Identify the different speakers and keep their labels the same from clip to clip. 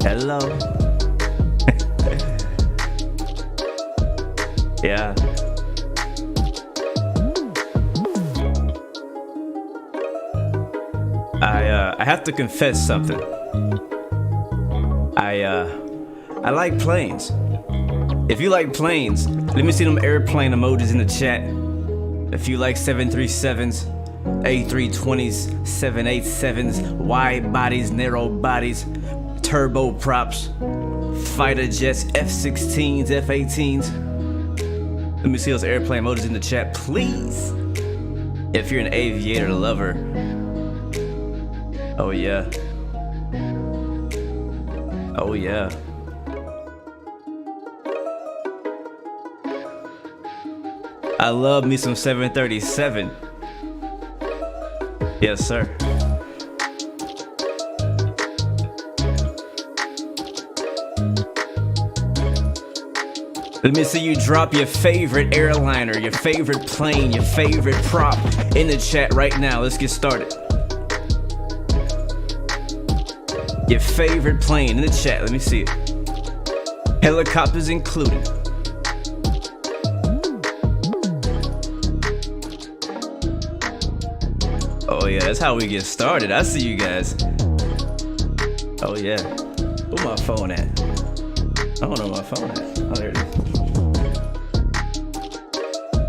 Speaker 1: Hello. Yeah. I have to confess something. I like planes. If you like planes, let me see them airplane emojis in the chat. If you like 737s, A320s, 787s, wide bodies, narrow bodies, turboprops, fighter jets, F-16s, F-18s. Let me see those airplane emojis in the chat, please. If you're an aviator lover. Oh yeah. Oh yeah. I love me some 737. Yes, sir. Let me see you drop your favorite airliner, your favorite plane, your favorite prop in the chat right now. Let's get started. Your favorite plane in the chat. Let me see it. Helicopters included. Oh yeah, that's how we get started. I see you guys. Oh yeah. Where my phone at? I don't know where my phone at. Oh, there it is.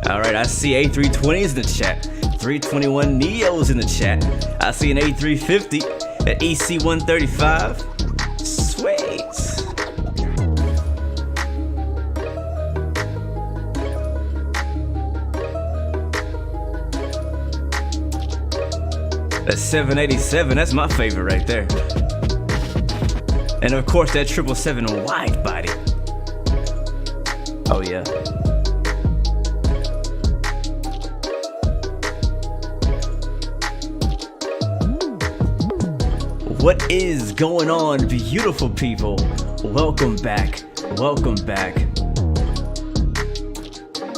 Speaker 1: All right, I see A320s in the chat. 321 Neos in the chat. I see an A350, an EC135. Sweet. That 787, that's my favorite right there. And of course that 777 wide body. Oh yeah. What is going on, beautiful people? Welcome back. Welcome back.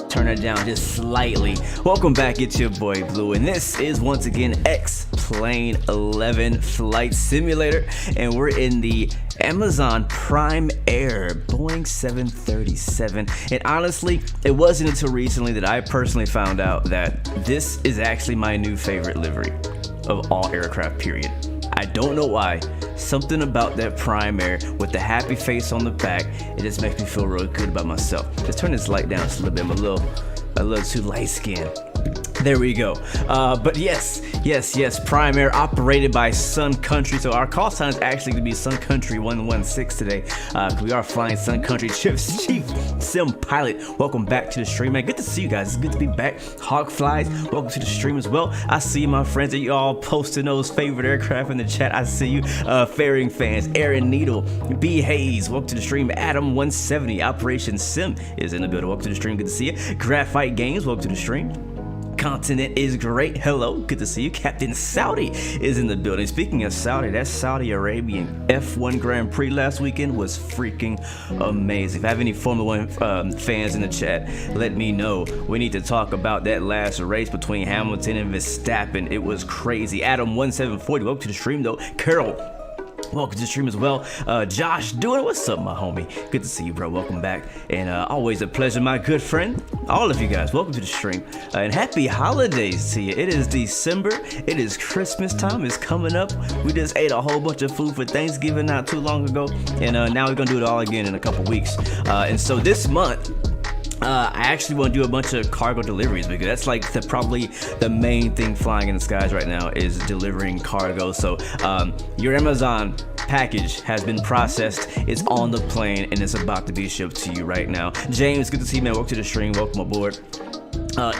Speaker 1: Turn it down just slightly. Welcome back, it's your boy Blue, and this is once again X-Plane 11 Flight Simulator, and we're in the Amazon Prime Air Boeing 737. And honestly, it wasn't until recently that I personally found out that this is actually my new favorite livery of all aircraft, period. I don't know why. Something about that Prime Air with the happy face on the back, it just makes me feel real good about myself. Let's turn this light down just a little bit. I'm a little too light skinned. There we go. But yes, Prime Air operated by Sun Country. So our call sign is actually going to be Sun Country 116 today. We are flying Sun Country. Chief Sim Pilot, welcome back to the stream, man. Good to see you guys. It's good to be back. Hawk Flies, welcome to the stream as well. I see my friends that you all posting those favorite aircraft in the chat. I see you. Fairing fans, Aaron Needle, B Hayes, welcome to the stream. Adam 170, Operation Sim is in the building. Welcome to the stream. Good to see you. Graphite Games, welcome to the stream. Continent is great. Hello, good to see you. Captain Saudi is in the building. Speaking of Saudi, that Saudi Arabian F1 Grand Prix last weekend was freaking amazing. If I have any Formula One fans in the chat, let me know. We need to talk about that last race between Hamilton and Verstappen. It was crazy. Adam 1740, welcome to the stream though. Carol, welcome to the stream as well. Josh doing, what's up, my homie? Good to see you, bro. Welcome back. And always a pleasure, my good friend. All of you guys, welcome to the stream. And happy holidays to you. It is December. It is Christmas time. It's coming up. We just ate a whole bunch of food for Thanksgiving not too long ago. And now we're going to do it all again in a couple weeks. And so this month, I actually want to do a bunch of cargo deliveries because that's like probably the main thing flying in the skies right now is delivering cargo. So your Amazon package has been processed, it's on the plane, and it's about to be shipped to you right now. James, good to see you, man. Welcome to the stream. Welcome aboard.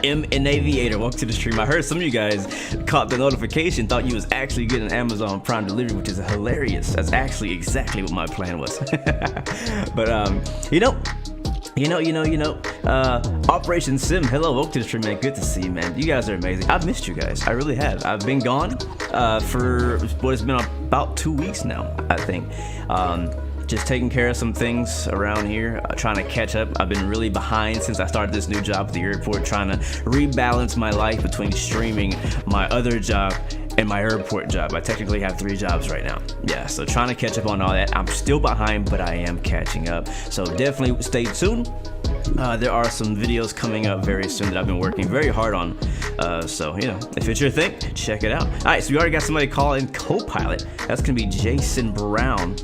Speaker 1: M an Aviator, welcome to the stream. I heard some of you guys caught the notification, thought you was actually getting an Amazon Prime delivery, which is hilarious. That's actually exactly what my plan was. But Operation Sim, hello, welcome to the stream, man. Good to see you, man. You guys are amazing. I've missed you guys. I really have. I've been gone for what has been about 2 weeks now, I think. Just taking care of some things around here, trying to catch up. I've been really behind since I started this new job at the airport, trying to rebalance my life between streaming, my other job, and my airport job. I technically have 3 jobs right now. Yeah, so trying to catch up on all that. I'm still behind, but I am catching up. So definitely stay tuned. There are some videos coming up very soon that I've been working very hard on. So, you know, if it's your thing, check it out. All right, so we already got somebody calling co-pilot. That's going to be Jason Brown.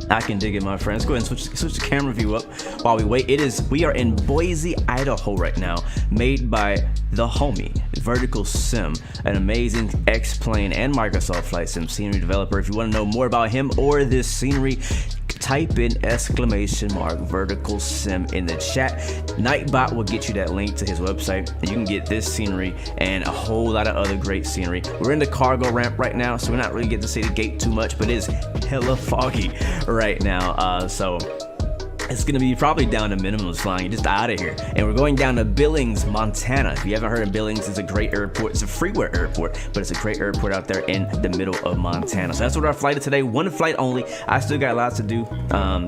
Speaker 1: I can dig it, my friends. Go ahead and switch the camera view up while we wait. We are in Boise, Idaho right now, made by the homie, Vertical Sim, an amazing X-Plane and Microsoft Flight Sim scenery developer. If you want to know more about him or this scenery, type in !Vertical Sim in the chat. Nightbot will get you that link to his website, and you can get this scenery and a whole lot of other great scenery. We're in the cargo ramp right now, so we're not really getting to see the gate too much, but it is hella foggy right now. So it's gonna be probably down to minimums flying just out of here. And we're going down to Billings, Montana. If you haven't heard of Billings, it's a great airport. It's a freeware airport, but it's a great airport out there in the middle of Montana. So that's what our flight is today. 1 flight only. I still got lots to do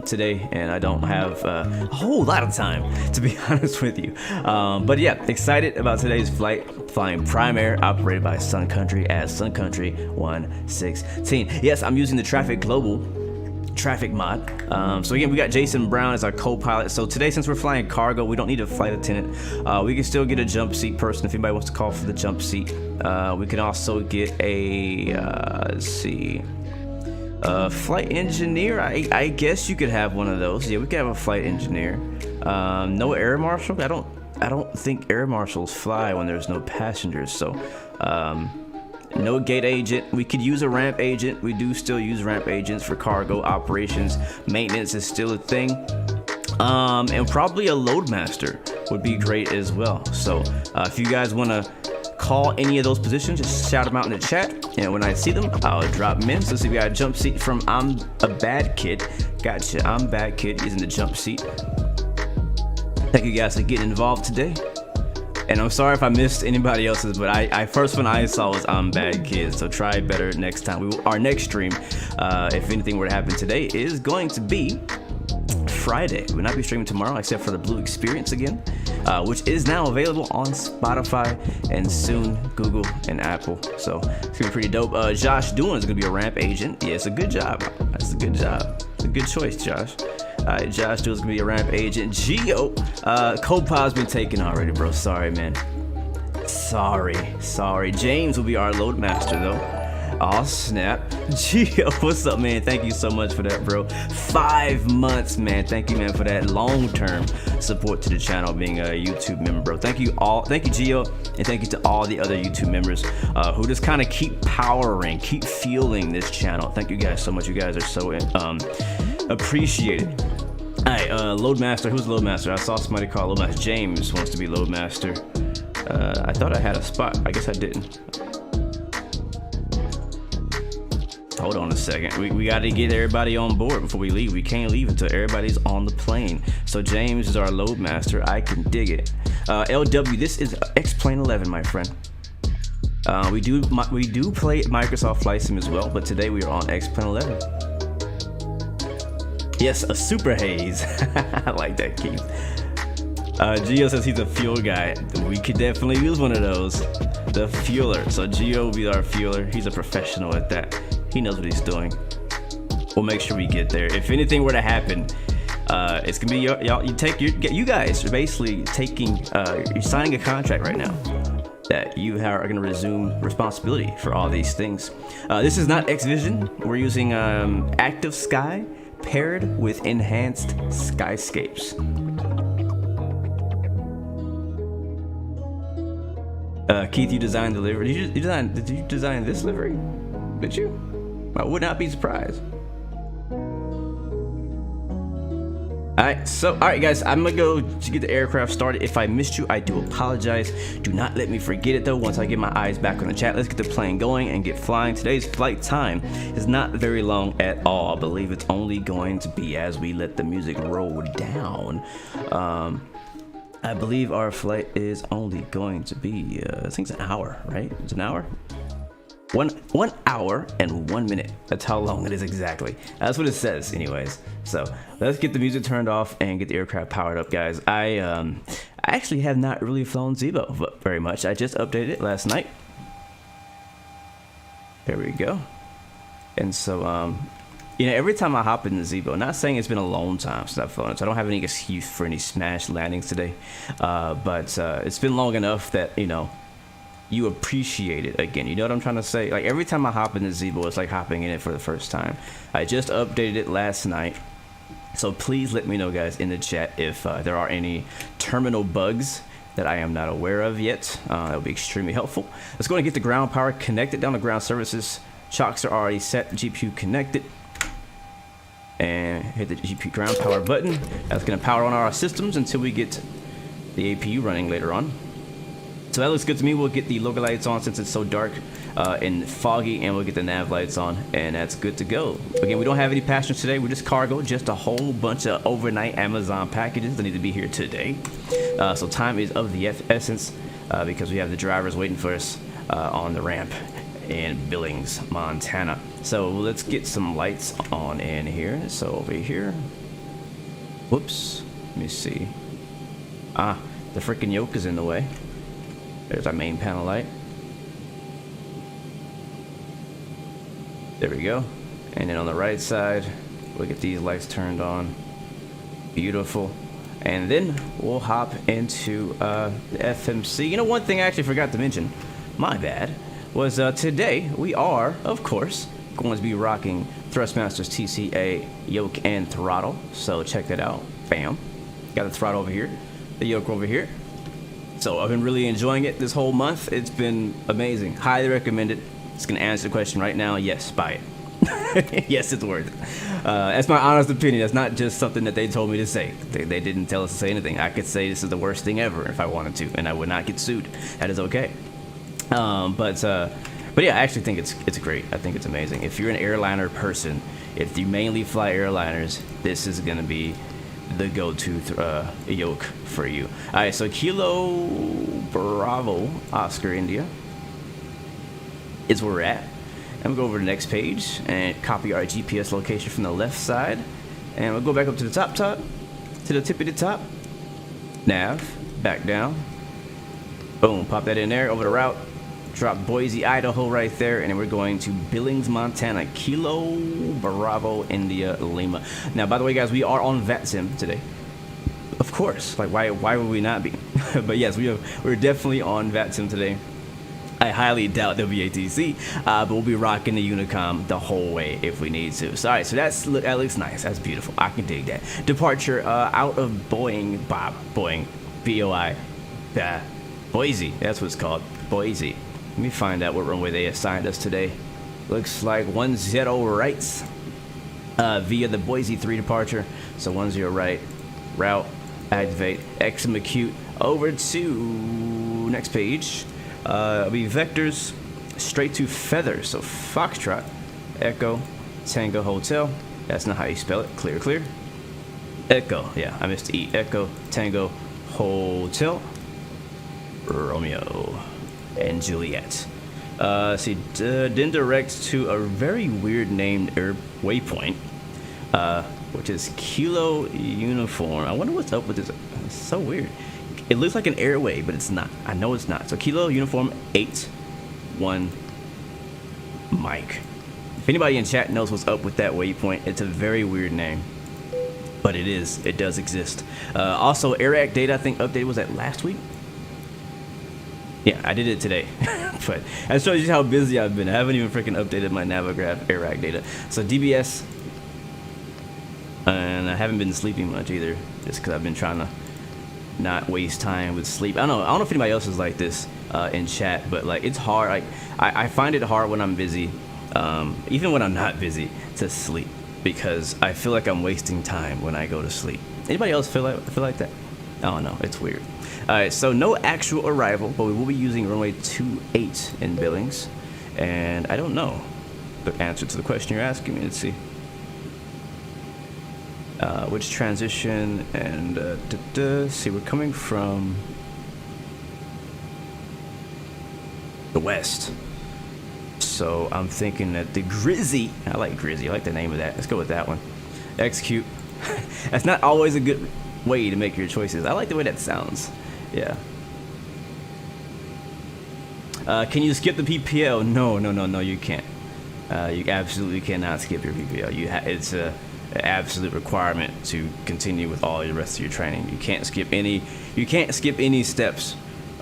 Speaker 1: today, and I don't have a whole lot of time, to be honest with you. But yeah, excited about today's flight. Flying Prime Air, operated by Sun Country as Sun Country 116. Yes, I'm using the Traffic Global traffic mod. So again, we got Jason Brown as our co-pilot. So today, since we're flying cargo, we don't need a flight attendant. We can still get a jump seat person if anybody wants to call for the jump seat. We can also get a let's see, flight engineer. I guess you could have one of those. Yeah, we could have a flight engineer. No air marshal. I don't think air marshals fly when there's no passengers. So no gate agent. We could use a ramp agent. We do still use ramp agents for cargo operations. Maintenance is still a thing. And probably a load master would be great as well. So if you guys want to call any of those positions, just shout them out in the chat, and when I see them, I'll drop them in. So see, we got a jump seat from I'm a Bad Kid. Gotcha, I'm Bad Kid is in the jump seat. Thank you guys for getting involved today. And I'm sorry if I missed anybody else's, but I first one I saw was I'm Bad Kid, so try better next time. Our next stream, if anything were to happen today, is going to be Friday. We'll not be streaming tomorrow except for the Blue Experience again, which is now available on Spotify and soon Google and Apple. So it's gonna be pretty dope. Josh Doolin is gonna be a ramp agent. Yeah, it's a good job. That's a good job. It's a good choice, Josh. Alright, Josh Dool's gonna be a ramp agent. Geo, co-pilot's been taken already, bro. Sorry, man. Sorry. James will be our load master, though. Oh, snap. Geo, what's up, man? Thank you so much for that, bro. 5 months, man. Thank you, man, for that long-term support to the channel, being a YouTube member, bro. Thank you all. Thank you, Geo, and thank you to all the other YouTube members who just kind of keep powering, keep fueling this channel. Thank you guys so much. You guys are so appreciated. Alright, Loadmaster. Who's Loadmaster? I saw somebody call Loadmaster. James wants to be Loadmaster. I thought I had a spot. I guess I didn't. Hold on a second. We got to get everybody on board before we leave. We can't leave until everybody's on the plane. So James is our Loadmaster. I can dig it. LW, this is X-Plane 11, my friend. We do play Microsoft Flight Sim as well, but today we are on X-Plane 11. Yes, a super haze. I like that, Keith. Geo says he's a fuel guy. We could definitely use one of those. The fueler. So Geo will be our fueler. He's a professional at that. He knows what he's doing. We'll make sure we get there. If anything were to happen, it's gonna be y'all. You guys are basically taking. You're signing a contract right now that you are going to resume responsibility for all these things. This is not X-Vision. We're using Active Sky paired with enhanced skyscapes. Keith, you designed the livery. Did you design this livery? Did you? I would not be surprised. Alright guys, I'm gonna go to get the aircraft started. If I missed you, I do apologize. Do not let me forget it though. Once I get my eyes back on the chat, let's get the plane going and get flying. Today's flight time is not very long at all. I believe it's only going to be as we let the music roll down. I believe our flight is only going to be, I think it's an hour, right? It's an hour? One hour and 1 minute. That's how long it is exactly. That's what it says anyways. So let's get the music turned off and get the aircraft powered up, guys. I actually have not really flown Zibo very much. I just updated it last night. There we go. And so, you know, every time I hop in the Zibo, not saying it's been a long time since I've flown it, so I don't have any excuse for any smash landings today. But it's been long enough that, you know, you appreciate it again. You know what I'm trying to say? Like, every time I hop in the Zibo, it's like hopping in it for the first time. I just updated it last night. So please let me know, guys, in the chat if there are any terminal bugs that I am not aware of yet. That would be extremely helpful. Let's go and get the ground power connected down to ground services. Chocks are already set, GPU connected. And hit the GPU ground power button. That's gonna power on our systems until we get the APU running later on. So that looks good to me. We'll get the local lights on since it's so dark and foggy, and we'll get the nav lights on, and that's good to go. Again, we don't have any passengers today. We're just cargo, just a whole bunch of overnight Amazon packages that need to be here today. So time is of the essence because we have the drivers waiting for us on the ramp in Billings, Montana. So let's get some lights on in here. So over here, whoops, let me see. Ah, the freaking yoke is in the way. There's our main panel light. There we go. And then on the right side, we'll get these lights turned on. Beautiful. And then we'll hop into the FMC. You know, one thing I actually forgot to mention, my bad, was today we are, of course, going to be rocking Thrustmasters TCA, yoke, and throttle. So check that out. Bam. Got the throttle over here, the yoke over here. So I've been really enjoying it this whole month. It's been amazing. Highly recommend it. Just gonna answer the question right now. Yes, buy it. Yes, it's worth it. That's my honest opinion. That's not just something that they told me to say. They didn't tell us to say anything. I could say this is the worst thing ever if I wanted to, and I would not get sued. That is okay. But yeah, I actually think it's great. I think it's amazing. If you're an airliner person, if you mainly fly airliners, this is gonna be the go-to yoke for you. All right, so Kilo Bravo Oscar India is where we're at. And we'll go over to the next page and copy our GPS location from the left side, and we'll go back up to the top, to the tippy top. Nav, back down. Boom, pop that in there over the route. Drop Boise, Idaho right there, and then we're going to Billings, Montana. Kilo Bravo India Lima. Now, by the way, guys, we are on VATSIM today. Of course, like why would we not be? But yes, we're definitely on VATSIM today. I highly doubt there'll be ATC, but we'll be rocking the Unicom the whole way if we need to. So, all right, so that looks nice. That's beautiful. I can dig that. Departure out of Boeing, B-O-I, Boise. That's what it's called, Boise. Let me find out what runway they assigned us today. Looks like 10 right via the Boise 3 departure. So 10 right, route, activate, execute over to next page. It'll be vectors straight to feather. So Foxtrot, Echo, Tango Hotel. That's not how you spell it. Clear, clear. Echo. Yeah, I missed the E. Echo, Tango, Hotel, Romeo, and Juliet. See, then direct to a very weird named waypoint, which is Kilo Uniform. I wonder what's up with this. It's so weird. It looks like an airway, but it's not. I know it's not. So Kilo Uniform 8-1 Mike. If anybody in chat knows what's up with that waypoint, it's a very weird name, but it is. It does exist. Also, AirAct data, I think updated, was that last week? Yeah, I did it today. But that shows you how busy I've been. I haven't even freaking updated my Navigravh AirAct data. So DBS, and I haven't been sleeping much either, just because I've been trying to not waste time with sleep. I don't know if anybody else is like this in chat, but like it's hard. Like I find it hard when I'm busy, even when I'm not busy, to sleep, because I feel like I'm wasting time when I go to sleep. Anybody else feel like that? I don't know. It's weird. All right, so no actual arrival, but we will be using runway 28 in Billings, and I don't know the answer to the question you're asking me. Let's see. Which transition, and see, we're coming from the west, so I'm thinking that the Grizzy, I like Grizzy, I like the name of that, let's go with that one. Execute. That's not always a good way to make your choices. I like the way that sounds. Yeah. Can you skip the PPL? No, you can't. You absolutely cannot skip your PPL. It's an absolute requirement to continue with all the rest of your training. You can't skip any steps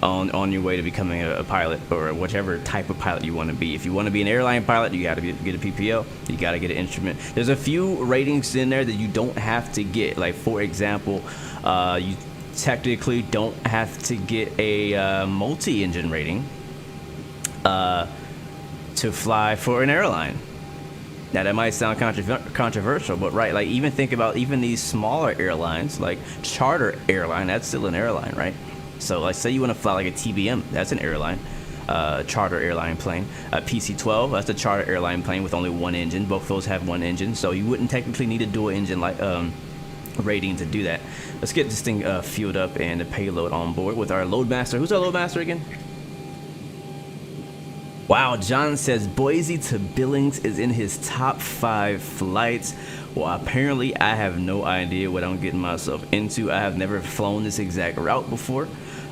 Speaker 1: on your way to becoming a pilot, or whichever type of pilot you want to be. If you want to be an airline pilot, you got to get a PPL. You got to get an instrument. There's a few ratings in there that you don't have to get. Like, for example, you technically don't have to get a multi-engine rating to fly for an airline. Now that might sound controversial, but right, like, even think about even these smaller airlines, like charter airline. That's still an airline, right? So, like, say you want to fly like a TBM, that's an airline, charter airline plane. PC-12, that's a charter airline plane with only one engine. Both of those have one engine, so you wouldn't technically need a dual engine like rating to do that. Let's get this thing fueled up and the payload on board with our loadmaster. Who's our loadmaster again? Wow, John says Boise to Billings is in his top 5 flights. Well, apparently I have no idea what I'm getting myself into. I have never flown this exact route before.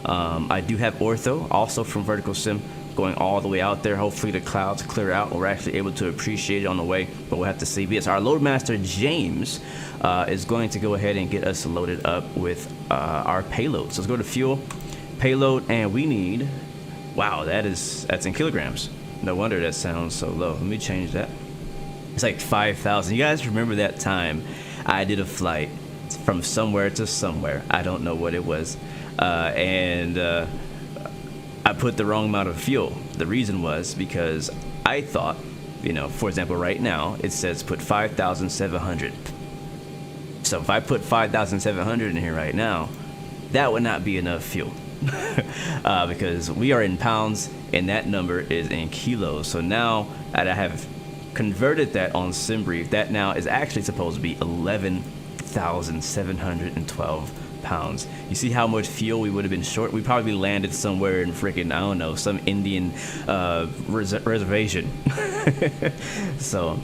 Speaker 1: I do have ortho, also from Vertical Sim, going all the way out there. Hopefully the clouds clear out and we're actually able to appreciate it on the way, but we'll have to see. But yes, our loadmaster James is going to go ahead and get us loaded up with our payload. So let's go to fuel, payload, and we need, wow, that's in kilograms. No wonder that sounds so low. Let me change that. It's like 5,000. You guys remember that time I did a flight from somewhere to somewhere? I don't know what it was. And I put the wrong amount of fuel. The reason was because I thought, you know, for example, right now it says put 5,700. So if I put 5,700 in here right now, that would not be enough fuel. Because we are in pounds and that number is in kilos. So now that I have converted that on SimBrief, that now is actually supposed to be 11,712 pounds. You see how much fuel we would have been short? We probably landed somewhere in freaking, I don't know, some Indian reservation. So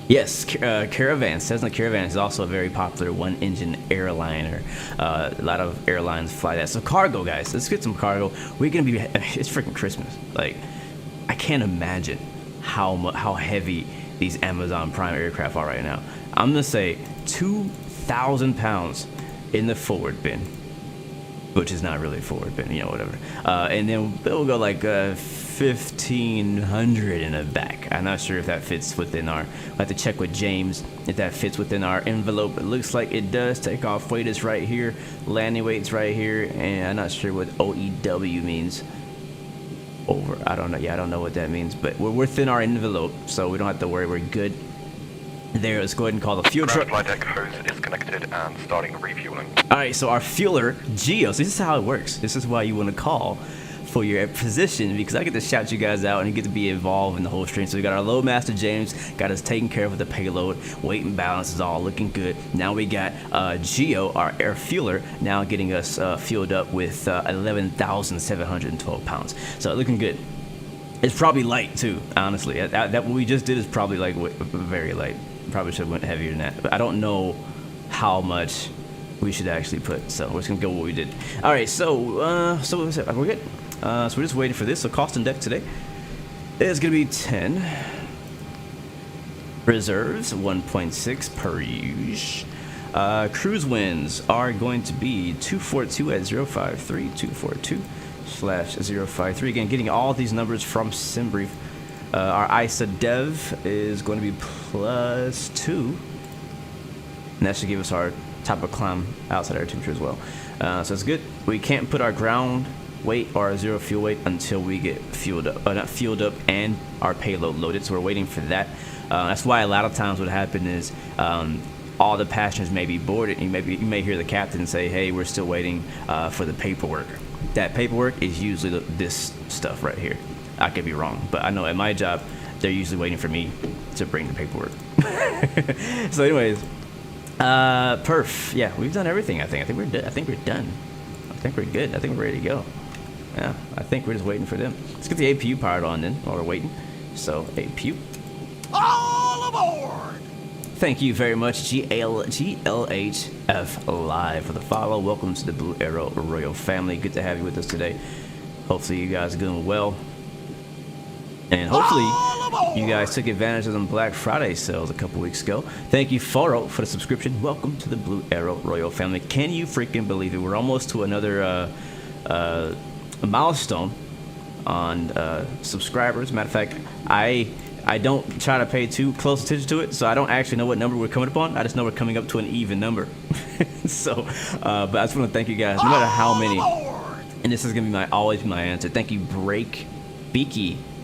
Speaker 1: yes, Caravan. Cessna Caravan is also a very popular one-engine airliner. A lot of airlines fly that. So cargo, guys, let's get some cargo. We're gonna be, it's freaking Christmas. Like, I can't imagine how heavy these Amazon Prime aircraft are right now. I'm gonna say 2,000 pounds in the forward bin, which is not really a forward bin, you know, whatever. And then it'll go like 1,500 in the back. I'm not sure if that fits within our, we'll have to check with James if that fits within our envelope. It looks like it does. Takeoff weight is right here, landing weight's right here, and I'm not sure what OEW means. Over, I don't know. Yeah, I don't know what that means, but we're within our envelope, so we don't have to worry. We're good. There, let's go ahead and call the fuel truck.
Speaker 2: Flight deck hose is connected and starting refueling.
Speaker 1: All right, so our fueler, Geo. So this is how it works. This is why you want to call for your position, because I get to shout you guys out and you get to be involved in the whole stream. So we got our loadmaster James, got us taken care of with the payload. Weight and balance is all looking good. Now we got Geo, our air fueler, now getting us fueled up with 11,712 pounds. So looking good. It's probably light too, honestly. That what we just did is probably like very light. Probably should have went heavier than that, but I don't know how much we should actually put. So we're just gonna go with what we did. All right, so we're good. So we're just waiting for this. So cost and deck today is gonna be 10. Reserves 1.6 per use. Cruise winds are going to be 242 at 053, 242/053. Again, getting all these numbers from SimBrief. Our ISA dev is going to be +2, and that should give us our top of climb outside air temperature as well. So it's good. We can't put our ground weight or our zero fuel weight until we get fueled up, not fueled up, and our payload loaded. So we're waiting for that. That's why a lot of times what happened is all the passengers may be boarded, and you may hear the captain say, "Hey, we're still waiting for the paperwork." That paperwork is usually this stuff right here. I could be wrong, but I know at my job, they're usually waiting for me to bring the paperwork. So anyways, perf. Yeah, we've done everything, I think. I think we're done. I think we're good. I think we're ready to go. Yeah, I think we're just waiting for them. Let's get the APU powered on then while we're waiting. So, APU.
Speaker 3: All aboard!
Speaker 1: Thank you very much, GLHF Live, for the follow. Welcome to the Blue Arrow Royal family. Good to have you with us today. Hopefully you guys are doing well. And hopefully
Speaker 3: All aboard!
Speaker 1: you guys took advantage of them Black Friday sales a couple weeks ago. Thank you, Faro, for the subscription. Welcome to the Blue Arrow Royal family. Can you freaking believe it? We're almost to another milestone on subscribers. Matter of fact, I don't try to pay too close attention to it, so I don't actually know what number we're coming up on. I just know we're coming up to an even number. So, but I just want to thank you guys, no matter how many. And this is gonna be always be my answer. Thank you,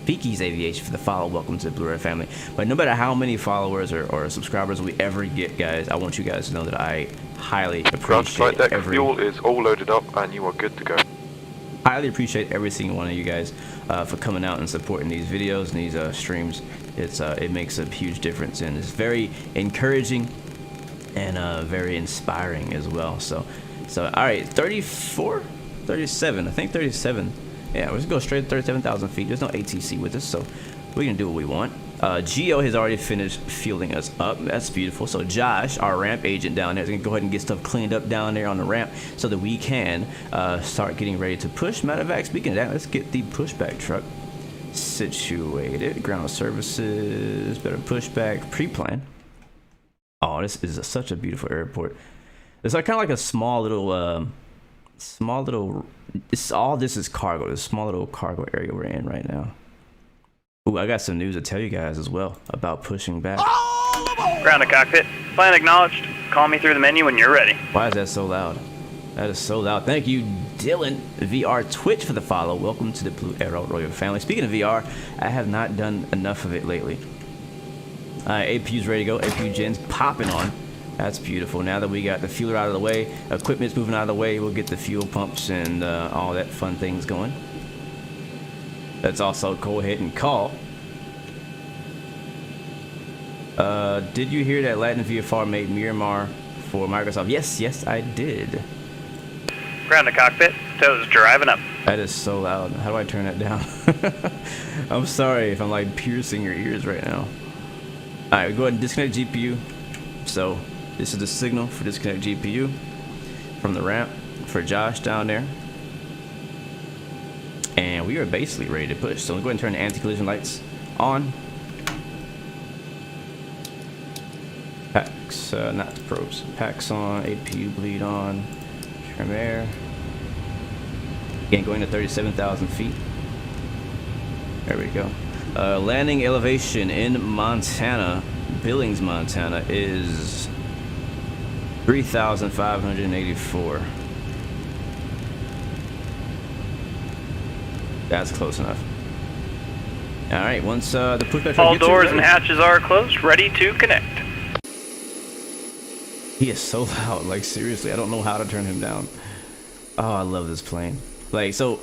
Speaker 1: Beaky's Aviation, for the follow. Welcome to the Blue Arrow family. But no matter how many followers or subscribers we ever get, guys, I want you guys to know that I highly
Speaker 2: Ground flight
Speaker 1: appreciate
Speaker 2: deck fuel is all loaded up and you are good to go.
Speaker 1: Highly appreciate every single one of you guys for coming out and supporting these videos and these streams. It makes a huge difference, and it's very encouraging and very inspiring as well. So all right, 34, 37, I think 37. Yeah, we're just go straight to 37,000 feet. There's no ATC with us, so we can do what we want. Geo has already finished fueling us up. That's beautiful. So Josh, our ramp agent down there, is gonna go ahead and get stuff cleaned up down there on the ramp so that we can start getting ready to push. Matter of fact, speaking of that, let's get the pushback truck situated. Ground services, better pushback, pre-plan. Oh, this is such a beautiful airport. It's like kind of like a small little all this is cargo. This small little cargo area we're in right now. Ooh, I got some news to tell you guys as well about pushing back.
Speaker 4: Ground to cockpit. Plan acknowledged. Call me through the menu when you're ready.
Speaker 1: Why is that so loud? That is so loud. Thank you, Dylan VR Twitch, for the follow. Welcome to the Blue Arrow Royal family. Speaking of VR, I have not done enough of it lately. APU's ready to go. APU gen's popping on. That's beautiful. Now that we got the fueler out of the way, equipment's moving out of the way, we'll get the fuel pumps and all that fun things going. Let's also go ahead and call. Did you hear that Latin VFR made Miramar for Microsoft? Yes, I did.
Speaker 4: Ground to cockpit. Toes driving up.
Speaker 1: That is so loud. How do I turn that down? I'm sorry if I'm like piercing your ears right now. Alright, go ahead and disconnect GPU. So this is the signal for disconnect GPU from the ramp for Josh down there. And we are basically ready to push. So let's go ahead and turn the anti-collision lights on. Packs, not the probes. Packs on, APU bleed on, trim air. Again, going to 37,000 feet. There we go. Landing elevation in Montana, Billings, Montana, is 3,584. That's close enough. All right, once the pushback.
Speaker 4: All doors and hatches are closed, ready to connect.
Speaker 1: He is so loud, like seriously, I don't know how to turn him down. Oh, I love this plane. Like, so,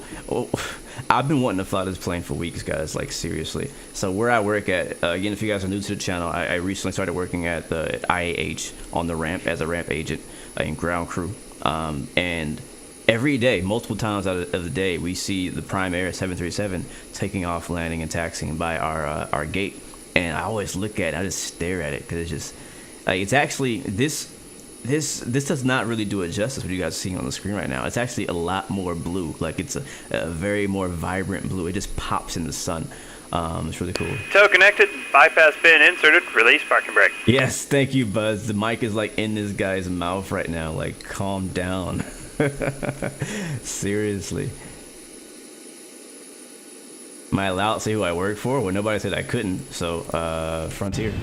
Speaker 1: I've been wanting to fly this plane for weeks, guys, like seriously. So where I work at, again, if you guys are new to the channel, I recently started working at the IAH on the ramp as a ramp agent in ground crew. And every day, multiple times out of the day, we see the Prime Air 737 taking off, landing, and taxiing by our gate. And I always look at it, I just stare at it, because it's just, like, it's actually, this does not really do it justice what you guys are seeing on the screen right now. It's actually a lot more blue. Like, it's a very more vibrant blue. It just pops in the sun. It's really cool.
Speaker 4: Tow connected, bypass pin inserted, release parking brake.
Speaker 1: Yes, thank you, Buzz. The mic is like in this guy's mouth right now. Like, calm down. Seriously. Am I allowed to say who I work for? Well, nobody said I couldn't. So, Frontier.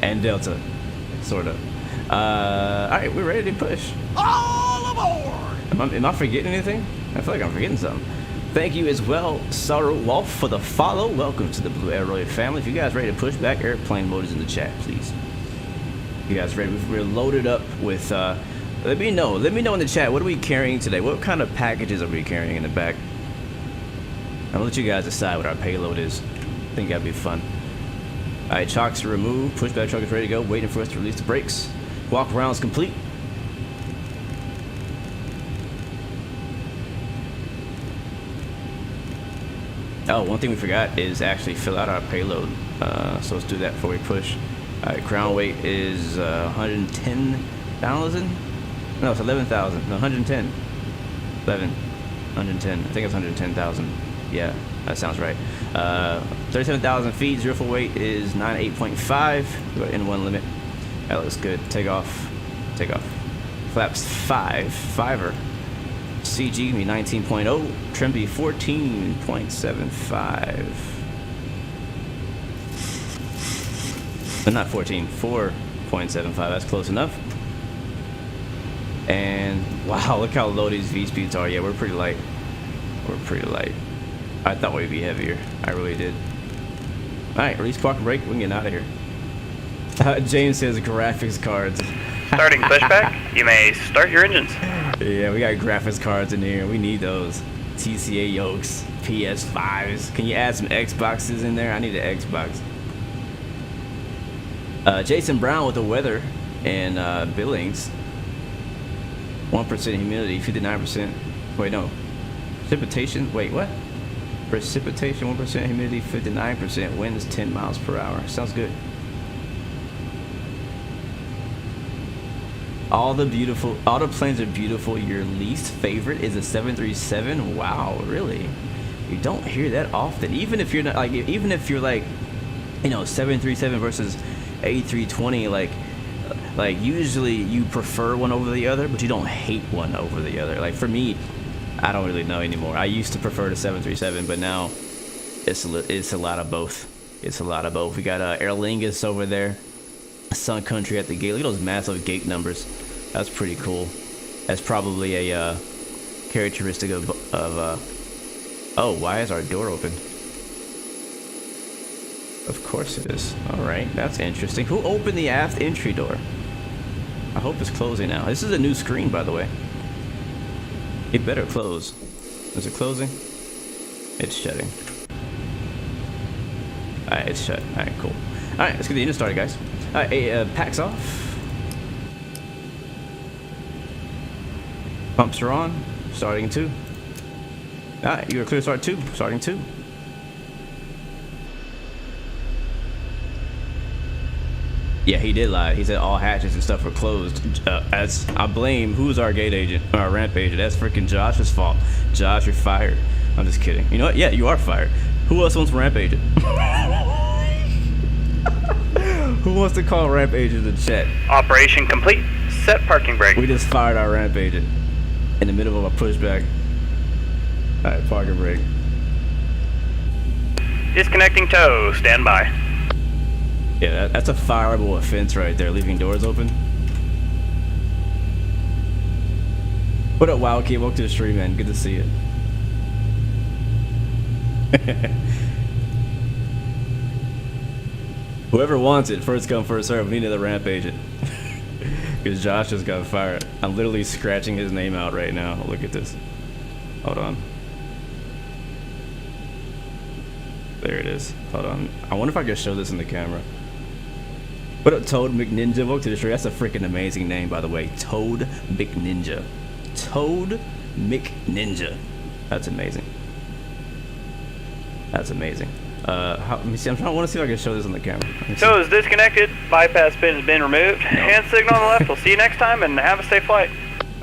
Speaker 1: And Delta. Sort of. Alright, we're ready to push.
Speaker 3: All aboard!
Speaker 1: Am I forgetting anything? I feel like I'm forgetting something. Thank you as well, Sorrow Wolf, for the follow. Welcome to the Blue Arrow family. If you guys ready to push back, airplane mode is in the chat, please. You guys ready? We're loaded up with, let me know in the chat, what are we carrying today? What kind of packages are we carrying in the back? I'll let you guys decide what our payload is. I think that'd be fun. Alright, chocks are removed. Pushback truck is ready to go. Waiting for us to release the brakes. Walk around is complete. Oh, one thing we forgot is actually fill out our payload. So let's do that before we push. Alright, ground weight is 110,000? No, it's 11,000. No, 110. 110. I think it's 110,000. Yeah, that sounds right. 37,000 feet. Zero full weight is 98.5. Go to N1 limit. That looks good. Take off. Take off. Flaps 5er. CG be 19.0. Trim be 14.75. But not 14. 4.75. That's close enough. And wow, look how low these V speeds are. Yeah, we're pretty light. We're pretty light. I thought we'd be heavier. I really did. Alright, release park and brake. We can get out of here. James says graphics cards.
Speaker 4: Starting pushback, you may start your engines.
Speaker 1: Yeah, we got graphics cards in here. We need those. TCA Yokes, PS5s. Can you add some Xboxes in there? I need an Xbox. Jason Brown with the weather and Billings. 1% humidity, 59%. Wait, no. Precipitation. Wait, what? Precipitation, 1% humidity, 59%. Winds 10 miles per hour. Sounds good. All the planes are beautiful. Your least favorite is a 737. Wow, really? You don't hear that often. Even if you're not like, even if you're like, you know, 737 versus A320, like usually you prefer one over the other, but you don't hate one over the other. Like for me, I don't really know anymore. I used to prefer the 737, but now it's a lot of both. It's a lot of both. We got Aer Lingus over there. Sun Country at the gate. Look at those massive gate numbers. That's pretty cool. That's probably a characteristic of oh, why is our door open? Of course it is. All right, that's interesting. Who opened the aft entry door? I hope it's closing now. This is a new screen, by the way. It better close. Is it closing? It's shutting. All right, it's shut. All right, cool. All right, let's get the engine started, guys. All right, packs off. Pumps are on. Starting 2. All right, you're clear to start 2. Starting 2. Yeah, he did lie. He said all hatches and stuff were closed. I blame who's our gate agent, or our ramp agent. That's freaking Josh's fault. Josh, you're fired. I'm just kidding. You know what? Yeah, you are fired. Who else wants ramp agent? Who wants to call ramp agent in chat?
Speaker 4: Operation complete. Set parking brake.
Speaker 1: We just fired our ramp agent in the middle of a pushback. All right, parking brake.
Speaker 4: Disconnecting tow. Stand by.
Speaker 1: Yeah, that's a fireable offense right there, leaving doors open. What up, Wildcat? Welcome to the stream, man. Good to see you. Whoever wants it, first come, first serve. We need another ramp agent. Because Josh just got fired. I'm literally scratching his name out right now. Look at this. Hold on. There it is. Hold on. I wonder if I can show this in the camera. What up, Toad McNinja? Welcome to the stream. That's a freaking amazing name, by the way. Toad McNinja. Toad McNinja. That's amazing. That's amazing. Let me see. I want to see if I can show this on the camera.
Speaker 4: Tow is disconnected. Bypass pin has been removed. Hand signal on the left. We'll see you next time, and have a safe flight.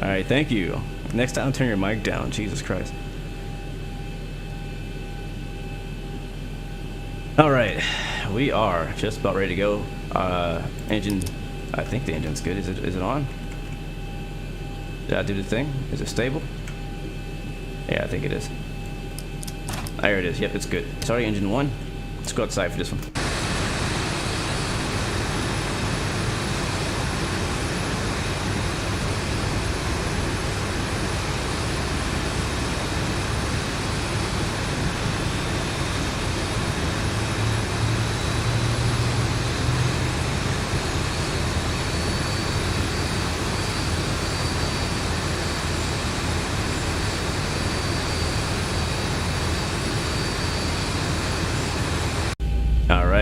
Speaker 1: All right, thank you. Next time, turn your mic down. Jesus Christ. All right, we are just about ready to go. Engine, I think the engine's good. Is it on? Did I do the thing? Is it stable? Yeah, I think it is. There it is. Yep, it's good. Starting engine 1. Let's go outside for this one.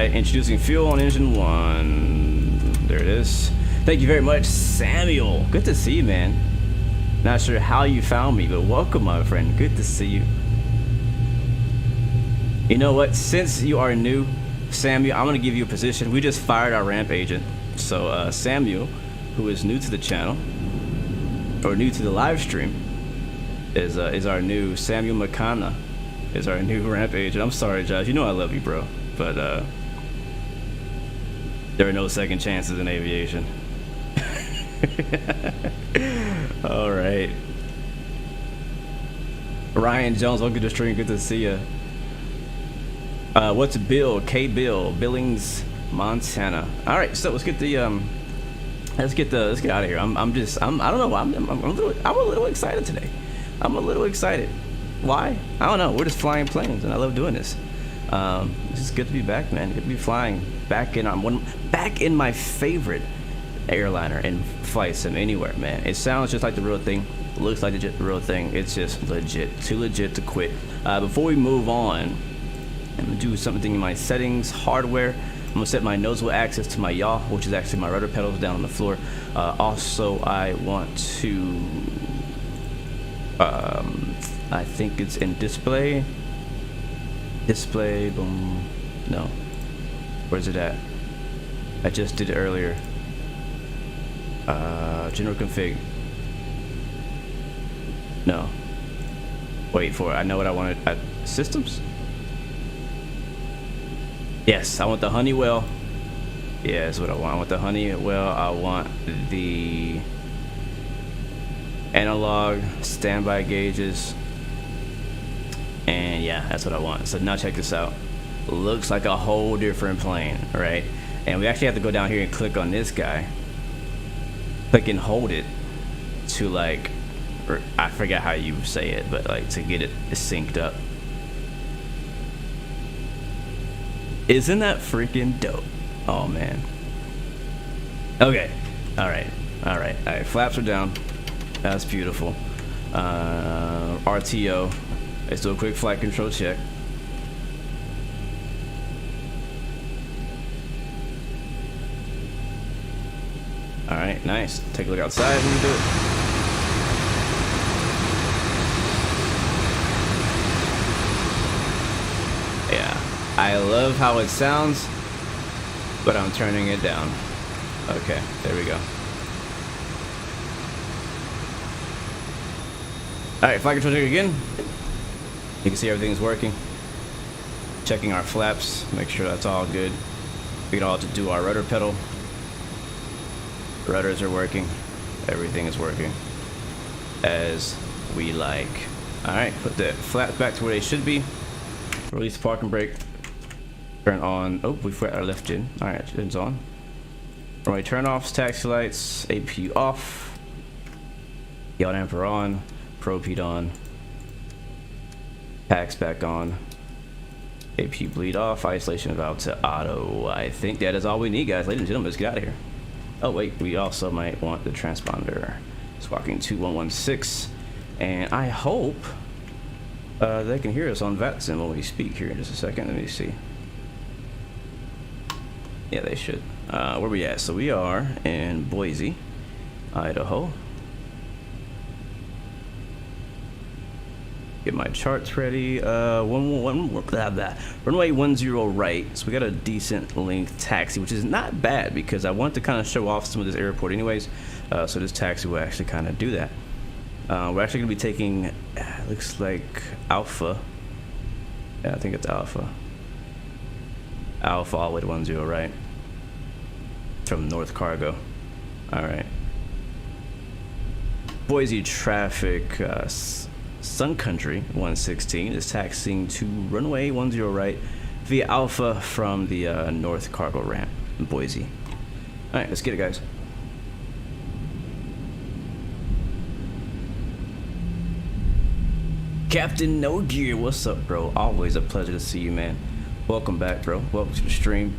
Speaker 1: Introducing fuel on engine 1. There it is. Thank you very much, Samuel. Good to see you, man. Not sure how you found me, but welcome, my friend. Good to see you. You know what? Since you are new, Samuel, I'm going to give you a position. We just fired our ramp agent. So Samuel, who is new to the channel, or new to the live stream, is our new Samuel McConna is our new rampage. And I'm sorry, Josh. You know I love you, bro. But there are no second chances in aviation. All right. Ryan Jones, welcome to the stream. Good to see you. What's Bill? K Bill, Billings, Montana. All right, so let's get out of here. I don't know. I'm a little excited today. I'm a little excited. Why? I don't know. We're just flying planes, and I love doing this. It's just good to be back, man. Good to be flying back in my favorite airliner and flight sim anywhere, man. It sounds just like the real thing. Looks like the real thing. It's just legit. Too legit to quit. Before we move on, I'm gonna do something in my settings, hardware. I'm gonna set my nozzle axis to my yaw, which is actually my rudder pedals down on the floor. Also, I want to, I think it's in display, boom, no, where's it at? I just did it earlier. General config, no, wait for it, I know what I wanted. Systems? Yes, I want the Honeywell. Yeah, that's what I want. I want the Honeywell. I want the analog standby gauges. And yeah, that's what I want. So now check this out. Looks like a whole different plane, right? And we actually have to go down here and click on this guy. Click and hold it to like, or I forget how you say it, but like to get it synced up. Isn't that freaking dope? Oh man. Okay. All right. Flaps are down. That's beautiful. RTO. Let's do a quick flight control check. All right. Nice. Take a look outside when you do it. Yeah. I love how it sounds, but I'm turning it down. Okay, there we go. Alright, flight control check again. You can see everything's working. Checking our flaps, make sure that's all good. We can all to do our rudder pedal. Rudders are working. Everything is working as we like. Alright, put the flaps back to where they should be. Release parking brake. Turn on. Oh, we forgot our left gen. All right, gen's on. Runway turn-offs, taxi lights, APU off. Yaw damper on. Probe heat on. Packs back on. APU bleed off. Isolation valve to auto. I think that is all we need, guys. Ladies and gentlemen, let's get out of here. Oh wait, we also might want the transponder. Squawking 2116, and I hope they can hear us on VATSIM when we speak here in just a second. Let me see. Yeah, they should. Where we at? So we are in Boise, Idaho. Get my charts ready. Runway 10 right. So we got a decent length taxi, which is not bad because I want to kind of show off some of this airport anyways. So this taxi will actually kind of do that. We're actually going to be taking, looks like Alpha. Yeah, I think it's Alpha. Alpha all the way to 10 right. From North Cargo. All right. Boise traffic. Sun Country 116 is taxiing to runway 10 right via Alpha from the North Cargo ramp in Boise. All right, let's get it, guys. Captain No Gear, what's up, bro? Always a pleasure to see you, man. Welcome back, bro. Welcome to the stream.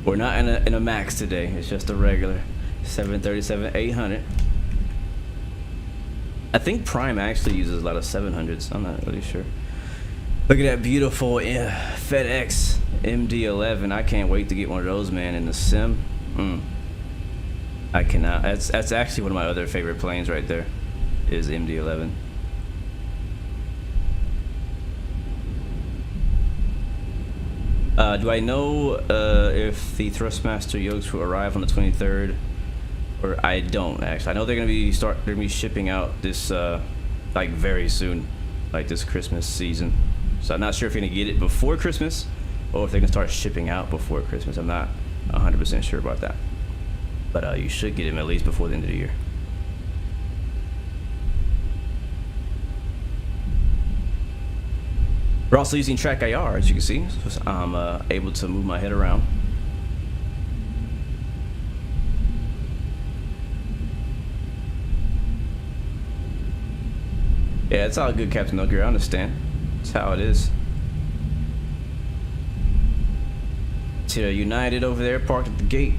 Speaker 1: We're not in a max today. It's just a regular 737-800. I think Prime actually uses a lot of 700s. I'm not really sure. Look at that beautiful FedEx MD-11. I can't wait to get one of those, man, in the sim. I cannot. That's actually one of my other favorite planes right there. Is MD-11. Do I know if the Thrustmaster Yokes will arrive on the 23rd? Or I don't actually. I know they're gonna be shipping out this like very soon. like this Christmas season. So I'm not sure if you're gonna get it before Christmas or if they can start shipping out before Christmas. I'm not 100% sure about that, but you should get them at least before the end of the year. We're also using Track IR, as you can see, so I'm able to move my head around. Yeah, it's all good, Captain Ogier. I understand. That's how it is. To United over there, parked at the gate.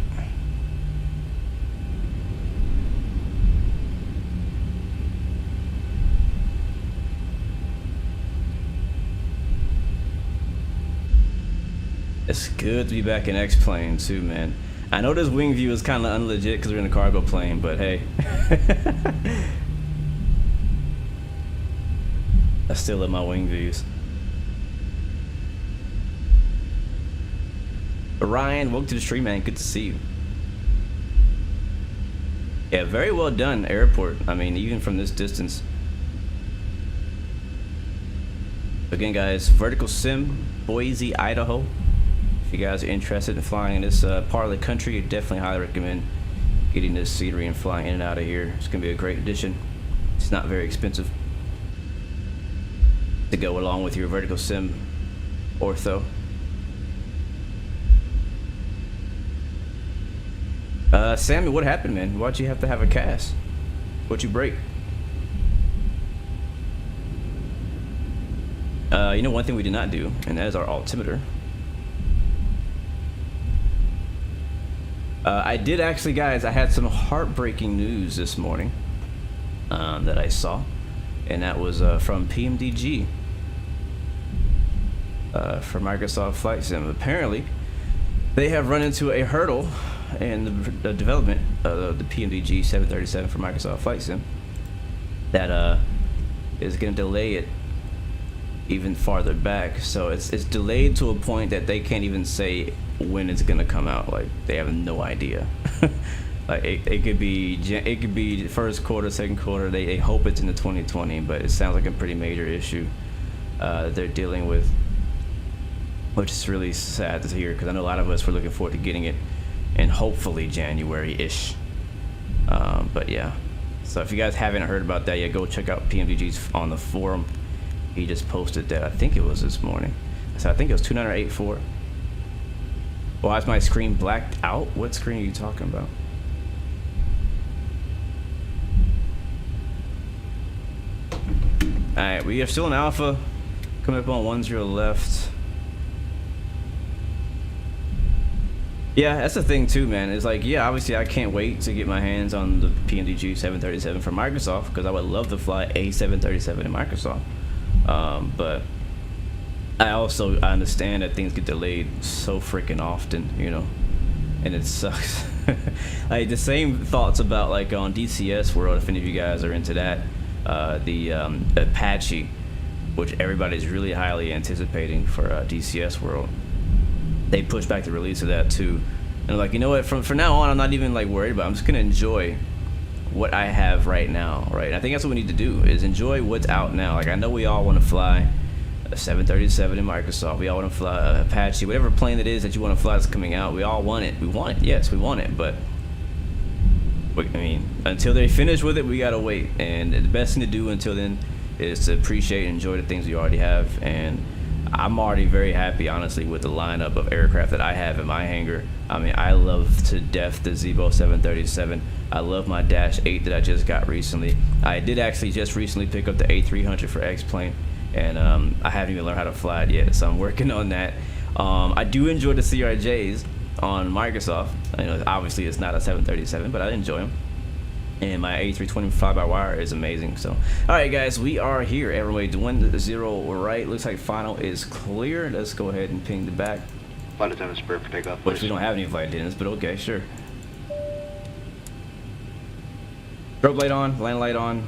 Speaker 1: It's good to be back in X-Plane too, man. I know this wing view is kind of unlegit because we're in a cargo plane, but hey. I still love my wing views. Ryan, welcome to the stream, man. Good to see you. Yeah, very well done, airport. I mean, even from this distance. Again, guys, vertical sim, Boise, Idaho. If you guys are interested in flying in this part of the country, I definitely highly recommend getting this scenery and flying in and out of here. It's gonna be a great addition. It's not very expensive to go along with your vertical sim ortho. Sammy, what happened, man? Why'd you have to have a cast? What'd you break? You know, one thing we did not do, and that is our altimeter. I did actually, guys, I had some heartbreaking news this morning that I saw, and that was from PMDG. For Microsoft Flight Sim. Apparently, they have run into a hurdle in the development of the PMDG 737 for Microsoft Flight Sim that is going to delay it even farther back. So it's delayed to a point that they can't even say when it's going to come out. Like, they have no idea. Like it could be first quarter, second quarter. They hope it's in the 2020, but it sounds like a pretty major issue they're dealing with, which is really sad to hear because I know a lot of us were looking forward to getting it in hopefully January-ish. But yeah, so if you guys haven't heard about that yet, go check out PMDG's on the forum. He just posted that. I think it was this morning. So I think it was 2984. Why is my screen blacked out? What screen are you talking about? Alright, we are still in alpha. Coming up on 10 left. Yeah, that's the thing too, man. It's like, yeah, obviously I can't wait to get my hands on the PMDG 737 from Microsoft because I would love to fly a 737 in Microsoft. But I understand that things get delayed so freaking often, you know, and it sucks. Like the same thoughts about like on DCS World, if any of you guys are into that, the Apache, which everybody's really highly anticipating for DCS World. They pushed back the release of that too, and like, you know what, from now on I'm not even like worried about it. I'm just gonna enjoy what I have right now, right? And I think that's what we need to do, is enjoy what's out now. Like, I know we all want to fly a 737 in Microsoft, we all want to fly Apache, whatever plane it is that you want to fly that's coming out. We all want it. Yes, we want it, but I mean, until they finish with it, we gotta wait. And the best thing to do until then is to appreciate and enjoy the things we already have. And I'm already very happy, honestly, with the lineup of aircraft that I have in my hangar. I mean, I love to death the Zibo 737. I love my Dash 8 that I just got recently. I did actually just recently pick up the A300 for X-Plane, and I haven't even learned how to fly it yet, so I'm working on that. I do enjoy the CRJs on Microsoft. You know, obviously it's not a 737, but I enjoy them. And my A320 fly-by-wire is amazing. So, all right, guys, we are here. Everybody, 10 right. Looks like final is clear. Let's go ahead and ping the back.
Speaker 5: Flight attendant spare for takeoff, please.
Speaker 1: Which we don't have any flight attendants, but okay, sure. Strobe light on, land light on.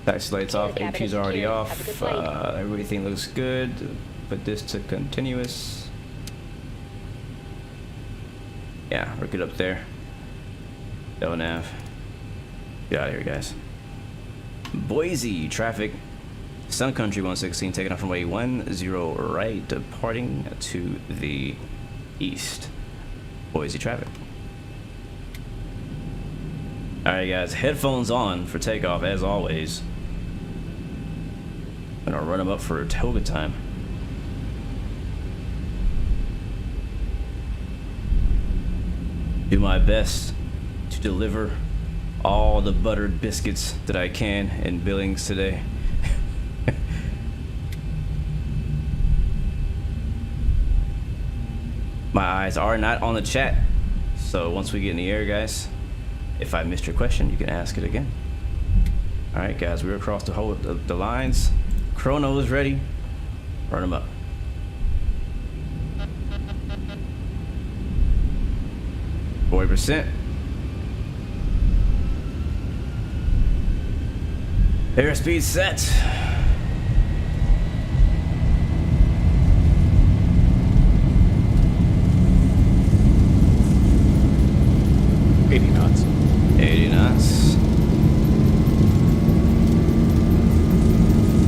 Speaker 1: Taxi lights off. APs are already off. Everything looks good. Put this to continuous. Yeah, we're good up there. Go nav. Get out of here, guys. Boise traffic Sun Country 116 taking off runway 10 right, departing to the east. Boise traffic. Alright guys, headphones on for takeoff as always. I'm gonna run them up for toga time. Do my best to deliver all the buttered biscuits that I can in Billings today. My eyes are not on the chat, so once we get in the air, guys, if I missed your question, you can ask it again. All right, guys, we're across the lines. Chrono is ready. Run them up. %. Airspeed set.
Speaker 6: knots.
Speaker 1: 80 knots.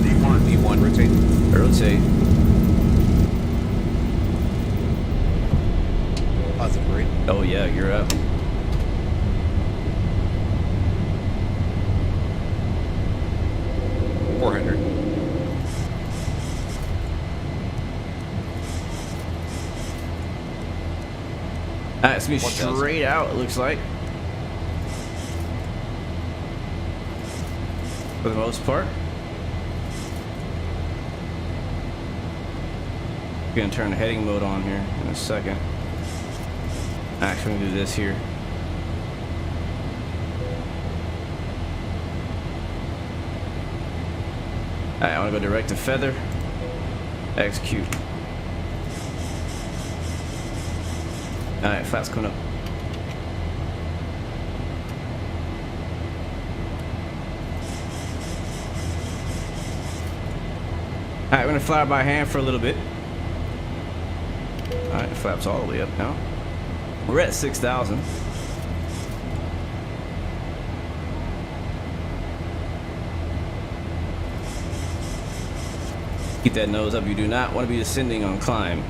Speaker 6: V1, rotate.
Speaker 1: Rotate.
Speaker 6: Positive rate.
Speaker 1: Oh yeah, you're up. It's gonna be straight out, it looks like. For the most part. We're gonna turn the heading mode on here in a second. Actually, I'm gonna do this here. Alright, I wanna go direct to feather. Execute. Alright, flaps coming up. Alright, we're gonna fly by hand for a little bit. Alright, the flaps all the way up now. We're at 6,000. Keep that nose up. You do not want to be descending on climb.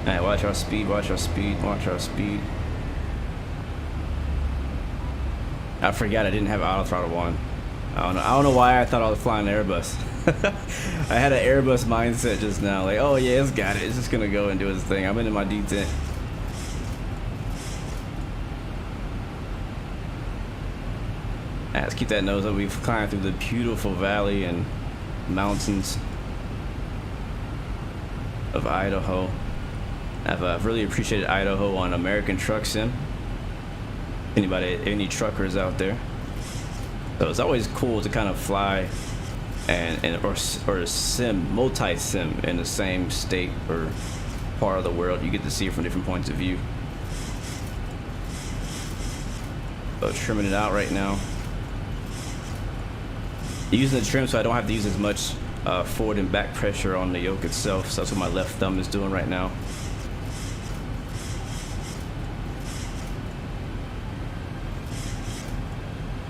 Speaker 1: Alright, watch our speed, watch our speed, watch our speed. I forgot I didn't have auto throttle on. I don't know why I thought I was flying an Airbus. I had an Airbus mindset just now, like, oh yeah, it's got it. It's just gonna go and do its thing. I'm into my D10. Alright, let's keep that nose up. We've climbed through the beautiful valley and mountains of Idaho. I've really appreciated Idaho on American Truck Sim. Any truckers out there? So it's always cool to kind of fly or sim, multi-sim in the same state or part of the world. You get to see it from different points of view. So trimming it out right now. Using the trim so I don't have to use as much forward and back pressure on the yoke itself. So that's what my left thumb is doing right now.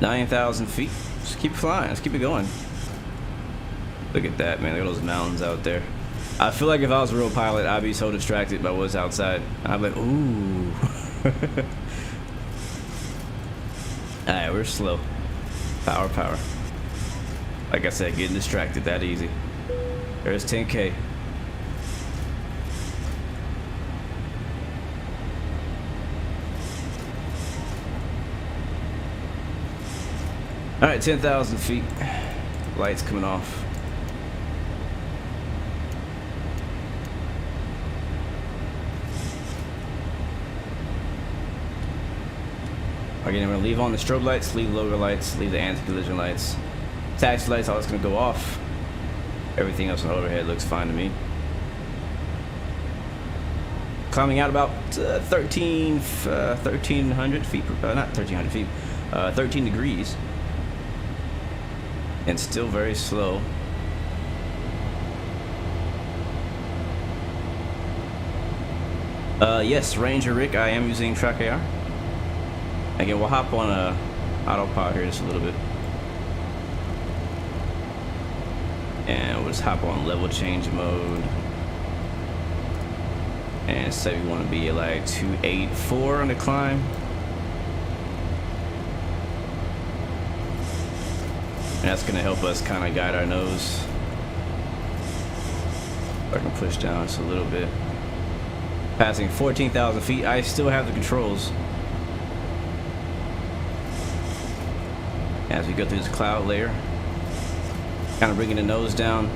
Speaker 1: $9,000 feet. Just keep flying. Let's keep it going. Look at that, man. Look at those mountains out there. I feel like if I was a real pilot, I'd be so distracted by what's outside. I'd be like, ooh. Alright, we're slow. Power, power. Like I said, getting distracted that easy. There's 10K. Alright, 10,000 feet. Lights coming off. Again, I'm going to leave on the strobe lights, leave logo lights, leave the anti-collision lights. Taxi lights, all that's going to go off. Everything else on overhead looks fine to me. Climbing out about 1,300 feet, not 1,300 feet, 13 degrees. And still very slow. Yes, Ranger Rick, I am using Track AR. Again, we'll hop on autopilot here just a little bit. And we'll just hop on level change mode. And say we want to be at like 284 on the climb. And that's going to help us kind of guide our nose. I can push down just a little bit. Passing 14,000 feet, I still have the controls. As we go through this cloud layer, kind of bringing the nose down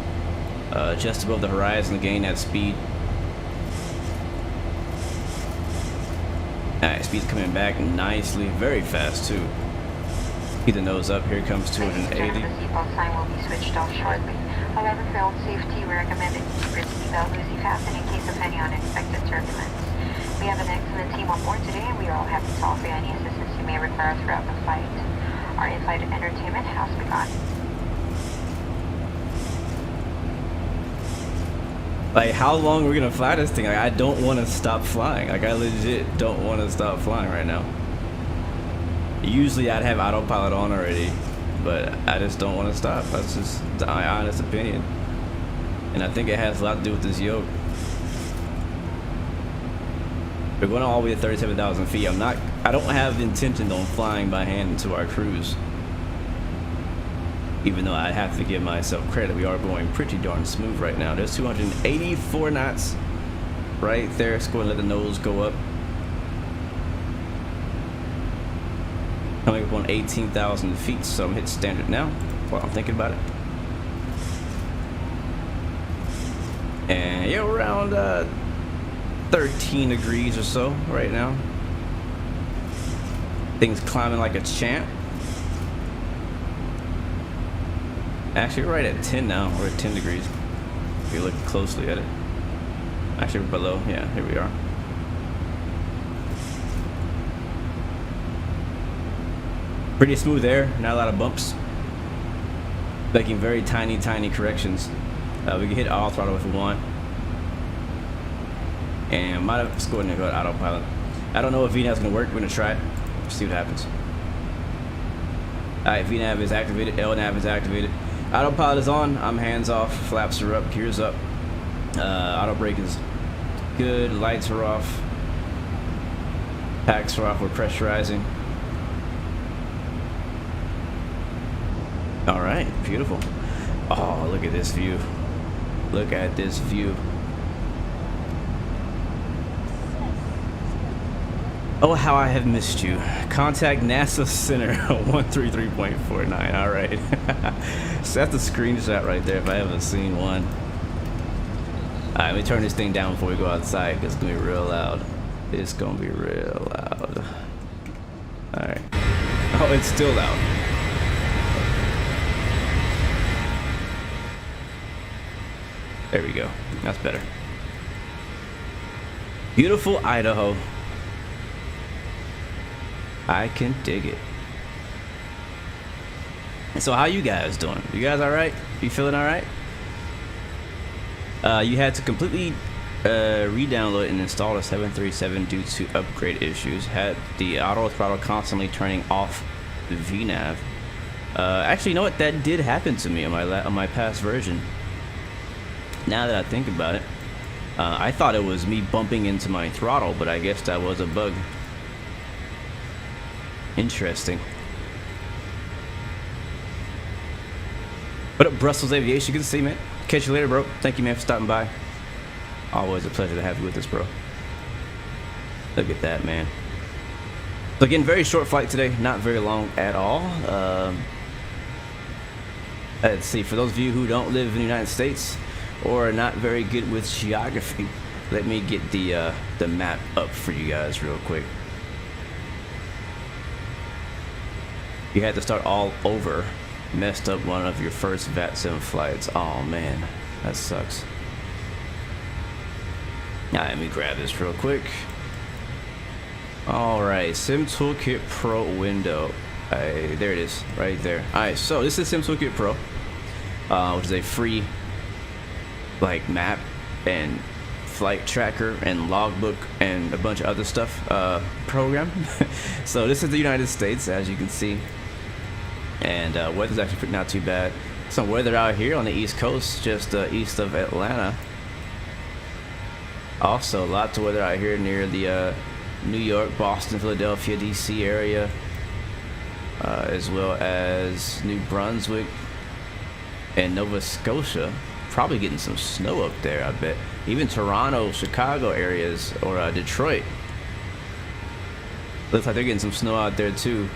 Speaker 1: just above the horizon to gain that speed. Alright, speed's coming back nicely, very fast too. Keep the nose up, here comes 280.
Speaker 7: The seatbelt sign will be switched off shortly. However, for own safety, we recommend that you keep your seatbelt loosely fastened in case of any unexpected turbulence. We have an excellent team on board today, and we are all happy to offer any assistance you may require throughout the flight. Our in-flight entertainment has begun.
Speaker 1: Like, how long are we gonna fly this thing? Like, I don't want to stop flying. Like, I legit don't want to stop flying right now. Usually I'd have autopilot on already, but I just don't want to stop. That's just my honest opinion. And I think it has a lot to do with this yoke. We're going all the way to 37,000 feet. I don't have the intention on flying by hand into our cruise. Even though I have to give myself credit, we are going pretty darn smooth right now. There's 284 knots right there. Let's go and let the nose go up. Coming up on 18,000 feet, so I'm hitting standard now while I'm thinking about it. And yeah, we're around 13 degrees or so right now. Things climbing like a champ. Actually, we're right at 10 now. We're at 10 degrees. If you look closely at it. Actually, we're below. Yeah, here we are. Pretty smooth air, not a lot of bumps. Making very tiny corrections. We can hit auto throttle if we want. And might have just go ahead and go to autopilot. I don't know if VNAV's gonna work. We're gonna try it. See what happens. Alright, VNAV is activated, LNAV is activated. Autopilot is on, I'm hands off, flaps are up, gears up. Auto brake is good, lights are off. Packs are off, we're pressurizing. Alright, beautiful. Oh, look at this view. Look at this view. Oh, how I have missed you. Contact NASA Center 133.49. Alright. So that's a screenshot right there if I haven't seen one. Alright, let me turn this thing down before we go outside because it's going to be real loud. It's going to be real loud. Alright. Oh, it's still loud. There we go. That's better. Beautiful Idaho. I can dig it. So how you guys doing? You guys all right? You feeling all right? You had to completely re-download and install the 737 due to upgrade issues. Had the auto throttle constantly turning off the VNAV. Actually, you know what? That did happen to me on my past version. Now that I think about it, I thought it was me bumping into my throttle, but I guess that was a bug. Interesting. What up, Brussels Aviation? Good to see you, man. Catch you later, bro. Thank you, man, for stopping by. Always a pleasure to have you with us, bro. Look at that, man. So again, very short flight today. Not very long at all. Let's see. For those of you who don't live in the United States or are not very good with geography, let me get the map up for you guys real quick. You had to start all over. Messed up one of your first VATSIM flights. Oh man, that sucks. Alright, let me grab this real quick. Alright, Sim Toolkit Pro window. There it is, right there. Alright, so this is Sim Toolkit Pro, which is a free like map and flight tracker and logbook and a bunch of other stuff program. So this is the United States, as you can see. And weather's actually not too bad. Some weather out here on the East Coast, just east of Atlanta. Also, lots of weather out here near the New York, Boston, Philadelphia, DC area, as well as New Brunswick and Nova Scotia. Probably getting some snow up there, I bet. Even Toronto, Chicago areas, or Detroit. Looks like they're getting some snow out there too.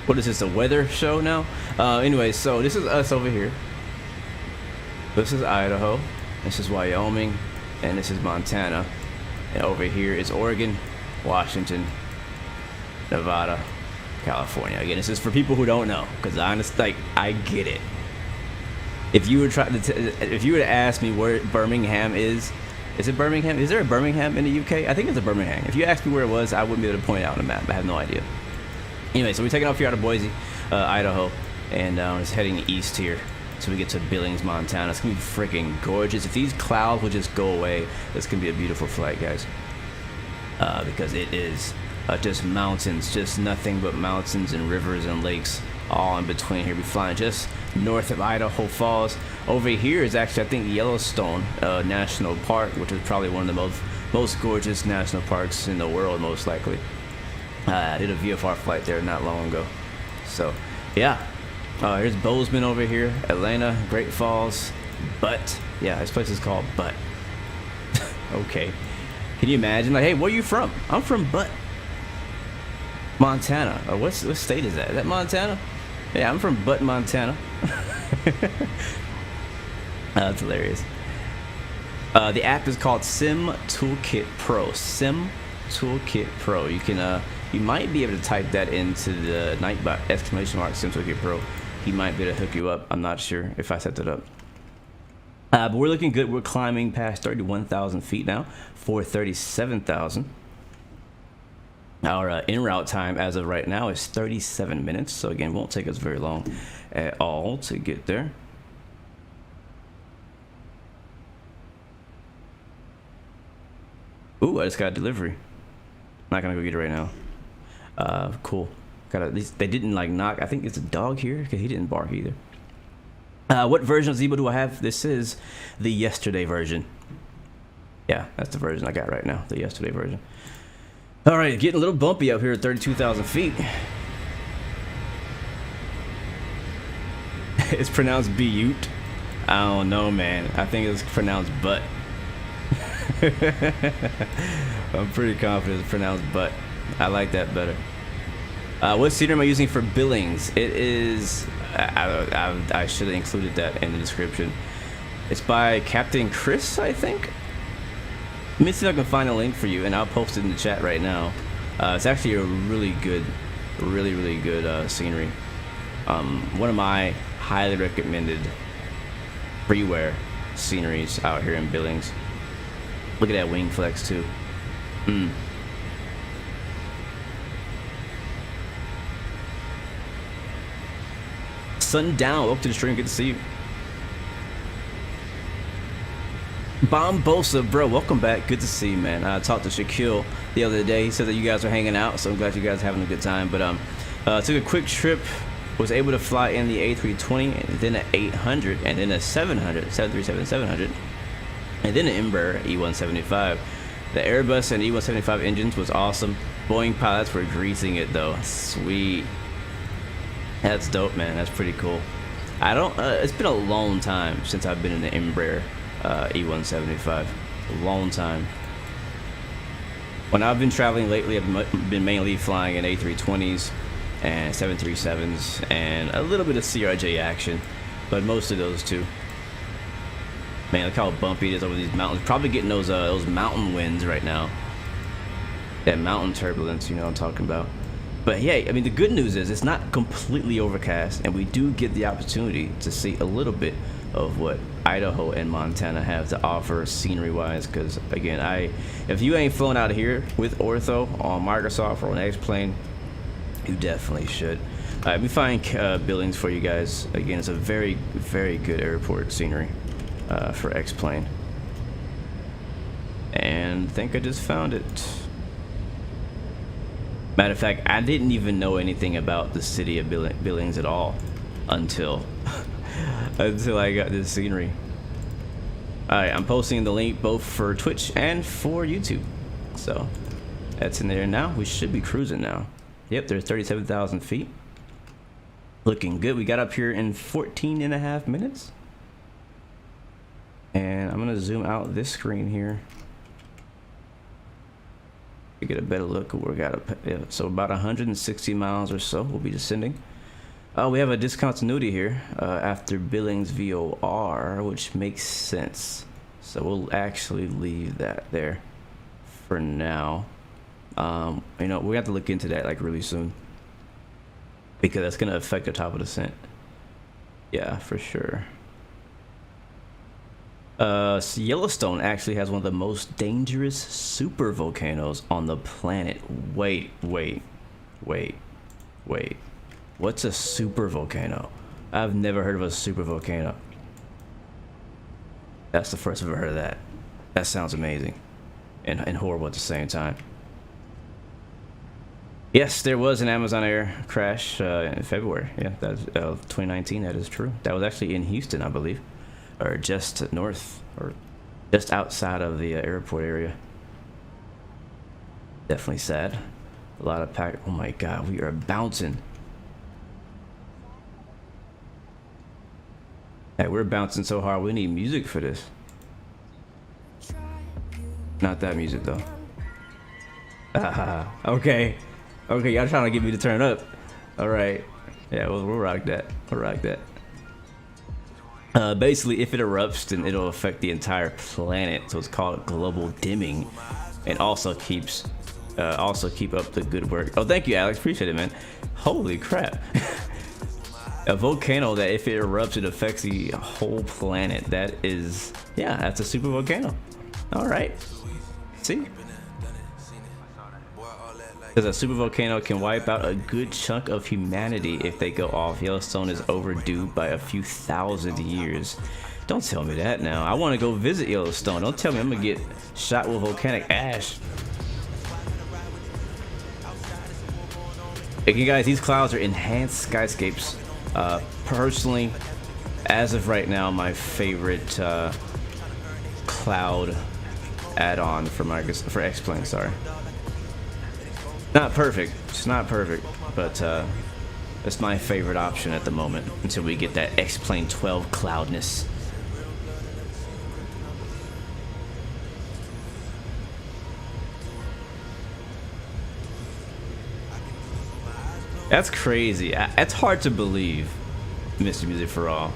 Speaker 1: What is this, a weather show now? Anyway, so this is us over here. This is Idaho. This is Wyoming. And this is Montana. And over here is Oregon, Washington, Nevada, California. Again, this is for people who don't know, because honestly, like, I get it. If you were trying to, if you were to ask me where Birmingham is it Birmingham? Is there a Birmingham in the UK? I think it's a Birmingham. If you asked me where it was, I wouldn't be able to point it out on the map. I have no idea. Anyway, so we're taking off here out of Boise, Idaho, and it's heading east here. So we get to Billings, Montana. It's gonna be freaking gorgeous. If these clouds will just go away, it's gonna be a beautiful flight, guys. Because it is just mountains, just nothing but mountains and rivers and lakes all in between here. We're flying just north of Idaho Falls. Over here is actually, I think, Yellowstone National Park, which is probably one of the most gorgeous national parks in the world, most likely. I did a VFR flight there not long ago. So, yeah. Here's Bozeman over here, Atlanta, Great Falls, Butte. Yeah, this place is called Butte. Okay. Can you imagine? Like, hey, where are you from? I'm from Butte, Montana. What state is that? Is that Montana? Yeah, I'm from Butte, Montana. That's hilarious. The app is called Sim Toolkit Pro. Sim Toolkit Pro. You can, you might be able to type that into the Nightbot ! Sim Toolkit Pro. He might be able to hook you up. I'm not sure if I set that up. But we're looking good. We're climbing past 31,000 feet now for 37,000. Our en route time as of right now is 37 minutes. So again, won't take us very long at all to get there. Ooh, I just got a delivery. I'm not gonna go get it right now. Cool. Got at least they didn't like knock. I think it's a dog here because he didn't bark either. What version of Zibo do I have? This is the yesterday version. Yeah, that's the version I got right now. The yesterday version. All right, getting a little bumpy up here at 32,000 feet. It's pronounced Butte. I don't know, man. I think it's pronounced butt. I'm pretty confident it's pronounced butt. I like that better. What scenery am I using for Billings? It is, I should have included that in the description. It's by Captain Chris, I think. Let me see if I can find a link for you, and I'll post it in the chat right now. It's actually a really good, really good scenery. One of my highly recommended freeware sceneries out here in Billings. Look at that wing flex too. Sundown, welcome to the stream, good to see you. Bombosa, bro, welcome back, good to see you, man. I talked to Shaquille the other day. He said that you guys are hanging out, so I'm glad you guys are having a good time. But took a quick trip, was able to fly in the A320, and then an 800, and then a 700, 737-700, and then an Embraer E175. The Airbus and E175 engines was awesome. Boeing pilots were greasing it though. Sweet. That's dope, man. That's pretty cool. I don't. It's been a long time since I've been in the Embraer E175. A long time. When I've been traveling lately, I've been mainly flying in A320s and 737s and a little bit of CRJ action, but mostly those two. Man, look how bumpy it is over these mountains. Probably getting those mountain winds right now. That mountain turbulence, you know what I'm talking about. But yeah, I mean, the good news is it's not completely overcast, and we do get the opportunity to see a little bit of what Idaho and Montana have to offer scenery-wise. Because again, if you ain't flown out here with Ortho on Microsoft or on X-Plane, you definitely should. Let me find Billings for you guys. Again, it's a very good airport scenery for X-Plane. And I think I just found it. Matter of fact, I didn't even know anything about the city of Billings at all until until I got this scenery. Alright, I'm posting the link both for Twitch and for YouTube. So that's in there now. We should be cruising now. Yep, there's 37,000 feet. Looking good. We got up here in 14.5 minutes. And I'm gonna zoom out this screen here to get a better look at where we got up. Yeah, so about 160 miles or so we'll be descending. We have a discontinuity here after Billings VOR, which makes sense. So we'll actually leave that there for now. You know, we have to look into that like really soon, because that's gonna affect the top of descent. Yeah, for sure. So Yellowstone actually has one of the most dangerous super volcanoes on the planet. Wait. What's a super volcano? I've never heard of a super volcano. That's the first I've ever heard of that. That sounds amazing and horrible at the same time. Yes, there was an Amazon Air crash in February. Yeah, that's 2019. That is true. That was actually in Houston, I believe, or just north, or just outside of the airport area. Definitely sad. A lot of pack. Oh my God, we are bouncing. Hey, we're bouncing so hard. We need music for this. Not that music though. Okay. Okay, y'all trying to get me to turn up. All right. Yeah, we'll rock that. We'll rock that. Basically, if it erupts, then it'll affect the entire planet. So it's called global dimming, and also keep up the good work. Oh, thank you, Alex. Appreciate it, man. Holy crap. A volcano that if it erupts, it affects the whole planet. That is, yeah, that's a super volcano. All right. See? Because a super volcano can wipe out a good chunk of humanity if they go off. Yellowstone is overdue by a few thousand years. Don't tell me that now. I want to go visit Yellowstone. Don't tell me I'm going to get shot with volcanic ash. Okay, guys, these clouds are enhanced skyscapes. Personally, as of right now, my favorite cloud add-on for X-Plane. Sorry, not perfect. It's not perfect, but it's my favorite option at the moment until we get that X-Plane 12 cloudness. That's crazy. It's hard to believe, Mr. Music for All.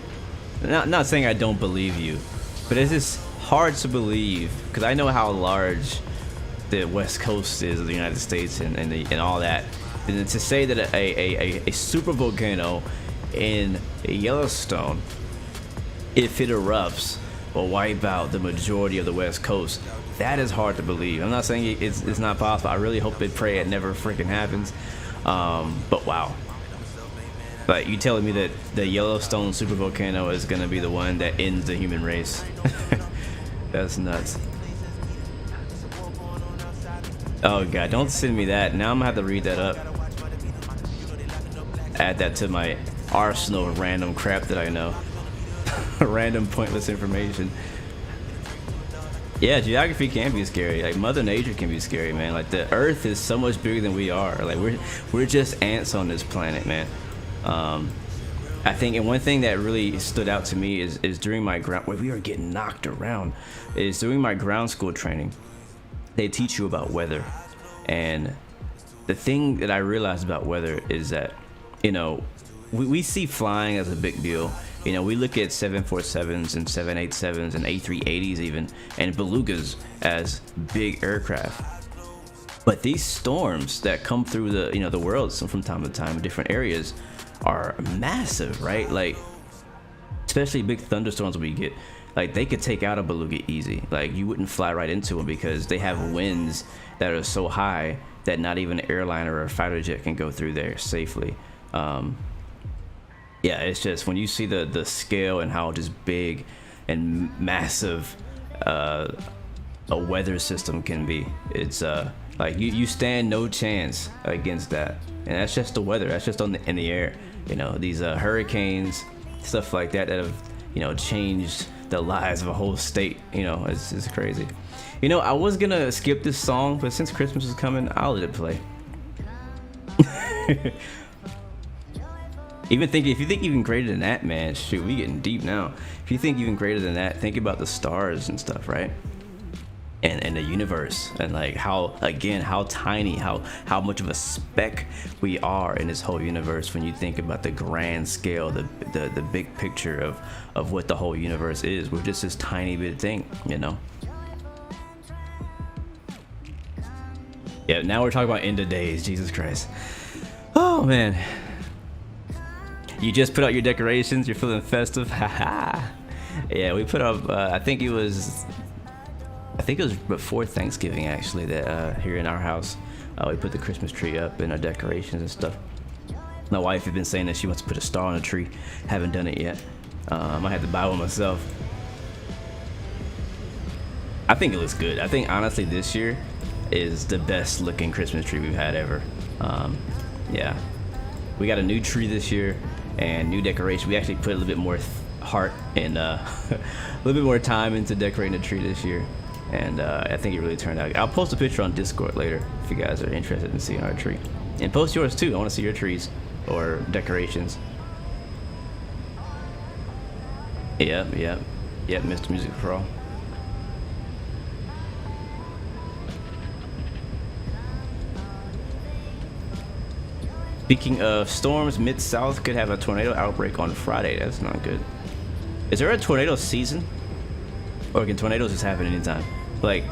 Speaker 1: Not saying I don't believe you, but it's just hard to believe because I know how large the West Coast is of the United States and all that. And to say that a super volcano in Yellowstone, if it erupts, will wipe out the majority of the West Coast, that is hard to believe. I'm not saying it's not possible. I really hope and pray it never freaking happens. But wow, like you telling me that the Yellowstone supervolcano is gonna be the one that ends the human race? That's nuts. Oh God, don't send me that. Now I'm gonna have to read that up. Add that to my arsenal of random crap that I know. Random pointless information. Yeah, geography can be scary. Like Mother Nature can be scary, man. Like the Earth is so much bigger than we are. Like we're just ants on this planet, man. I think, and one thing that really stood out to me is during my we are getting knocked around. Is during my ground school training, they teach you about weather, and the thing that I realized about weather is that, you know, we see flying as a big deal. You know, we look at 747s and 787s and A380s even, and belugas as big aircraft. But these storms that come through the, you know, the world from time to time in different areas are massive, right? Like, especially big thunderstorms we get, like they could take out a beluga easy. Like you wouldn't fly right into them because they have winds that are so high that not even an airliner or a fighter jet can go through there safely. Yeah, it's just when you see the scale and how just big and massive a weather system can be, it's like you stand no chance against that. And that's just the weather. That's just in the air. you know, these hurricanes, stuff like that have, you know, changed the lives of a whole state. You know, it's crazy. You know, I was gonna skip this song, but since Christmas is coming, I'll let it play. If you think even greater than that, man, shoot, we getting deep now. If you think even greater than that, think about the stars and stuff, right? And the universe, and like how tiny, how much of a speck we are in this whole universe when you think about the grand scale, the big picture of what the whole universe is. We're just this tiny bit thing, you know. Yeah, now we're talking about end of days. Jesus Christ. Oh man. You just put out your decorations. You're feeling festive. Haha. Yeah, we put up. I think it was before Thanksgiving actually that here in our house we put the Christmas tree up and our decorations and stuff. My wife had been saying that she wants to put a star on a tree. Haven't done it yet. I might have to buy one myself. I think it looks good. I think honestly this year is the best looking Christmas tree we've had ever. Yeah, we got a new tree this year and new decoration. We actually put a little bit more heart and a little bit more time into decorating the tree this year, and I think it really turned out. I'll post a picture on Discord later if you guys are interested in seeing our tree, and post yours too. I want to see your trees or decorations. Yep, Mr. Music Pro. Speaking of storms, Mid-South could have a tornado outbreak on Friday. That's not good. Is there a tornado season? Or can tornadoes just happen anytime? Like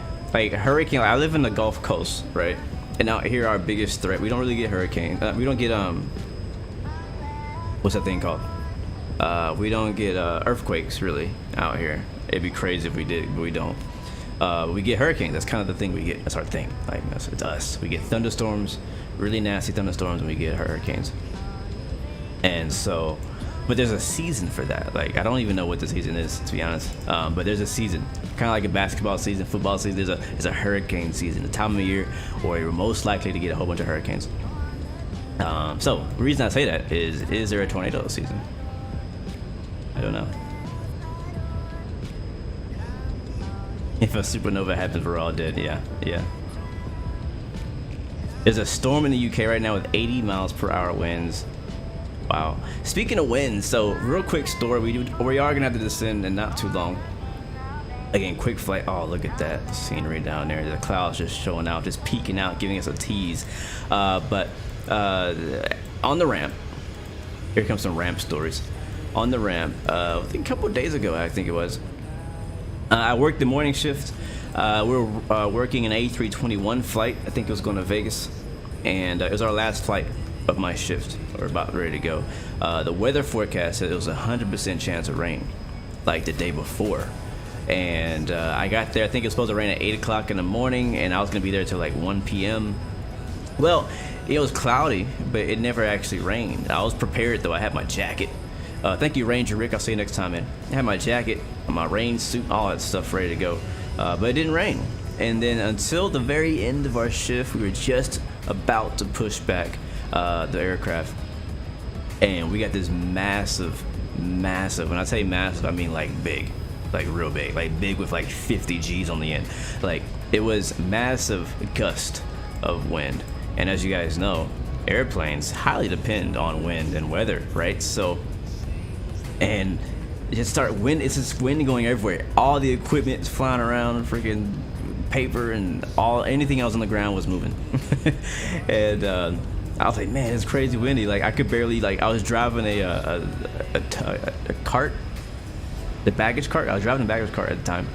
Speaker 1: hurricane, I live in the Gulf Coast, right? And out here our biggest threat, we don't really get hurricanes. We don't get, what's that thing called? We don't get earthquakes really out here. It'd be crazy if we did, but we don't. We get hurricanes. That's kind of the thing we get. That's our thing. Like, it's us. We get thunderstorms, really nasty thunderstorms, and we get hurricanes. And so, but there's a season for that. Like, I don't even know what the season is, to be honest. But there's a season, kind of like a basketball season, football season. There's a hurricane season, the time of year where you're most likely to get a whole bunch of hurricanes. So the reason I say that is there a tornado season? I don't know. If a supernova happens, we're all dead. Yeah. There's a storm in the UK right now with 80 miles per hour winds. Wow. Speaking of winds, so real quick story. We are gonna have to descend in not too long. Again, quick flight. Oh, look at that scenery down there. The clouds just showing out, just peeking out, giving us a tease. But on the ramp, here comes some ramp stories. On the ramp, I think a couple of days ago, I think it was. I worked the morning shift. We were working an A321 flight. I think it was going to Vegas, and it was our last flight of my shift. We're about ready to go. The weather forecast said it was 100% chance of rain, like the day before. And I got there. I think it was supposed to rain at 8 o'clock in the morning, and I was going to be there till like 1 p.m. Well, it was cloudy, but it never actually rained. I was prepared though. I had my jacket. Thank you, Ranger Rick. I'll see you next time, man. I had my jacket, my rain suit, all that stuff ready to go. But it didn't rain. And then until the very end of our shift, we were just about to push back the aircraft. And we got this massive, when I say massive, I mean like big, like real big, like big with like 50 G's on the end. Like, it was massive gust of wind. And as you guys know, airplanes highly depend on wind and weather, right? So, and it just it's just wind going everywhere. All the equipment's flying around, freaking paper and anything else on the ground was moving. And I was like, man, it's crazy windy. Like, I could barely, like, I was driving a cart, the baggage cart. I was driving a baggage cart at the time.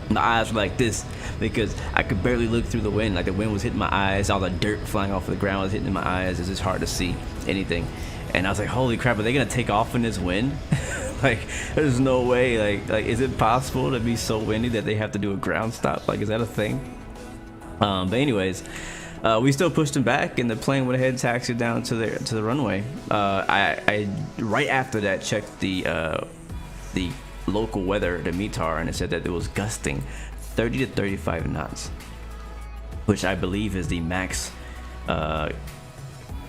Speaker 1: My eyes were like this because I could barely look through the wind. Like, the wind was hitting my eyes. All the dirt flying off of the ground was hitting my eyes. It's just hard to see anything. And I was like, holy crap, are they gonna take off in this wind? Like, there's no way. Like, is it possible to be so windy that they have to do a ground stop? Like, is that a thing? But anyways, we still pushed them back, and the plane went ahead and taxied down to the runway. I right after that checked the local weather, the METAR, and it said that it was gusting 30 to 35 knots, which I believe is the max, I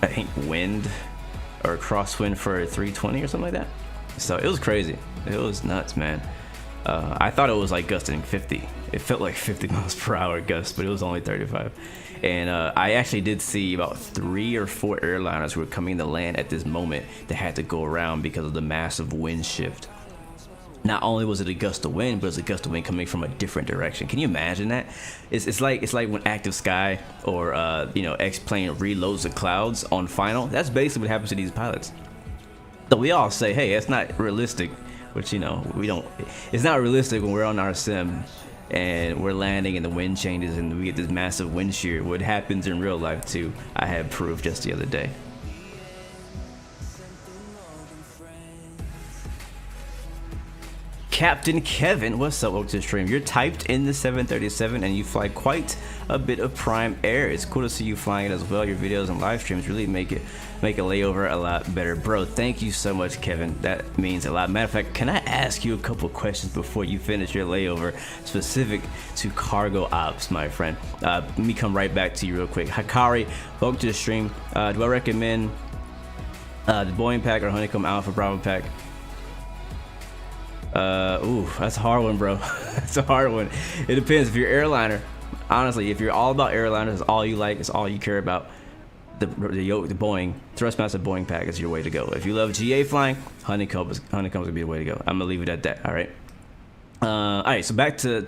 Speaker 1: think, wind or crosswind for 320 or something like that. So it was crazy. It was nuts, man. I thought it was like gusting 50. It felt like 50 miles per hour gust, but it was only 35. And I actually did see about 3 or 4 airliners who were coming to land at this moment that had to go around because of the massive wind shift. Not only was it a gust of wind, but it was a gust of wind coming from a different direction. Can you imagine that? It's like when Active Sky or X-Plane reloads the clouds on final. That's basically what happens to these pilots. So we all say, hey, that's not realistic, which we don't. It's not realistic when we're on our sim and we're landing and the wind changes and we get this massive wind shear. What happens in real life too? I had proof just the other day. Captain Kevin, what's up? Welcome to the stream. You're typed in the 737 and you fly quite a bit of prime air. It's cool to see you flying it as well. Your videos and live streams really make a layover a lot better. Bro, thank you so much, Kevin. That means a lot. Matter of fact, can I ask you a couple questions before you finish your layover specific to cargo ops, my friend? Let me come right back to you real quick. Hakari, welcome to the stream. Do I recommend the Boeing pack or Honeycomb Alpha Bravo pack? Ooh, that's a hard one, bro. That's a hard one. It depends. If you're airliner, honestly, if you're all about airliners, it's all you like, it's all you care about, the Yoke, the Boeing Thrustmaster Boeing pack is your way to go. If you love GA flying, Honeycomb's gonna be the way to go. I'm gonna leave it at that. All right. All right. So back to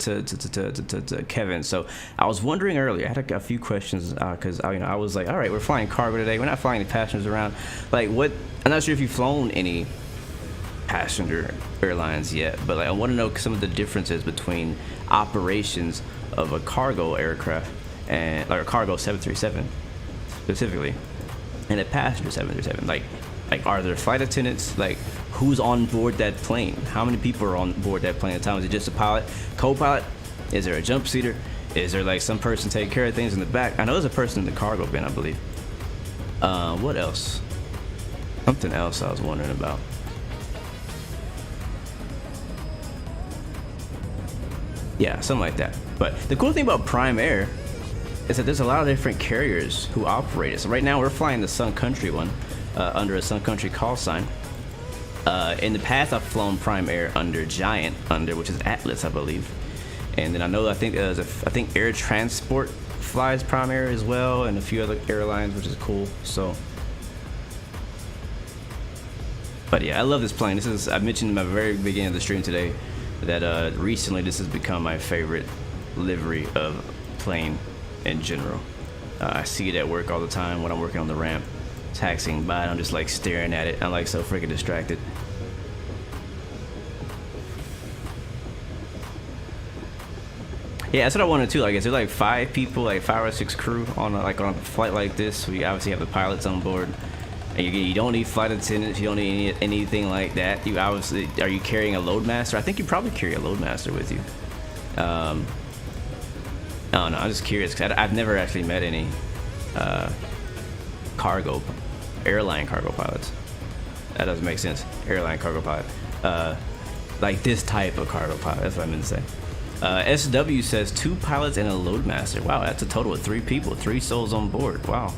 Speaker 1: Kevin. So I was wondering earlier. I had a few questions because I was like, all right, we're flying cargo today. We're not flying any passengers around. Like, what? I'm not sure if you've flown any passenger airlines yet, but I want to know some of the differences between operations of a cargo aircraft and a cargo 737 specifically and a passenger 737. Like are there flight attendants? Like, who's on board that plane? How many people are on board that plane at a time? Is it just a pilot, co-pilot? Is there a jump seater? Is there like some person taking care of things in the back? I know there's a person in the cargo bin, I believe. What else? Something else I was wondering about. Yeah, something like that. But the cool thing about Prime Air is that there's a lot of different carriers who operate it. So right now we're flying the Sun Country one under a Sun Country call sign. In the past I've flown Prime Air under Giant, which is Atlas, I believe. And then I think Air Transport flies Prime Air as well, and a few other airlines, which is cool. So, but yeah, I love this plane. I mentioned in my very beginning of the stream today that recently this has become my favorite livery of plane in general. I see it at work all the time when I'm working on the ramp, taxiing by, and I'm just like staring at it. I'm like so freaking distracted. Yeah, that's what I wanted to. Like, is there like 5 people, like 5 or 6 crew on a flight like this? We obviously have the pilots on board. And you don't need flight attendants. You don't need anything like that. You obviously, are you carrying a loadmaster? I think you probably carry a loadmaster with you. I don't know. I'm just curious because I've never actually met any airline cargo pilots. That doesn't make sense. Airline cargo pilot, like this type of cargo pilot. That's what I meant to say. SW says 2 pilots and a loadmaster. Wow, that's a total of 3 people, 3 souls on board. Wow.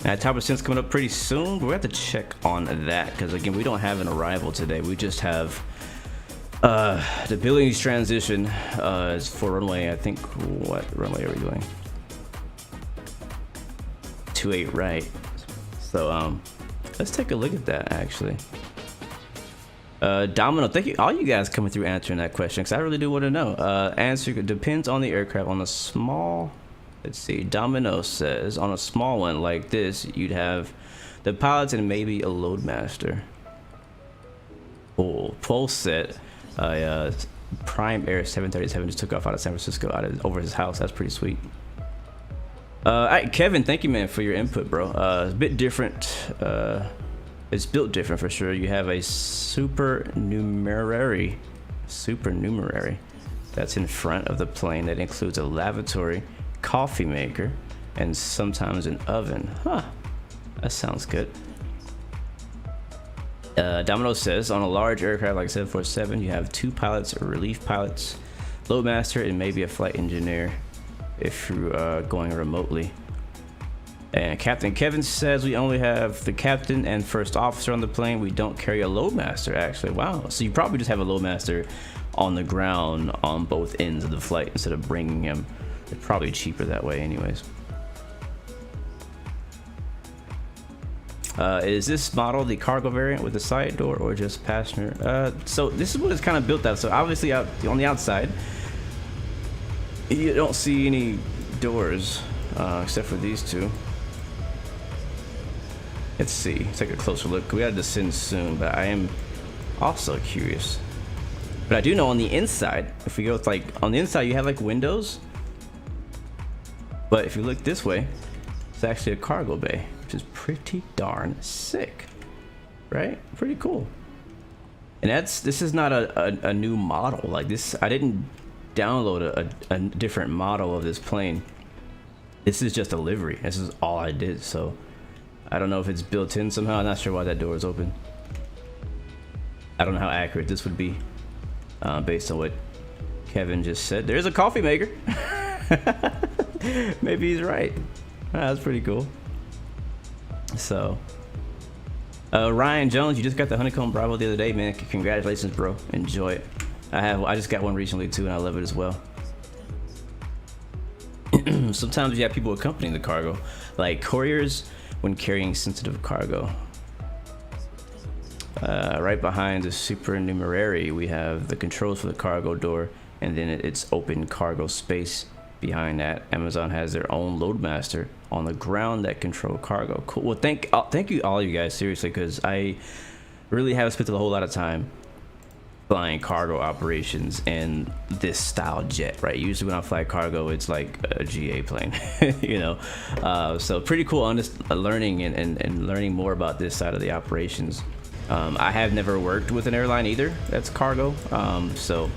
Speaker 1: Now, Top % coming up pretty soon, but we have to check on that because, again, we don't have an arrival today. We just have the Billings transition is for runway. I think, what runway are we doing? 28 right. So let's take a look at that, actually. Domino, thank you. All you guys coming through answering that question because I really do want to know. Answer depends on the aircraft. On a small... Let's see, Domino says on a small one like this, you'd have the pilots and maybe a loadmaster. Oh, Pulse said Prime Air 737 just took off out of San Francisco, over his house. That's pretty sweet. All right, Kevin, thank you, man, for your input, bro. It's a bit different. It's built different for sure. You have a supernumerary that's in front of the plane that includes a lavatory, coffee maker, and sometimes an oven. Huh, that sounds good. Domino says on a large aircraft like 747 you have 2 pilots or relief pilots, loadmaster, and maybe a flight engineer if you're going remotely. And Captain Kevin says we only have the captain and first officer on the plane. We don't carry a loadmaster, actually. Wow. So you probably just have a loadmaster on the ground on both ends of the flight instead of bringing him. It's probably cheaper that way anyways. Is this model the cargo variant with the side door or just passenger? So this is what it's kind of built out. So obviously out on the outside, you don't see any doors except for these two. Let's see. Let's take a closer look. We gotta descend soon, but I am also curious. But I do know on the inside, if we go with like on the inside, you have like windows. But if you look this way, it's actually a cargo bay, which is pretty darn sick, right? Pretty cool. And this is not a new model like this. I didn't download a different model of this plane. This is just a livery. This is all I did. So I don't know if it's built in somehow. I'm not sure why that door is open. I don't know how accurate this would be based on what Kevin just said. There's a coffee maker. Maybe he's right. That's pretty cool. So Ryan Jones, you just got the Honeycomb Bravo the other day, man. Congratulations, bro. Enjoy it. I just got one recently too, and I love it as well. Sometimes you have people accompanying the cargo, like couriers when carrying sensitive cargo. Right behind the supernumerary, we have the controls for the cargo door, and then it's open cargo space. Behind that, Amazon has their own loadmaster on the ground that control cargo. Cool. Well, thank you all of you guys, seriously, because I really haven't spent a whole lot of time flying cargo operations in this style jet, right? Usually when I fly cargo, it's like a GA plane, you know. So pretty cool learning and learning more about this side of the operations. I have never worked with an airline either that's cargo, so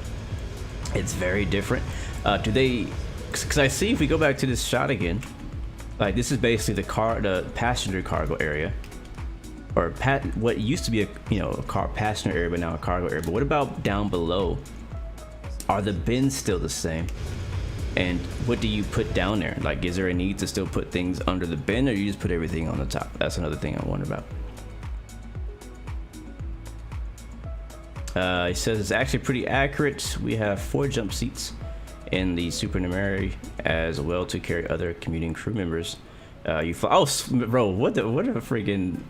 Speaker 1: it's very different. Do they? Because I see if we go back to this shot again, like this is basically the passenger cargo area, or what used to be a car passenger area, but now a cargo area. But what about down below? Are the bins still the same? And what do you put down there? Like, is there a need to still put things under the bin, or you just put everything on the top? That's another thing I wonder about. He says it's actually pretty accurate. We have 4 jump seats in the supernumerary as well to carry other commuting crew members. You fly. Oh, bro, what a freaking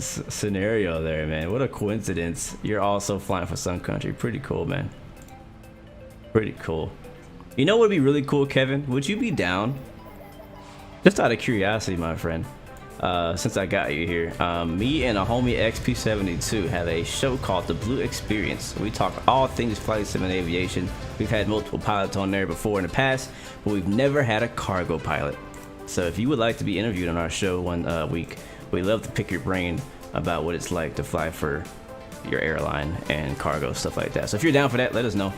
Speaker 1: scenario there, man. What a coincidence. You're also flying for Sun Country. Pretty cool, man. Pretty cool. You know what would be really cool, Kevin? Would you be down? Just out of curiosity, my friend. Since I got you here, me and a homie XP72 have a show called The Blue Experience. We talk all things flight sim and aviation. We've had multiple pilots on there before in the past, but we've never had a cargo pilot. So if you would like to be interviewed on our show one week, we'd love to pick your brain about what it's like to fly for your airline and cargo, stuff like that. So if you're down for that, let us know.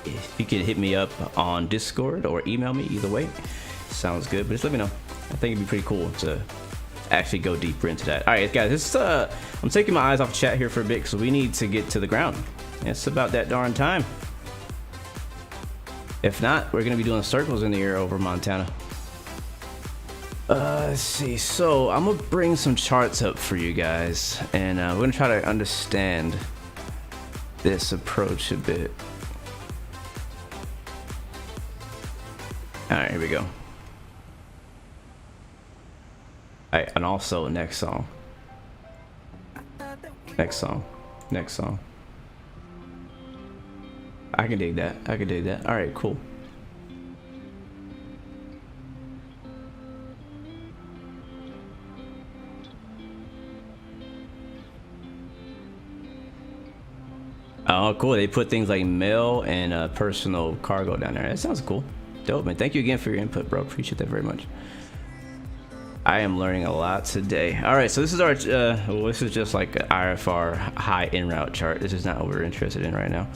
Speaker 1: If you could hit me up on Discord or email me, either way sounds good, but just let me know. I think it'd be pretty cool to actually go deeper into that. All right, guys, I'm taking my eyes off chat here for a bit because we need to get to the ground. It's about that darn time. If not, we're gonna be doing circles in the air over Montana. Let's see. So I'm gonna bring some charts up for you guys, and we're gonna try to understand this approach a bit. All right, here we go. All right, and also next song. Next song. I can dig that. All right, cool. Oh, cool. They put things like mail and personal cargo down there. That sounds cool. Dope, man. Thank you again for your input, bro. Appreciate that very much. I am learning a lot today. All right, so this is our, well, this is just like an IFR high en route chart. This is not what we're interested in right now.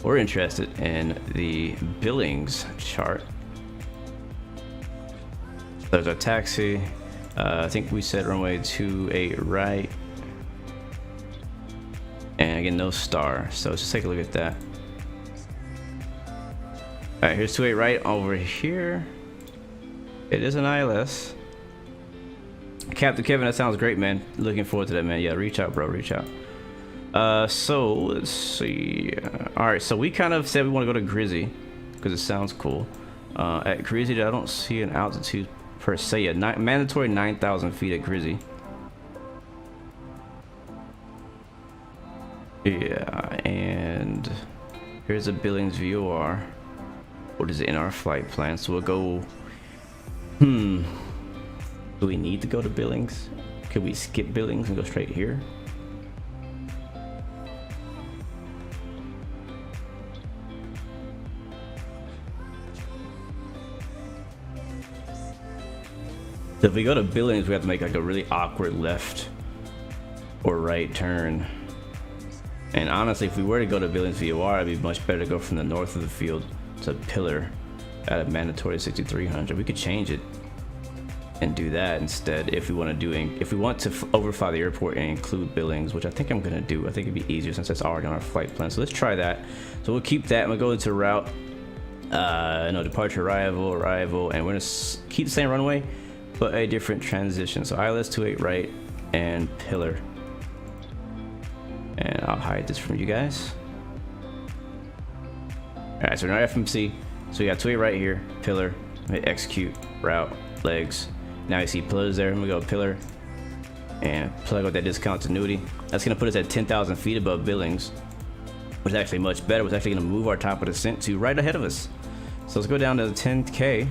Speaker 1: We're interested in the billings chart. There's our taxi. I think we said runway 28 right. And again, no star. So let's just take a look at that. All right, here's 28 right over here. It is an ILS. Captain Kevin, that sounds great, man. Looking forward to that, man. Yeah, reach out, bro. Reach out. So let's see. All right, so we kind of said we want to go to Grizzy because it sounds cool. At Grizzy, I don't see an altitude per se. Yeah, mandatory 9,000 feet at Grizzy. Yeah, and here's a Billings VOR. What is it in our flight plan? So we'll go. Do we need to go to Billings? Could we skip Billings and go straight here? So if we go to Billings, we have to make like a really awkward left or right turn. And honestly, if we were to go to Billings VOR, it'd be much better to go from the north of the field to Pillar at a mandatory 6,300. We could change it and do that instead if we want to do overfly the airport and include Billings, which I think I'm gonna do. I think it'd be easier since that's already on our flight plan. So let's try that. So we'll keep that and we'll go into route. No, departure, arrival, and we're gonna keep the same runway, but a different transition. So ILS 28 right and Pillar. And I'll hide this from you guys. Alright, so we're in our FMC. So we got 28 right here, Pillar, hit execute, route, legs. Now you see pillars there. I'm gonna go Pillar and plug with that discontinuity. That's gonna put us at 10,000 feet above Billings, which is actually much better. It's actually gonna move our top of descent to right ahead of us. So let's go down to 10K.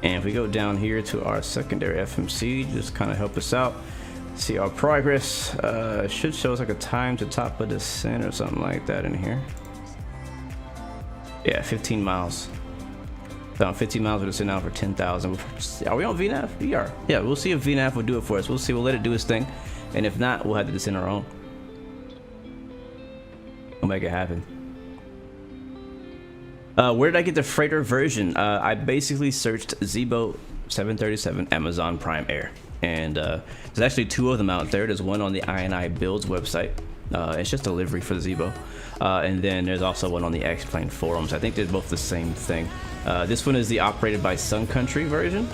Speaker 1: And if we go down here to our secondary FMC, just kind of help us out. See our progress. Should show us like a time to top of descent or something like that in here. Yeah, 15 miles. So 15 miles with a sit now for 10,000. Are we on VNAV? We are. Yeah, we'll see if VNAV will do it for us. We'll see. We'll let it do its thing, and if not, we'll have to descend our own. We'll make it happen. Where did I get the freighter version? I basically searched Zibo 737 Amazon Prime Air, and there's actually two of them out there. There's one on the INI Builds website. It's just a livery for the Zibo, and then there's also one on the X-Plane forums. I think they're both the same thing. This one is the operated by Sun Country version.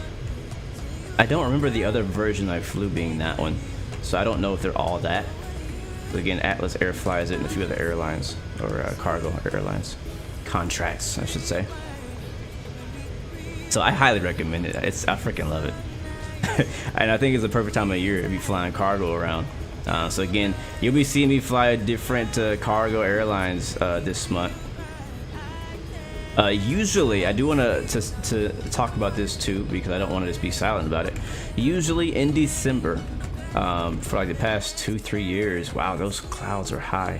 Speaker 1: I don't remember the other version I flew being that one, so I don't know if they're all that. But again, Atlas Air flies it and a few other airlines, or cargo airlines. Contracts, I should say. So I highly recommend it. I freaking love it. And I think it's the perfect time of year to be flying cargo around. So again, you'll be seeing me fly different cargo airlines this month. Usually, I do want to talk about this too, because I don't want to just be silent about it. Usually in December, for like the past 2-3 years, wow, those clouds are high.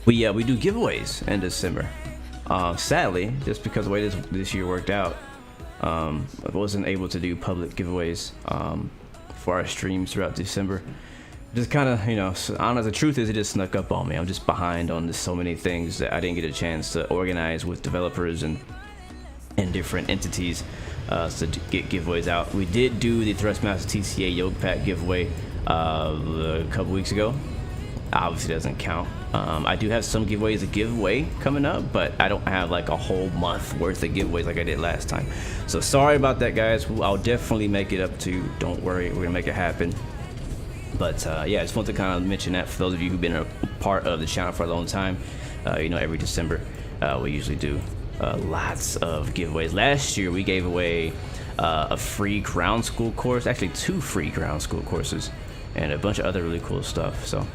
Speaker 1: We do giveaways in December. Sadly, just because the way this year worked out, I wasn't able to do public giveaways for our streams throughout December. Just kind of, honest, the truth is it just snuck up on me. I'm just behind on so many things that I didn't get a chance to organize with developers and different entities to get giveaways out. We did do the Thrustmaster TCA Yoke Pack giveaway a couple weeks ago. Obviously doesn't count. I do have some giveaways to give away coming up, but I don't have like a whole month worth of giveaways like I did last time. So sorry about that, guys. I'll definitely make it up to you. Don't worry, we're gonna make it happen. But yeah, I just want to kind of mention that for those of you who've been a part of the channel for a long time. Every December we usually do lots of giveaways. Last year we gave away a free ground school course, actually 2 free ground school courses, and a bunch of other really cool stuff. So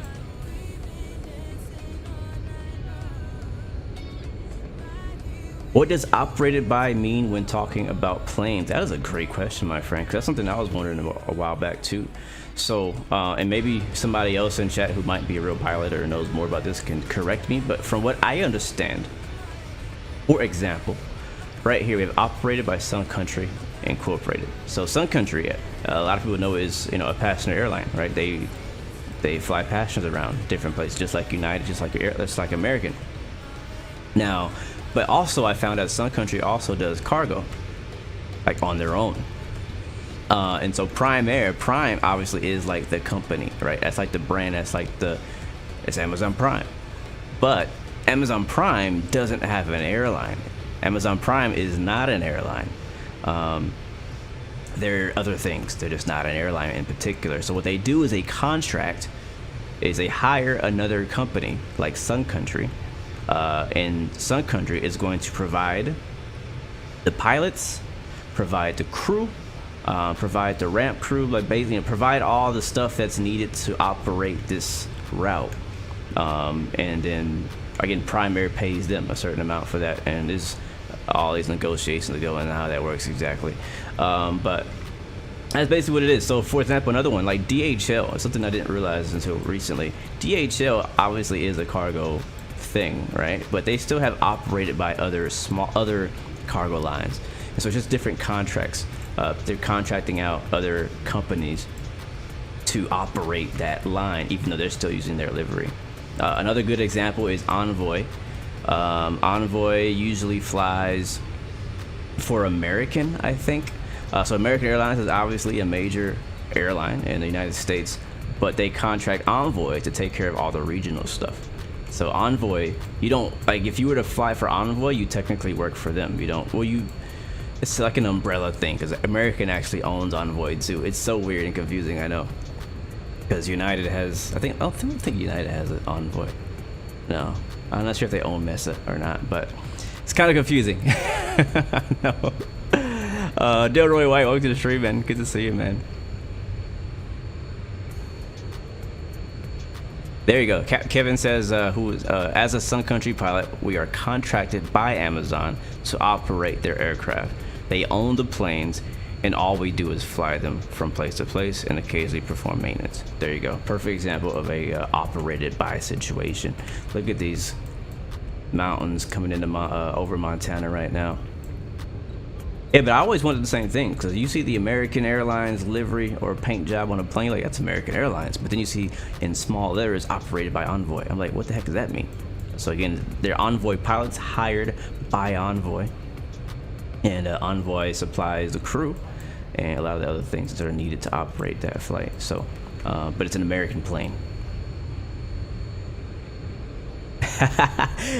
Speaker 1: what does operated by mean when talking about planes? That is a great question, my friend, 'cause that's something I was wondering about a while back too. So, and maybe somebody else in chat who might be a real pilot or knows more about this can correct me, but from what I understand, for example, right here we have operated by Sun Country Incorporated. So Sun Country, a lot of people know, is a passenger airline, right? They fly passengers around different places, just like United, just like American. Now, but also I found out Sun Country also does cargo, like on their own. And so Prime obviously is like the company, right? That's like the brand. That's like it's Amazon Prime. But Amazon Prime doesn't have an airline. Amazon Prime is not an airline. They're other things. They're just not an airline in particular. So what they do is a contract, is they hire another company like Sun Country, and Sun Country is going to provide the pilots, provide the crew, provide the ramp crew, like basically provide all the stuff that's needed to operate this route. And then again, Primary pays them a certain amount for that, and there's all these negotiations to go and how that works exactly. But that's basically what it is. So for example, another one like DHL, something I didn't realize until recently. DHL obviously is a cargo thing, right? But they still have operated by other cargo lines, and so it's just different contracts. They're contracting out other companies to operate that line, even though they're still using their livery. Another good example is Envoy. Envoy usually flies for American, I think. So American Airlines is obviously a major airline in the United States, but they contract Envoy to take care of all the regional stuff. So Envoy, you don't, like, if you were to fly for Envoy, you technically work for them. You don't, well, it's like an umbrella thing, because American actually owns Envoy too. It's so weird and confusing, I know. Because United has, I don't think United has an Envoy. No, I'm not sure if they own Mesa or not, but it's kind of confusing. No. Delroy White, welcome to the stream, man. Good to see you, man. There you go. Kevin says, as a Sun Country pilot, we are contracted by Amazon to operate their aircraft. They own the planes, and all we do is fly them from place to place and occasionally perform maintenance. There you go. Perfect example of a operated by situation. Look at these mountains coming into over Montana right now. Yeah, but I always wanted the same thing, because you see the American Airlines livery or paint job on a plane, like that's American Airlines, but then you see in small letters operated by Envoy. I'm like, what the heck does that mean? So again, they're Envoy pilots hired by Envoy, and Envoy supplies the crew and a lot of the other things that are needed to operate that flight. So, but it's an American plane.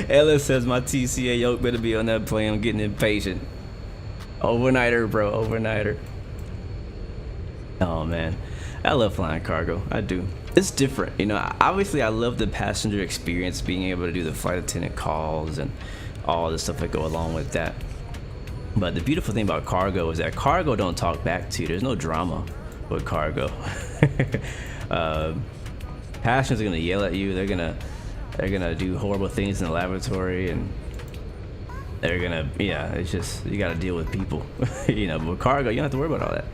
Speaker 1: Ellis says my TCA Yoke better be on that plane. I'm getting impatient. Overnighter, bro, overnighter. Oh man, I love flying cargo. I do. It's different, you know. Obviously, I love the passenger experience, being able to do the flight attendant calls and all the stuff that go along with that. But the beautiful thing about cargo is that cargo don't talk back to you. There's no drama with cargo. Passengers are gonna yell at you. They're gonna do horrible things in the laboratory, and they're gonna, yeah, it's just, you gotta deal with people. You know, but with cargo, you don't have to worry about all that.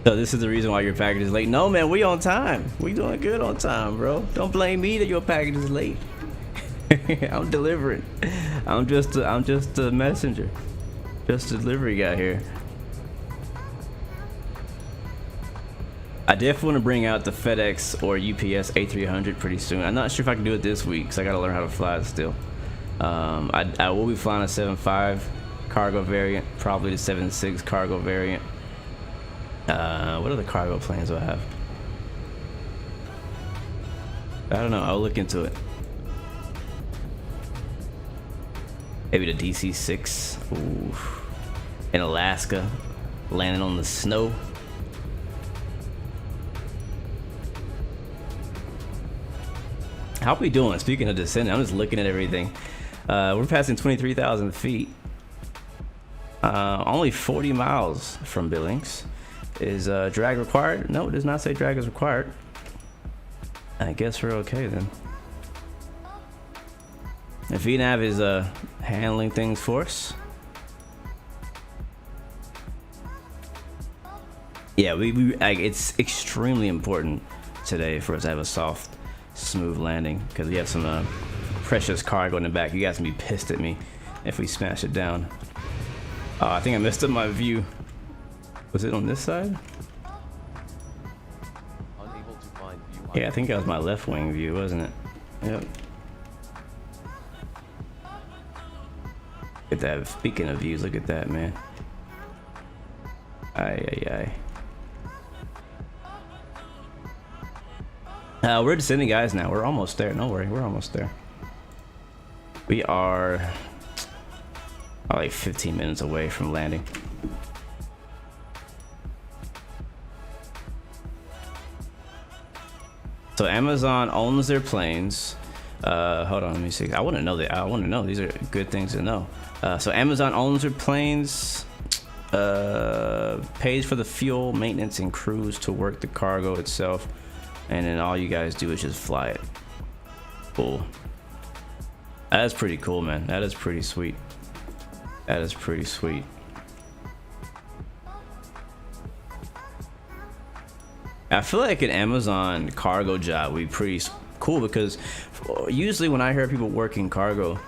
Speaker 1: So this is the reason why your package is late. No, man, we on time. We doing good on time, bro. Don't blame me that your package is late. I'm delivering. I'm just a messenger. Just a delivery guy here. I definitely want to bring out the FedEx or UPS A300 pretty soon. I'm not sure if I can do it this week, because I got to learn how to fly it still. I will be flying a 7.5 cargo variant, probably the 7.6 cargo variant. What other cargo planes do I have? I don't know. I'll look into it. Maybe the DC-6. Ooh. In Alaska, landing on the snow. How we doing? Speaking of descending, I'm just looking at everything. We're passing 23,000 feet. Only 40 miles from Billings. Is drag required? No, it does not say drag is required. I guess we're okay then. If VNAV is handling things for us. Yeah, it's extremely important today for us to have a soft, smooth landing, because we have some precious cargo in the back. You guys can be pissed at me if we smash it down. I think I messed up my view. Was it on this side? Yeah, I think that was my left wing view, wasn't it? Yep. Look at that. Speaking of views, look at that, man. Aye. We're descending, guys. Now we're almost there. Don't worry, we're almost there. We are like 15 minutes away from landing. So Amazon owns their planes. Hold on, let me see. I want to know that. I want to know. These are good things to know. So Amazon owns their planes. Pays for the fuel, maintenance, and crews to work the cargo itself, and then all you guys do is just fly it. Cool. That is pretty cool, man. That is pretty sweet. That is pretty sweet. I feel like an Amazon cargo job would be pretty cool, because usually when I hear people working cargo,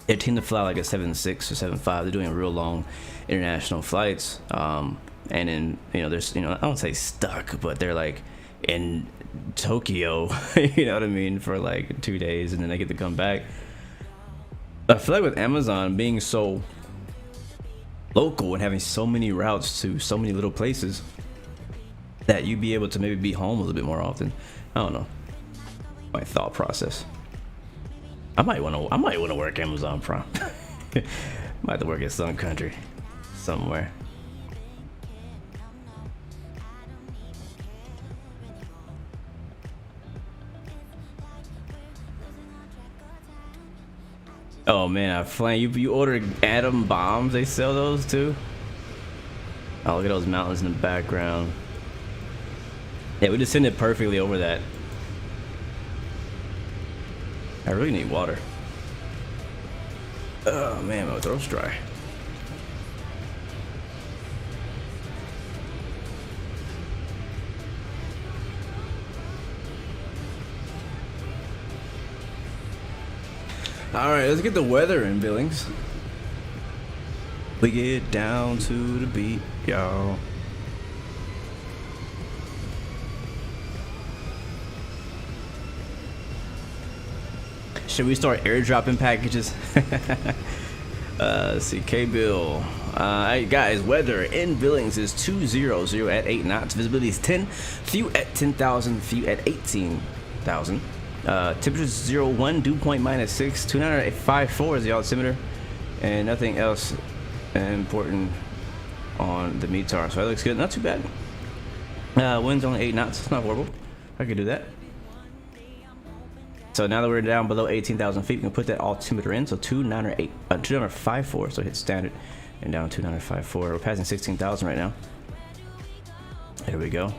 Speaker 1: they tend to fly like a 7.6 or 7.5. They're doing real long international flights, and then there's I don't say stuck, but they're like in Tokyo, you know what I mean, for like 2 days, and then they get to come back. I feel like with Amazon being so local and having so many routes to so many little places, that you'd be able to maybe be home a little bit more often. I don't know, my thought process. I might want to work Amazon Prime. Might have to work in some country somewhere. Oh man, I flame you ordered atom bombs. They sell those too. Oh, look at those mountains in the background. Yeah, we descended perfectly over that. I really need water. Oh man, my throat's dry. Alright, let's get the weather in, Billings. We get down to the beat, y'all. Should we start airdropping packages? Let's see, K-Bill. Guys, weather in Billings is 200 at 8 knots. Visibility is 10. Few at 10,000. Few at 18,000. Temperature is 01. Dew point -6. 254 is the altimeter. And nothing else important on the METAR. So that looks good. Not too bad. Wind's only 8 knots. It's not horrible. I could do that. So now that we're down below 18,000 feet, we can put that altimeter in. So 254. So hit standard and down 254. We're passing 16,000 right now. There we go.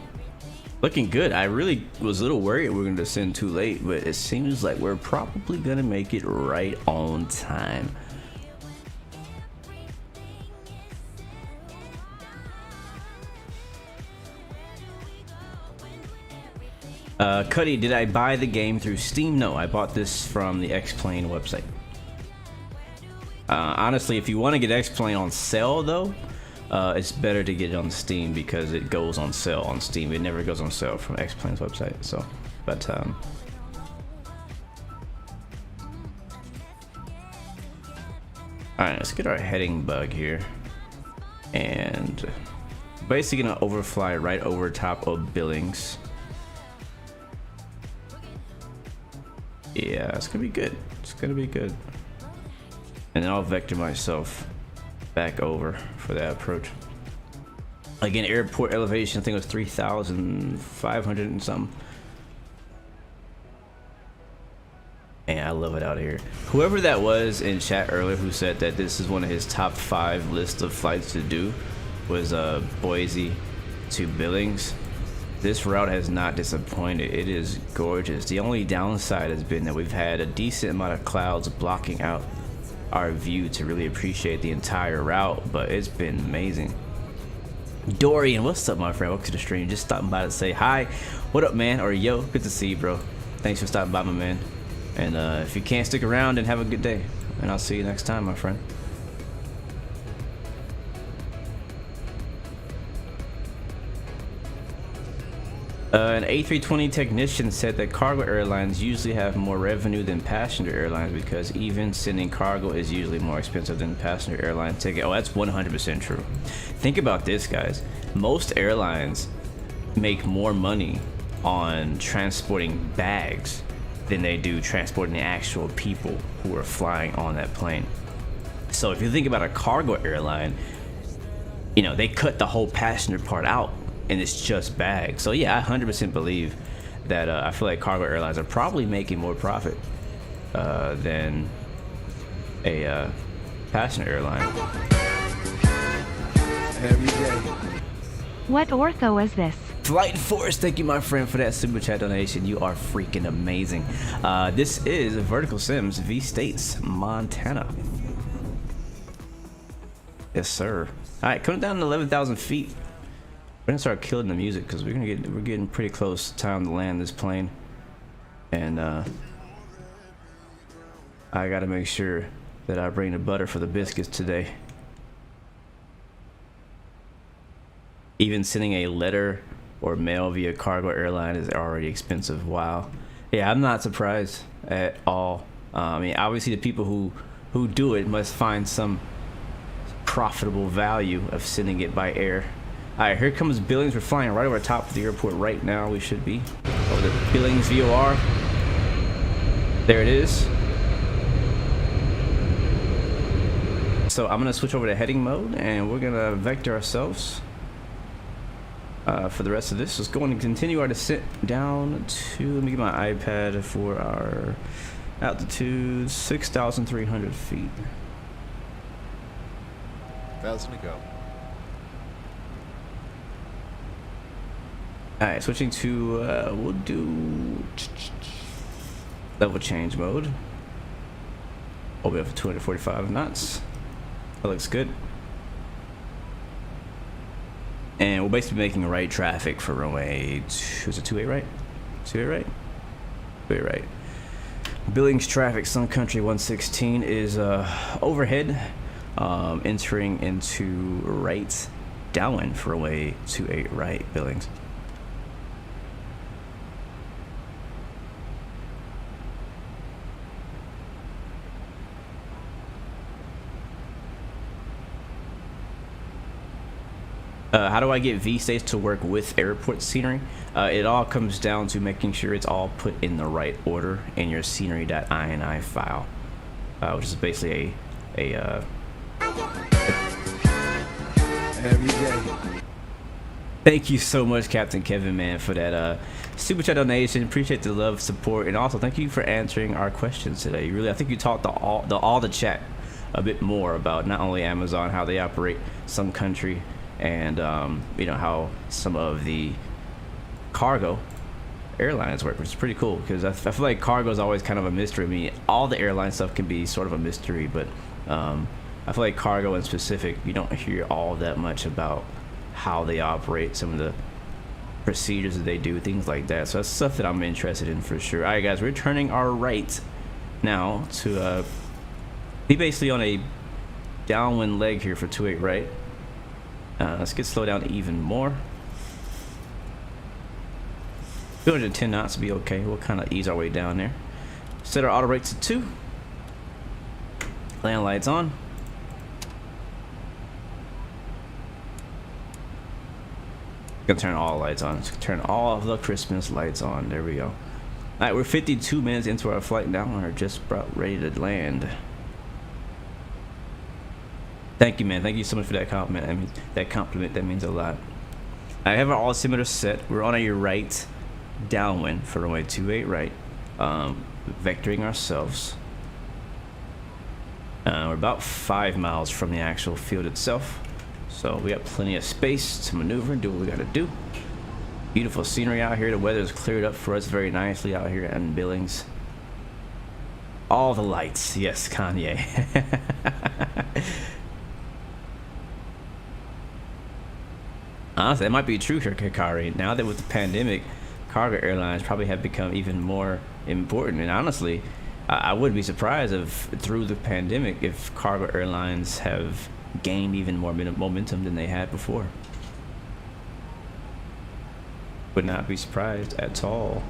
Speaker 1: Looking good. I really was a little worried we were going to descend too late, but it seems like we're probably going to make it right on time. Cuddy, did I buy the game through Steam? No, I bought this from the X-Plane website. Honestly, if you want to get X-Plane on sale though, it's better to get it on Steam, because it goes on sale on Steam. It never goes on sale from X-Plane's website. So, but all right, let's get our heading bug here, and basically gonna overfly right over top of Billings. Yeah, it's gonna be good. It's gonna be good. And then I'll vector myself back over for that approach. Again, airport elevation, I think it was 3,500 and something. And I love it out here. Whoever that was in chat earlier who said that this is one of his top 5 list of flights to do was Boise to Billings. This route has not disappointed. It is gorgeous. The only downside has been that we've had a decent amount of clouds blocking out our view to really appreciate the entire route, but it's been amazing. Dorian, what's up, my friend? Welcome to the stream. Just stopping by to say hi. What up, man? Or yo, good to see you, bro. Thanks for stopping by, my man. And if you can't stick around, then have a good day. And I'll see you next time, my friend. An A320 technician said that cargo airlines usually have more revenue than passenger airlines because even sending cargo is usually more expensive than passenger airline ticket. Oh, that's 100% true. Think about this, guys. Most airlines make more money on transporting bags than they do transporting the actual people who are flying on that plane. So if you think about a cargo airline, you know, they cut the whole passenger part out and it's just bags. So yeah, I 100% believe that I feel like cargo airlines are probably making more profit than a passenger airline.
Speaker 6: Every day.
Speaker 8: What ortho is this?
Speaker 1: Flight Force, thank you, my friend, for that super chat donation. You are freaking amazing. This is Vertical Sims V States, Montana. Yes, sir. All right, coming down to 11,000 feet. We're gonna start killing the music because we're getting pretty close to time to land this plane, and I gotta make sure that I bring the butter for the biscuits today. Even sending a letter or mail via cargo airline is already expensive. Wow. Yeah, I'm not surprised at all. I mean, obviously the people who do it must find some profitable value of sending it by air. All right, here comes Billings. We're flying right over top of the airport right now. We should be over the Billings VOR. There it is. So I'm gonna switch over to heading mode and we're gonna vector ourselves for the rest of this. Just going to continue our descent down to, let me get my iPad for our altitude, 6,300 feet.
Speaker 6: 1,000 to go.
Speaker 1: Alright, switching to, we'll do level change mode. All the way up to 245 knots. That looks good. And we're basically making right traffic for runway, is it 28 right? 28 right? 28 right. Billings traffic, Sun Country 116 is overhead, entering into right downwind for runway 28 right, Billings. How do I get V-States to work with airport scenery? It all comes down to making sure it's all put in the right order in your scenery.ini file, which is basically a
Speaker 6: Every day.
Speaker 1: Thank you so much, Captain Kevin, man, for that super chat donation. Appreciate the love, support, and also thank you for answering our questions today. Really, I think you taught all the chat a bit more about not only Amazon, how they operate Sun Country, and you know, how some of the cargo airlines work, which is pretty cool because I feel like cargo is always kind of a mystery. I mean, all the airline stuff can be sort of a mystery, but I feel like cargo in specific, you don't hear all that much about how they operate, some of the procedures that they do, things like that. So that's stuff that I'm interested in for sure. All right, guys, we're turning our right now to be basically on a downwind leg here for 28 right. Let's get slowed down even more. 210 knots to be okay. We'll kind of ease our way down there. Set our auto brakes to 2. Land lights on. Gonna turn all lights on. Let's turn all of the Christmas lights on. There we go. All right, we're 52 minutes into our flight now and are just about ready to land. Thank you, man. Thank you so much for that compliment. I mean, that means a lot. I have our altimeter set. We're on a right downwind for runway 28 right, vectoring ourselves. We're about 5 miles from the actual field itself, so we got plenty of space to maneuver and do what we got to do. Beautiful scenery out here. The weather is cleared up for us very nicely out here in Billings. All the lights, yes, Kanye. Honestly, that might be true here, Kakari. Now that with the pandemic, cargo airlines probably have become even more important. And honestly, I wouldn't be surprised if through the pandemic, if cargo airlines have gained even more momentum than they had before. Would not be surprised at all.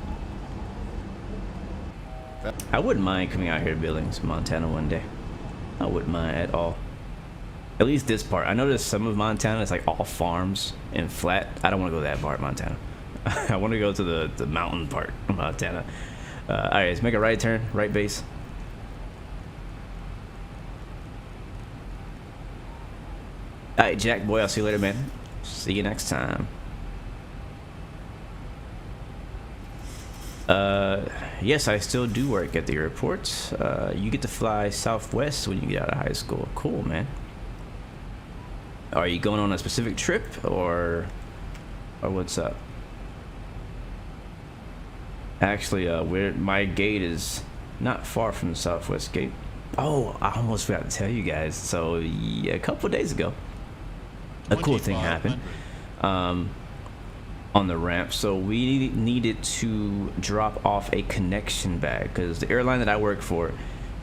Speaker 1: I wouldn't mind coming out here to Billings, Montana one day. I wouldn't mind at all. At least this part. I noticed some of Montana is like all farms and flat. I don't want to go that part of Montana. I want to go to the mountain part of Montana. Alright, let's make a right turn, right base. Alright, Jack boy, I'll see you later, man. See you next time. Yes, I still do work at the airport. You get to fly Southwest when you get out of high school. Cool, man. Are you going on a specific trip or what's up? Actually, my gate is not far from the Southwest gate. Oh, I almost forgot to tell you guys. So yeah, a couple days ago, a cool thing happened on the ramp. So we needed to drop off a connection bag because the airline that I work for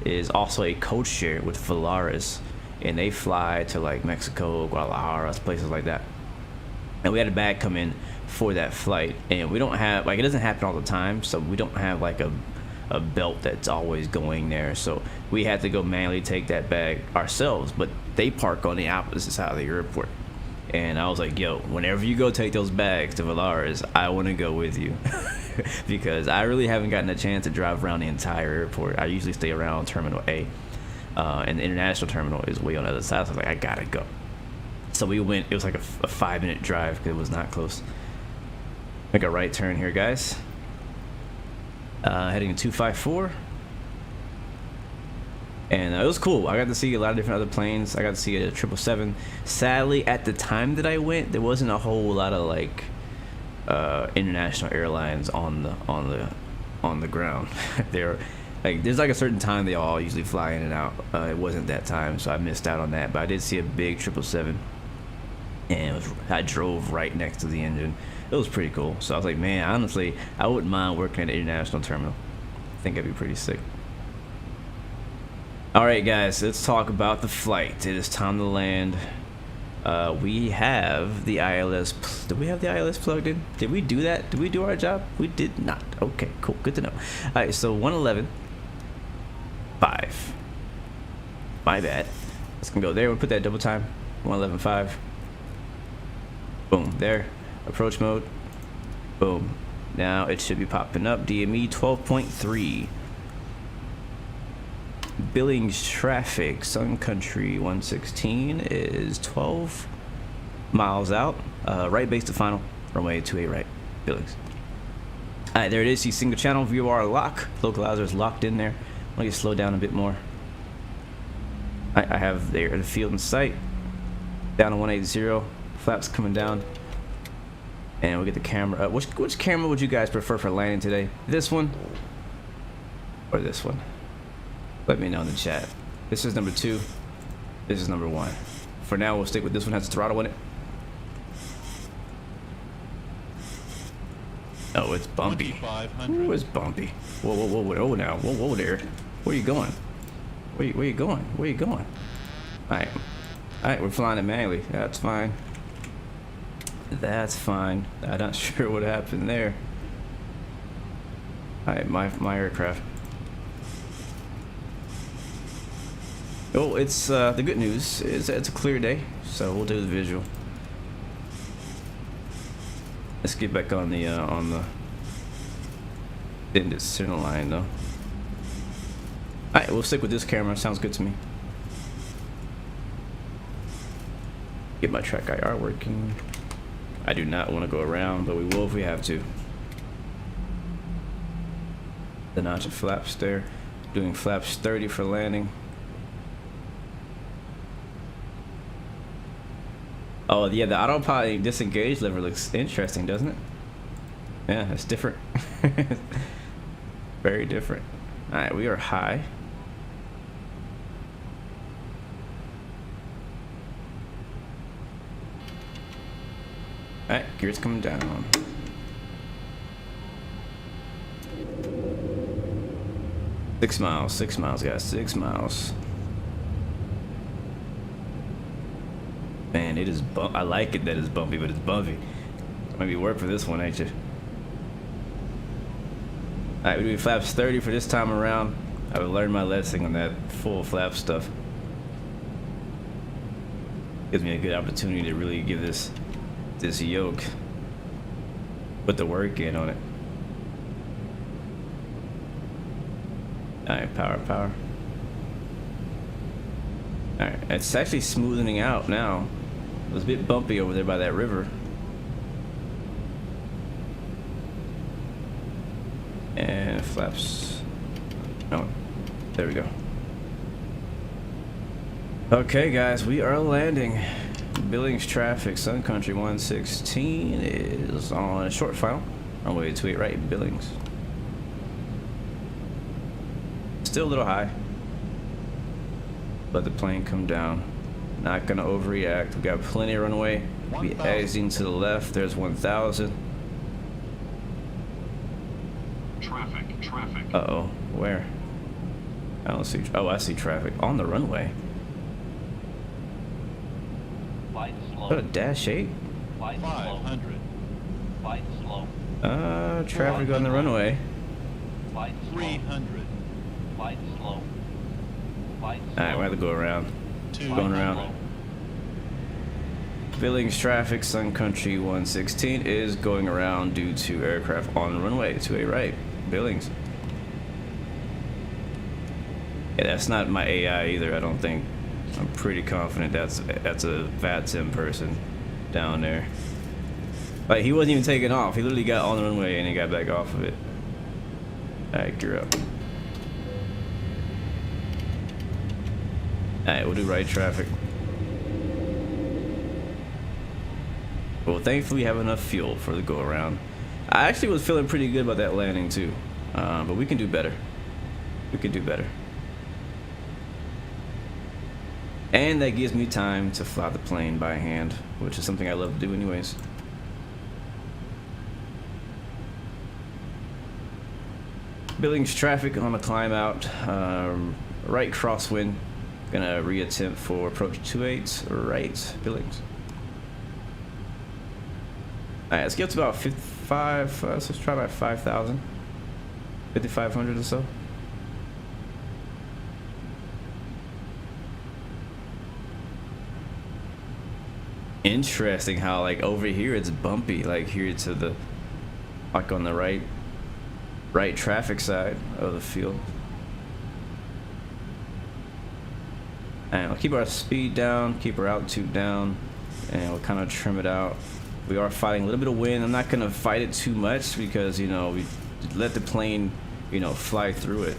Speaker 1: is also a code share with Volaris, and they fly to like Mexico, Guadalajara, places like that. And we had a bag come in for that flight, and we don't have, like, it doesn't happen all the time, so we don't have like a belt that's always going there, so we had to go manually take that bag ourselves. But they park on the opposite side of the airport, and I was like, yo, whenever you go take those bags to Volaris, I want to go with you. Because I really haven't gotten a chance to drive around the entire airport. I usually stay around Terminal A, and the international terminal is way on the other side, so I was like, I gotta go. So we went. It was like a 5-minute drive because it was not close. Make a right turn here, guys. Heading to 254. And it was cool. I got to see a lot of different other planes. I got to see a 777. Sadly, at the time that I went, there wasn't a whole lot of like international airlines on the ground. There's like a certain time they all usually fly in and out. It wasn't that time, so I missed out on that. But I did see a big 777, and I drove right next to the engine. It was pretty cool. So I was like, man, honestly, I wouldn't mind working at an international terminal. I think it'd be pretty sick. All right, guys, let's talk about the flight. It is time to land. We have the ILS. Did we have the ILS plugged in? Did we do that? Did we do our job? We did not. Okay, cool. Good to know. All right, so 111.5. My bad. Let's go there. We'll put that double time. 111.5. Boom. There. Approach mode. Boom. Now it should be popping up. DME 12.3. Billings traffic. Sun Country 116 is 12 miles out. Right base to final. Runway 28 right. Billings. Alright, there it is. See single channel VOR lock. Localizer is locked in there. I'm gonna get slowed down a bit more. I have there the field in sight. Down to 180. Flaps coming down. And we'll get the camera up. Which camera would you guys prefer for landing today? This one or this one? Let me know in the chat. This is number 2. This is number 1. For now, we'll stick with this one. Has a throttle in it. Oh, it's bumpy. Ooh, it's bumpy. Whoa, whoa, whoa, whoa, now. Whoa, whoa there. Where you going? Where you going? Where you going? Alright. Alright, we're flying it manually. That's fine. That's fine. I'm not sure what happened there. Alright, my aircraft. Oh, it's the good news is that it's a clear day, so we'll do the visual. Let's get back on the in this center line though. Alright, we'll stick with this camera. Sounds good to me. Get my track IR working. I do not want to go around, but we will if we have to. The notch of flaps there. Doing flaps 30 for landing. Oh yeah, the autopilot disengage lever looks interesting, doesn't it? Yeah, it's different. Very different. Alright, we are high. Alright, gears coming down. Six miles, guys, 6 miles. Man, it is I like it that it's bumpy, but it's bumpy. Maybe work for this one, ain't you? Alright, we're doing flaps 30 for this time around. I've learned my lesson on that full flap stuff. Gives me a good opportunity to really give this yoke, put the work in on it. Alright, power. Alright, it's actually smoothening out now. It was a bit bumpy over there by that river. And flaps. Oh, there we go. Okay, guys, we are landing. Billings traffic, Sun Country 116 is on a short final. Runway 28 right, Billings. Still a little high. Let the plane come down. Not gonna overreact. We got plenty of runway. Be exiting to the left. There's 1000.
Speaker 3: Traffic.
Speaker 1: Uh-oh, where? I don't see. Oh, I see traffic on the runway. What a dash 8?
Speaker 3: 500.
Speaker 1: Traffic on the runway.
Speaker 3: 300.
Speaker 1: Alright, we have to go around. Going around. Billings traffic, Sun Country 116 is going around due to aircraft on the runway to a right. Billings. Yeah, that's not my AI either, I don't think. I'm pretty confident that's a VATSIM person down there. Like, he wasn't even taking off. He literally got on the runway and he got back off of it. Alright, gear up. Alright, we'll do right traffic. Well, thankfully we have enough fuel for the go around. I actually was feeling pretty good about that landing too. But we can do better. We can do better. And that gives me time to fly the plane by hand, which is something I love to do anyways. Billings traffic on the climb out. Right crosswind. Gonna reattempt for approach 28 right Billings. Alright, let's get to about 55. Let's try about 5,000. 5,500 or so. Interesting how like over here it's bumpy, like here to the like on the right traffic side of the field. And we'll keep our speed down, keep our altitude down, and we'll kind of trim it out. We are fighting a little bit of wind. I'm not gonna fight it too much because, you know, we let the plane, you know, fly through it.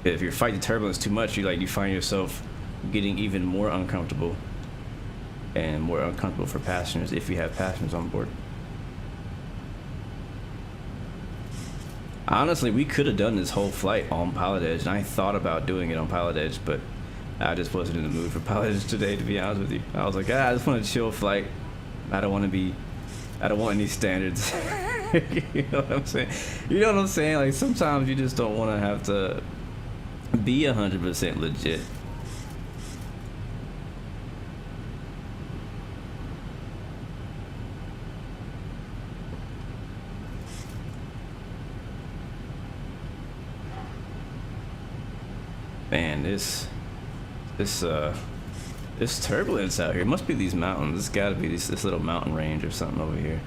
Speaker 1: If you're fighting turbulence too much, you find yourself getting even more uncomfortable, and more uncomfortable for passengers if you have passengers on board. Honestly, we could have done this whole flight on Pilot Edge, and I thought about doing it on Pilot Edge, but I just wasn't in the mood for Pilot Edge today, to be honest with you. I was like, I just want a chill flight. I don't want any standards. You know what I'm saying? You know what I'm saying? Like, sometimes you just don't want to have to be 100% legit. Man, this turbulence out here. It must be these mountains. It's got to be this little mountain range or something over here.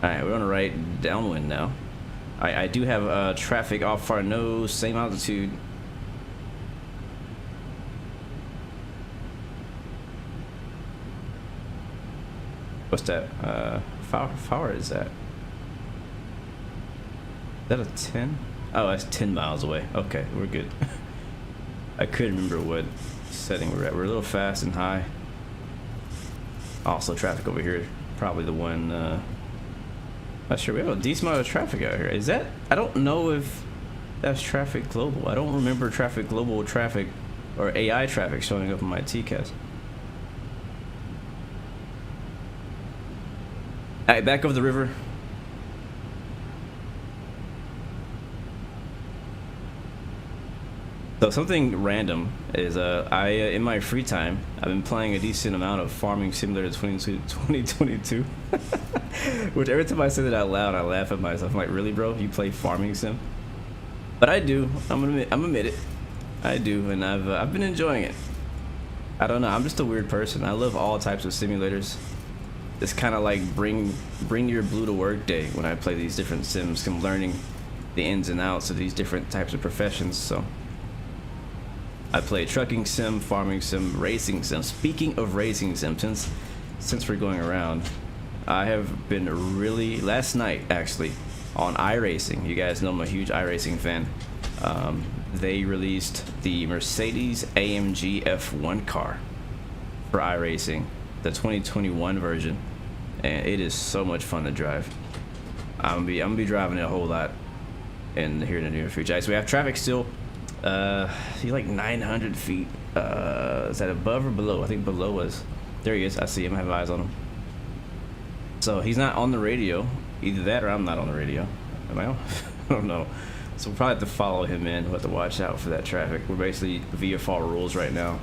Speaker 1: All right, we're on the right downwind now. I do have traffic off our nose, same altitude. What's that? How far is that? Is that a 10? Oh, that's 10 miles away. Okay, we're good. I couldn't remember what setting we're at. We're a little fast and high. Also, traffic over here. Probably the one. Not sure. We have a decent amount of traffic out here. Is that? I don't know if that's traffic global. I don't remember traffic global traffic or AI traffic showing up in my TCAS. All right, back over the river. So something random is I in my free time I've been playing a decent amount of Farming Simulator 2022. Which every time I say that out loud I laugh at myself. I'm like, really, bro? You play Farming Sim? But I do. I'm admit it. I do, and I've been enjoying it. I don't know. I'm just a weird person. I love all types of simulators. It's kind of like bring your blue to work day when I play these different sims. I'm learning the ins and outs of these different types of professions. So I play trucking sim, farming sim, racing sim. Speaking of racing sim, since we're going around, I have been really, last night actually, on iRacing. You guys know I'm a huge iRacing fan. They released the Mercedes AMG F1 car for iRacing, the 2021 version, and it is so much fun to drive. I'm gonna be driving it a whole lot here in the near future. So we have traffic still. He's like 900 feet. Is that above or below? I think below was. There he is. I see him. I have eyes on him. So he's not on the radio. Either that or I'm not on the radio. Am I on? I don't know. So we'll probably have to follow him in. We'll have to watch out for that traffic. We're basically VFR rules right now.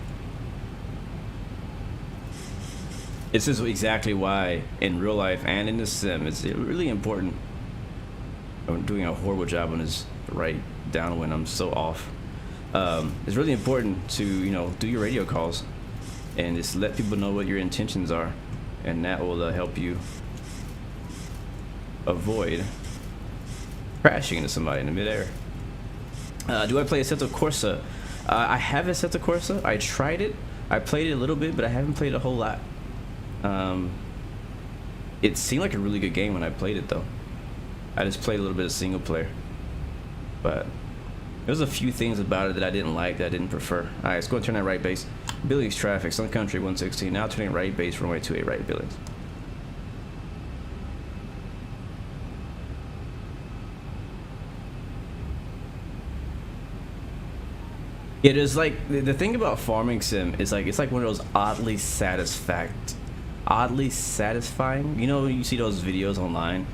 Speaker 1: This is exactly why in real life and in the sim it's really important. I'm doing a horrible job on this right downwind. I'm so off. It's really important to, you know, do your radio calls and just let people know what your intentions are, and that will help you avoid crashing into somebody in the midair. Do I play Assetto Corsa? I have Assetto Corsa. I tried it. I played it a little bit, but I haven't played a whole lot. It seemed like a really good game when I played it, though. I just played a little bit of single player, but there's a few things about it that I didn't like, that I didn't prefer. All right, let's go and turn that right base. Billings traffic, Sun Country 116. Now turning right base, runway 28 right Billings. Yeah, there's like the thing about farming sim is like it's like one of those oddly satisfying. You know, you see those videos online,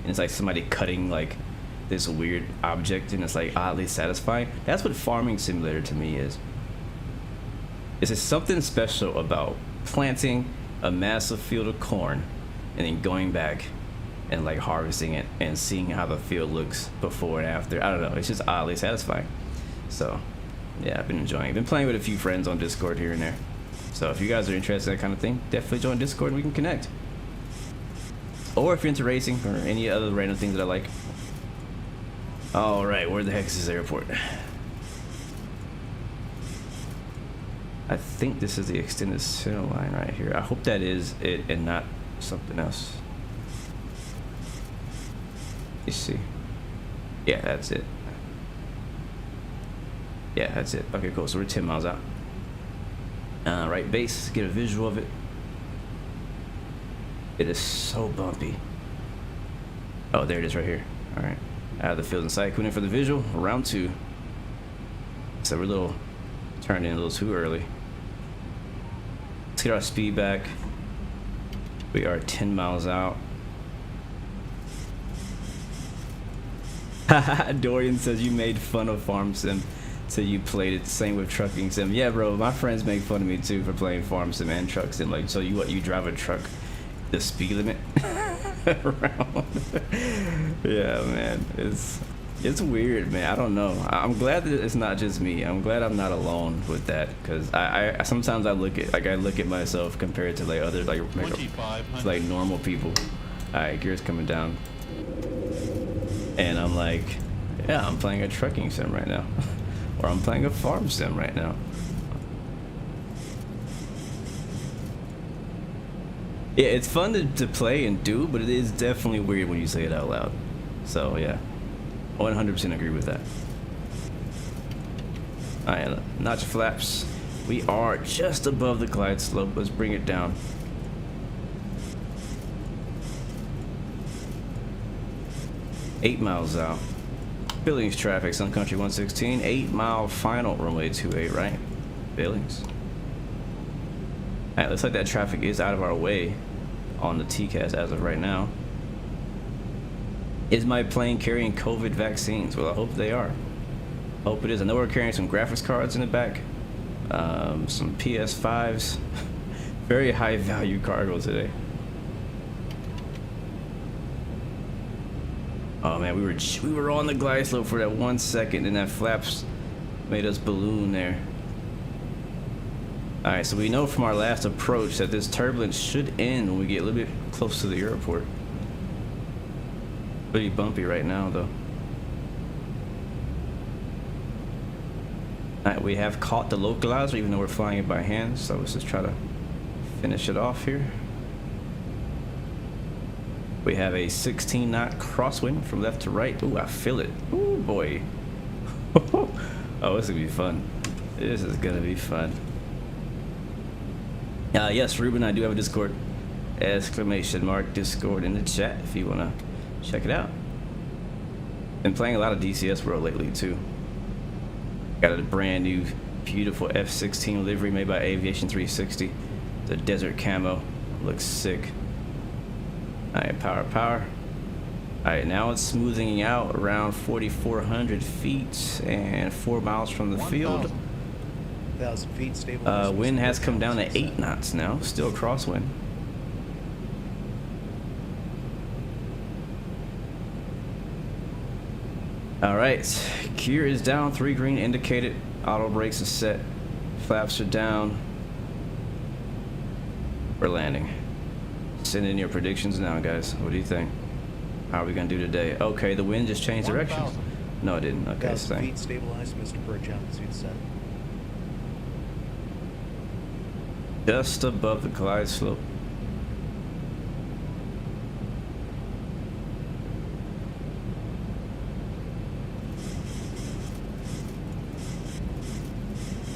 Speaker 1: and it's like somebody cutting like this weird object, and it's like oddly satisfying. That's what farming simulator to me is. It's just something special about planting a massive field of corn, and then going back and like harvesting it and seeing how the field looks before and after. I don't know. It's just oddly satisfying. So. Yeah, I've been enjoying it. I've been playing with a few friends on Discord here and there. So if you guys are interested in that kind of thing, definitely join Discord and we can connect. Or if you're into racing or any other random things that I like. Alright, where the heck is this airport? I think this is the extended center line right here. I hope that is it and not something else. You see. Yeah, that's it. Yeah, that's it. Okay, cool. So we're 10 miles out. Right base, get a visual of it. It is so bumpy. Oh, there it is right here. All right. Out of the field in sight. Coming in for the visual. Round 2. So we're a little turned in a little too early. Let's get our speed back. We are 10 miles out. Dorian says you made fun of Farm Sim till you played it. Same with trucking sim. Yeah, bro, my friends make fun of me too for playing farm sim and truck sim. Like, so you drive a truck the speed limit around. Yeah, man, it's weird, man. I don't know. I'm glad that it's not just me. I'm glad I'm not alone with that, because I sometimes I look at myself compared to like other like normal people. All right, gears coming down, and I'm like, yeah, I'm playing a trucking sim right now. Or I'm playing a farm sim right now. Yeah, it's fun to play and do, but it is definitely weird when you say it out loud. So yeah, 100% agree with that. Alright, notch flaps. We are just above the glide slope. Let's bring it down. Eight miles out. Billings traffic, Sun Country 116, 8 mile final, runway 28 right, Billings. Alright, looks like that traffic is out of our way on the TCAS as of right now. Is my plane carrying COVID vaccines? Well, I hope they are. Hope it is. I know we're carrying some graphics cards in the back, some PS5s. Very high value cargo today. Oh man, we were on the glide slope for that 1 second, and that flaps made us balloon there. All right, so we know from our last approach that this turbulence should end when we get a little bit close to the airport. Pretty bumpy right now, though. All right, we have caught the localizer, even though we're flying it by hand. So let's just try to finish it off here. We have a 16-knot crosswind from left to right. Ooh, I feel it. Ooh, boy. Oh, this is gonna be fun. This is gonna be fun. Yes, Ruben, I do have a Discord. Exclamation mark Discord in the chat if you wanna check it out. Been playing a lot of DCS World lately too. Got a brand new, beautiful F-16 livery made by Aviation 360. The desert camo looks sick. All right, power. All right, now it's smoothing out around 4,400 feet and 4 miles from the field.
Speaker 6: 1,000 feet stable.
Speaker 1: Wind has come down to 8 knots now, still crosswind. All right, gear is down, 3 green indicated. Auto brakes are set, flaps are down. We're landing. Send in your predictions now, guys. What do you think? How are we gonna do today? Okay, the wind just changed directions. No, it didn't. Okay,
Speaker 6: 1,000
Speaker 1: same.
Speaker 6: feet stabilized, Mr. Birch, altitude set.
Speaker 1: Just above the glide slope.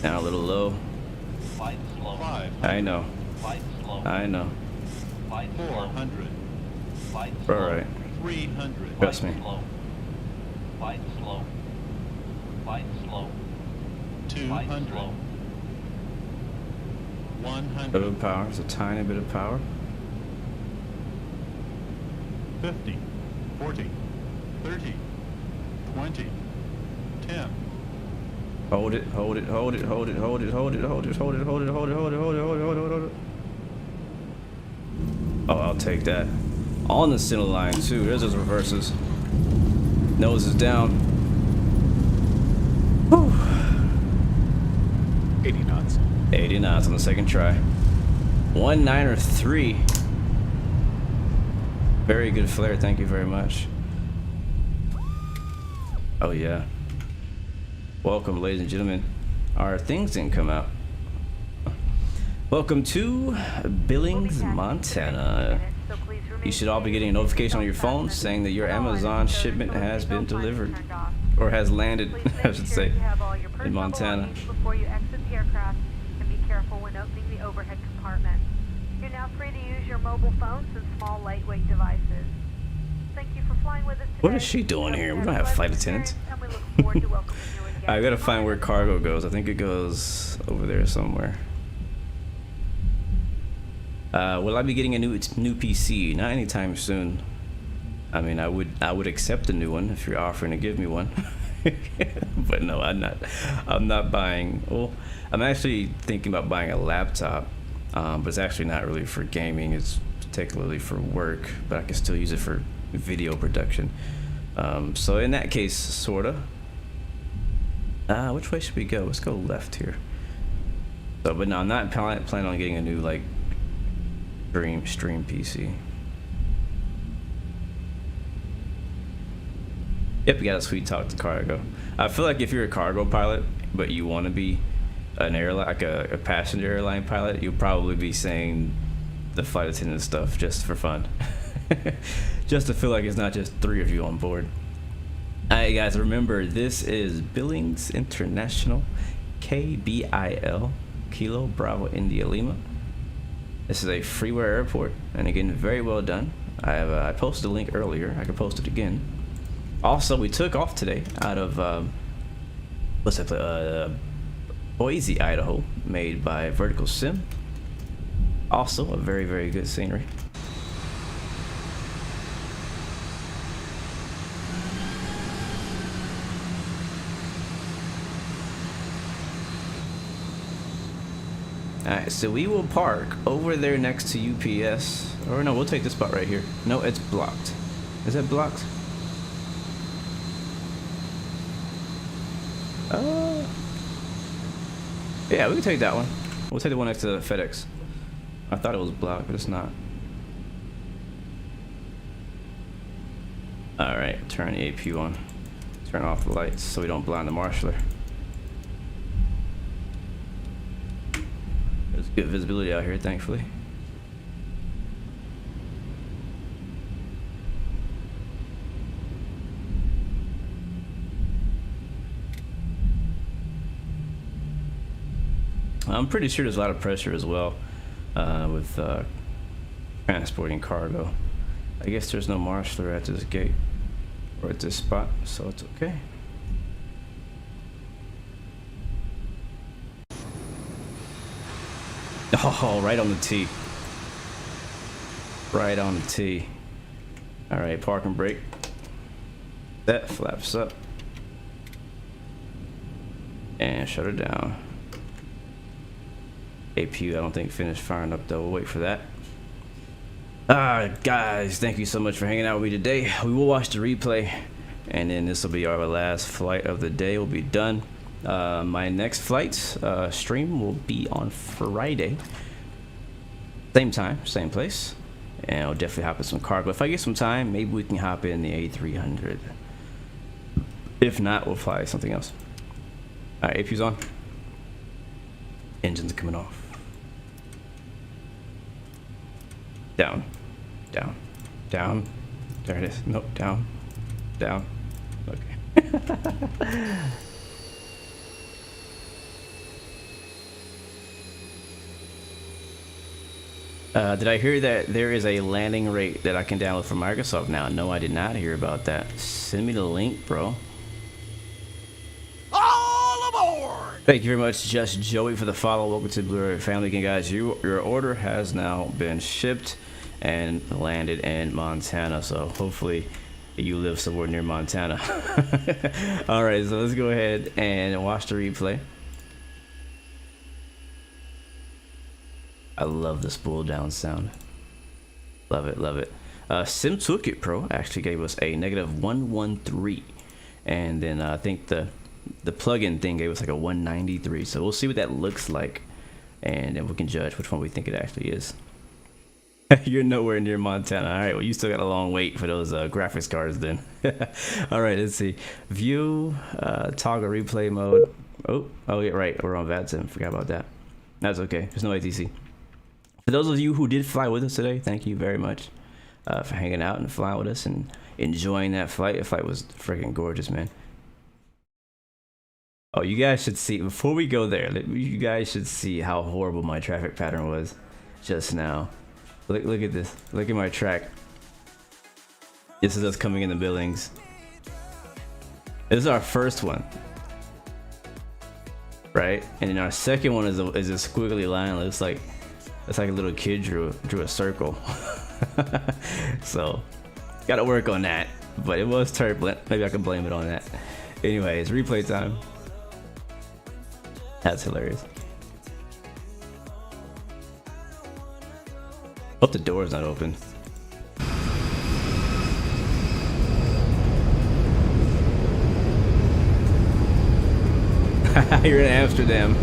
Speaker 1: Now a little low.
Speaker 3: Flight slow.
Speaker 1: I know.
Speaker 3: Flight slow.
Speaker 1: I know.
Speaker 3: Flight 400. Flight
Speaker 1: All
Speaker 3: slow.
Speaker 1: right.
Speaker 3: 300.
Speaker 1: Trust me.
Speaker 3: Slow. Flight slow. Flight slow. 200. Slow. 100.
Speaker 1: Bit of power. It's a tiny bit of power.
Speaker 3: 50. 40. 30. 20. 10.
Speaker 1: Hold it, hold it, hold it, hold it, hold it, hold it, hold it, hold it, hold it, hold it, hold it, hold it, hold it, hold it, hold it. Oh, I'll take that. On the center line too. There's those reverses. Nose is down. Whew.
Speaker 6: 80 knots.
Speaker 1: 80 knots on the second try. 193. Very good flare. Thank you very much. Oh yeah. Welcome, ladies and gentlemen. Our things didn't come out. Welcome to Billings, Montana. You should all be getting a notification on your phone saying that your Amazon shipment has been delivered, or has landed, I should say, in Montana.
Speaker 9: Before you exit the aircraft, and be careful when opening the overhead compartment. You're now free to use your mobile phones and small, lightweight devices. Thank you for flying with us today.
Speaker 1: What is she doing here? We don't have flight attendants.
Speaker 9: And we look forward to welcoming you again.
Speaker 1: I gotta find where cargo goes. I think it goes over there somewhere. Will I be getting a new PC? Not anytime soon. I mean, I would accept a new one if you're offering to give me one. But no, I'm not buying. Well, I'm actually thinking about buying a laptop, but it's actually not really for gaming. It's particularly for work, but I can still use it for video production. So in that case, sorta. Which way should we go? Let's go left here. So, but no, I'm not planning on getting a new like stream PC. Yep, you got a sweet talk to cargo. I feel like if you're a cargo pilot, but you want to be an airline, like a passenger airline pilot, you'll probably be saying the flight attendant stuff just for fun. Just to feel like it's not just 3 of you on board. Alright guys, remember this is Billings International, KBIL, Kilo Bravo India Lima. This is a freeware airport, and again, very well done. I posted a link earlier. I can post it again. Also, we took off today out of what's that place? Boise, Idaho, made by Vertical Sim. Also, a very, very good scenery. Alright, so we will park over there next to UPS. Or no, we'll take this spot right here. No, it's blocked. Is that blocked? Yeah, we can take that one. We'll take the one next to FedEx. I thought it was blocked, but it's not. Alright, turn the AP on. Turn off the lights so we don't blind the marshaller. There's good visibility out here, thankfully. I'm pretty sure there's a lot of pressure as well with transporting cargo. I guess there's no marshaller at this gate or at this spot, so it's okay. Oh, right on the T. Right on the T. All right, park and brake. That flaps up. And shut her down. APU, I don't think finished firing up though. We'll wait for that. Guys, thank you so much for hanging out with me today. We will watch the replay, and then this will be our last flight of the day. We'll be done. My next flight stream will be on Friday. Same time, same place. And I'll definitely hop in some cargo. If I get some time, maybe we can hop in the A300. If not, we'll fly something else. Alright, APU's on. Engines coming off. Down. Down. Down. There it is. Nope. Down. Down. Okay. Did I hear that there is a landing rate that I can download from Microsoft now? No, I did not hear about that. Send me the link, bro.
Speaker 10: All aboard!
Speaker 1: Thank you very much, Just Joey, for the follow. Welcome to Blu-ray family. Again, guys, your order has now been shipped and landed in Montana, so hopefully you live somewhere near Montana. All right, so let's go ahead and watch the replay. I love the spool down sound. Love it, love it. Sim Toolkit Pro actually gave us a -113, and then I think the plugin thing gave us like a 193. So we'll see what that looks like, and then we can judge which one we think it actually is. You're nowhere near Montana. All right, well, you still got a long wait for those graphics cards then. All right, let's see. View, toggle replay mode. Oh, yeah, right. We're on VATSIM. Forgot about that. That's okay. There's no ATC. For those of you who did fly with us today, thank you very much for hanging out and flying with us and enjoying that flight. The flight was freaking gorgeous, man. Oh, you guys should see, before we go there, you guys should see how horrible my traffic pattern was just now. Look at this. Look at my track. This is us coming in the buildings. This is our first one, right? And then our second one is a squiggly line. It's like a little kid drew a circle. So gotta work on that. But it was turbulent. Maybe I can blame it on that. Anyways, replay time. That's hilarious. Hope the door's not open. You're in Amsterdam.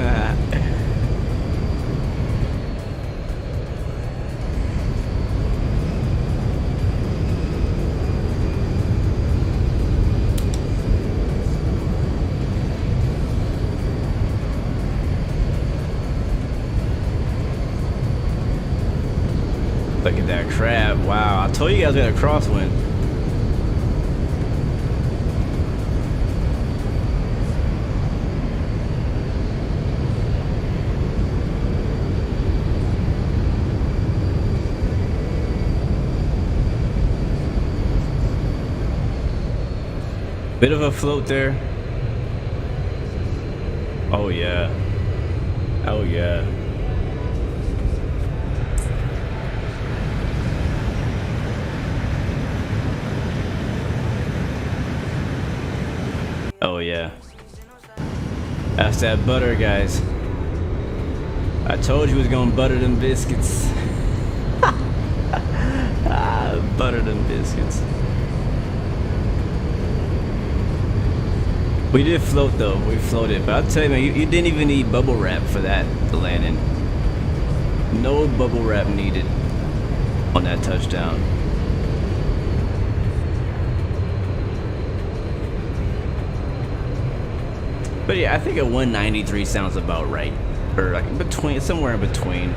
Speaker 1: Look at that crab. Wow, I told you guys we had a crosswind. Bit of a float there. Oh yeah. Oh yeah. Oh yeah. That's that butter, guys. I told you we was gonna butter them biscuits. Butter them biscuits. We did float though. We floated, but I'll tell you, man, you didn't even need bubble wrap for that landing. No bubble wrap needed on that touchdown. But yeah, I think a 193 sounds about right, or like between, somewhere in between.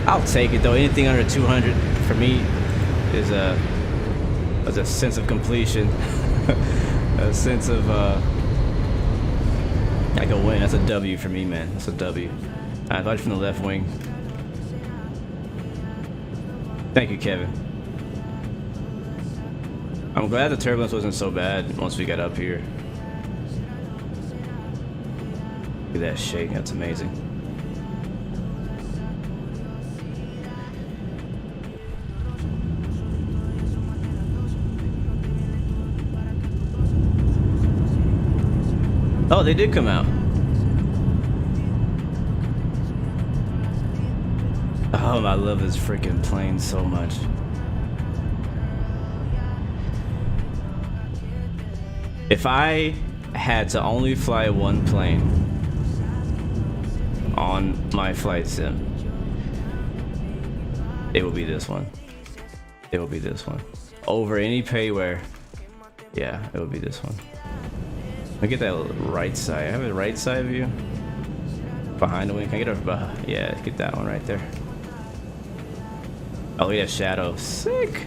Speaker 1: I'll take it though. Anything under 200 for me is a sense of completion, a sense of like a win. That's a W for me, man. That's a W. I thought from the left wing. Thank you, Kevin. I'm glad the turbulence wasn't so bad once we got up here. Look at that shake. That's amazing. Oh, they did come out. Oh, I love this freaking plane so much. If I had to only fly one plane on my flight sim, it would be this one. It would be this one. Over any payware, yeah, it would be this one. Let me get that right side. I have a right side view behind the wing. Can I get a yeah, get that one right there. Oh yeah, shadow. Sick.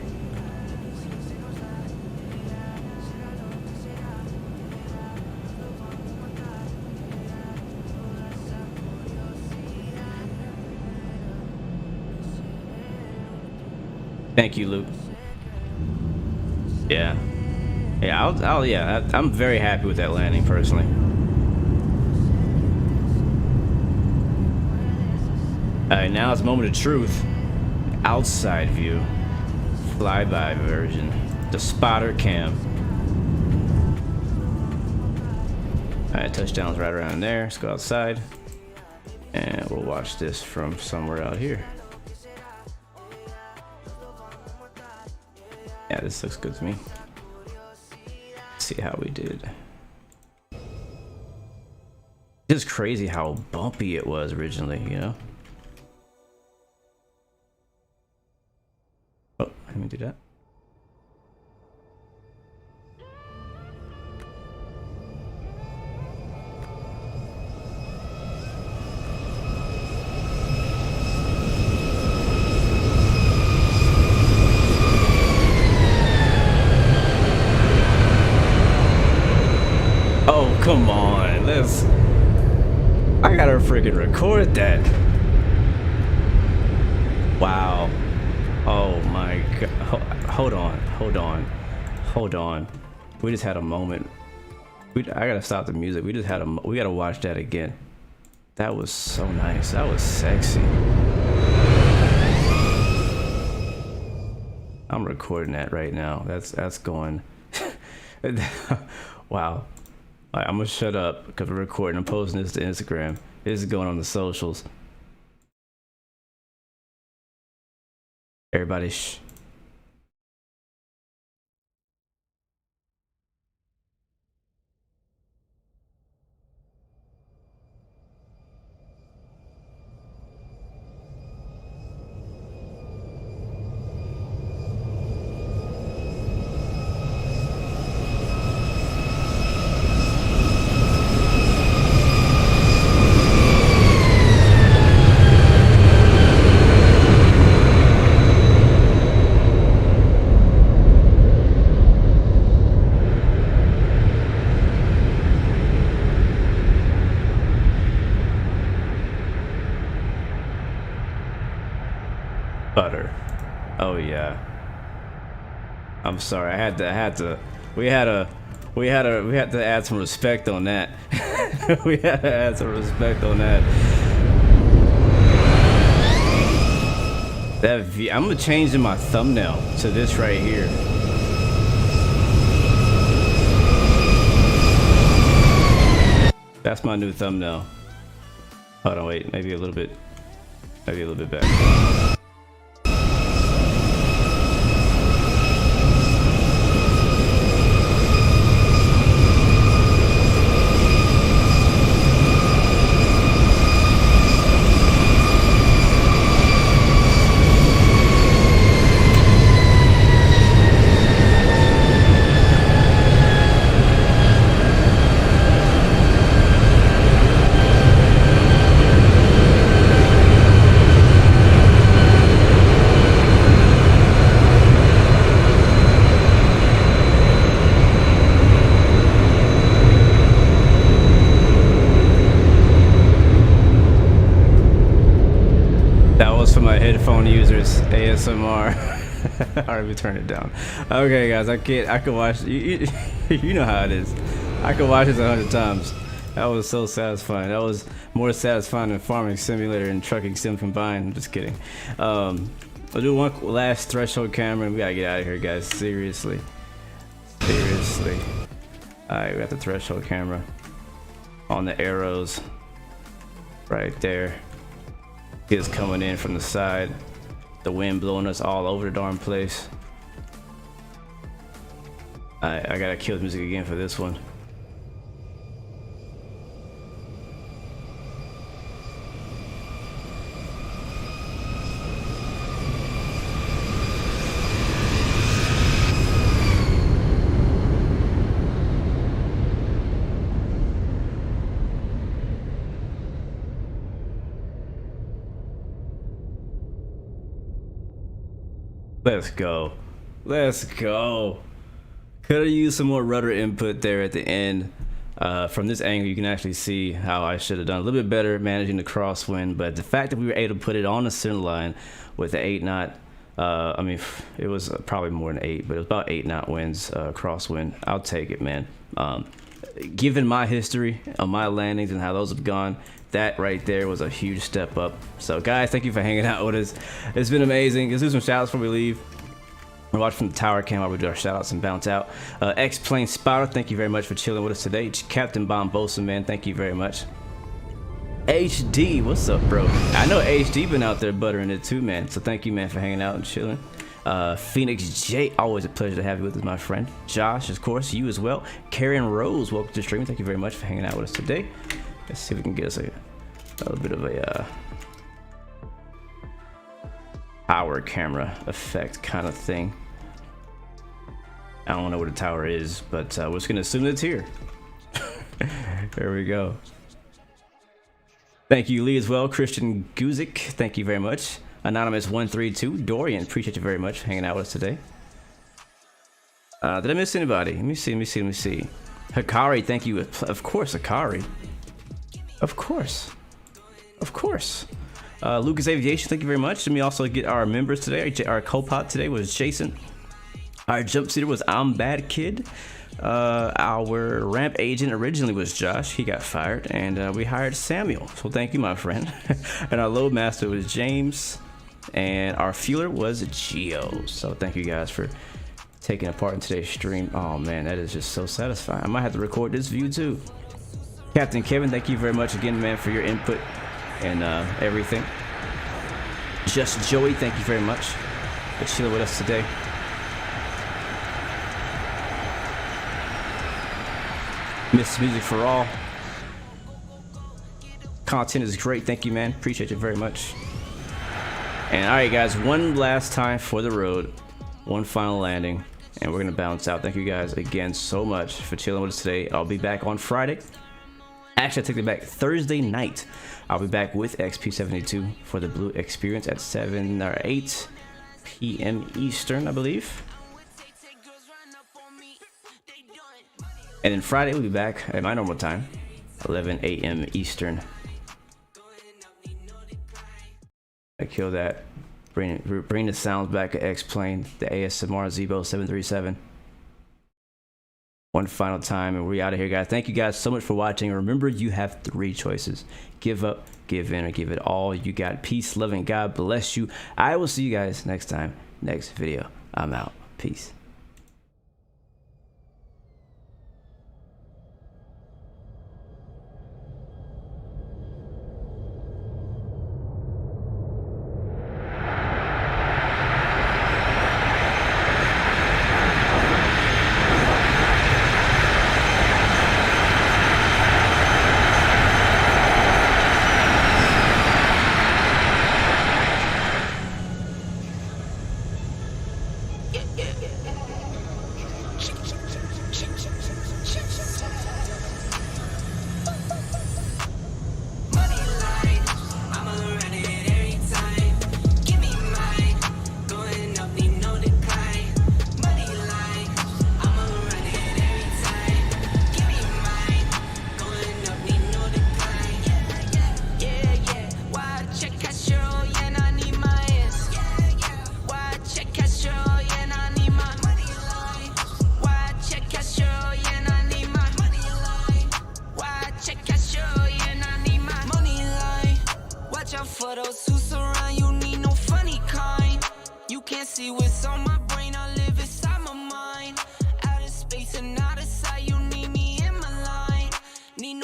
Speaker 1: Thank you, Luke. Yeah. Yeah, yeah, I'm very happy with that landing, personally. Alright, now it's moment of truth. Outside view. Flyby version. The spotter cam. Alright, touchdown's right around there. Let's go outside. And we'll watch this from somewhere out here. Yeah, this looks good to me. See how we did. It's crazy how bumpy it was originally, you know? Oh, let me do that. Come on, let's. I gotta freaking record that. Wow. Oh my god. Hold on. We just had a moment. I gotta stop the music. We gotta watch that again. That was so nice. That was sexy. I'm recording that right now. That's going. Wow. Right, I'm gonna shut up because we're recording. I'm posting this to Instagram. This is going on the socials. Everybody shh. Butter. Oh yeah. I'm sorry. I had to. We had to add some respect on that. We had to add some respect on that. That view. I'm gonna change in my thumbnail to this right here. That's my new thumbnail. Hold on, wait. Maybe a little bit. Maybe a little bit better. That was for my headphone users, ASMR. Alright, we turn it down. Okay, guys, I can watch. You know how it is. I could watch this 100 times. That was so satisfying. That was more satisfying than Farming Simulator and Trucking Sim combined. I'm just kidding. We'll do one last threshold camera and we gotta get out of here, guys. Seriously. Seriously. Alright, we got the threshold camera on the arrows right there. Kids coming in from the side, the wind blowing us all over the darn place. I gotta kill the music again for this one. Let's go. Let's go. Could have used some more rudder input there at the end. From this angle, you can actually see how I should have done a little bit better managing the crosswind. But the fact that we were able to put it on the center line with the 8 knot, I mean, it was probably more than 8, but it was about 8 knot winds, crosswind. I'll take it, man. Given my history on my landings and how those have gone, that right there was a huge step up. So guys, thank you for hanging out with us. It's been amazing. Let's do some shout outs before we leave. We're watching from the tower cam while we do our shout outs and bounce out. X-Plane Spotter, thank you very much for chilling with us today. Captain Bombosa, man, thank you very much. HD, what's up, bro? I know HD been out there buttering it too, man. So thank you, man, for hanging out and chilling. Phoenix J, always a pleasure to have you with us, my friend. Josh, of course, you as well. Karen Rose, welcome to the stream. Thank you very much for hanging out with us today. Let's see if we can get us a little bit of a power camera effect kind of thing. I don't know where the tower is, but we're just gonna assume it's here. There we go. Thank you, Lee, as well. Christian Guzik, thank you very much. Anonymous 132, Dorian, appreciate you very much for hanging out with us today. Did I miss anybody? Let me see. Hikari, thank you. Of course, Hikari. Of course. Lucas Aviation, thank you very much. Let me also get our members today. Our co-pilot today was Jason. Our jumpsuiter was I'm Bad Kid. Our ramp agent originally was Josh. He got fired, and we hired Samuel. So thank you, my friend. And our load master was James, and our fueler was Geo. So thank you guys for taking a part in today's stream. Oh man, that is just so satisfying. I might have to record this view too. Captain Kevin, thank you very much again, man, for your input and everything. Just Joey, thank you very much for chilling with us today. Miss Music for All. Content is great, thank you, man. Appreciate you very much. And all right, guys, one last time for the road, one final landing, and we're gonna bounce out. Thank you guys again so much for chilling with us today. I'll be back on Friday. Actually, I take it back. Thursday night, I'll be back with XP72 for the Blue Experience at 7 or 8 p.m. Eastern, I believe. And then Friday, we'll be back at my normal time, 11 a.m. Eastern. I kill that. Bring the sounds back at X-Plane, the ASMR Zibo 737. One final time, and we're out of here, guys. Thank you guys so much for watching. Remember, you have 3 choices: give up, give in, or give it all you got. Peace, love, and God bless you. I will see you guys next time, next video. I'm out. Peace.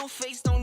Speaker 10: face, don't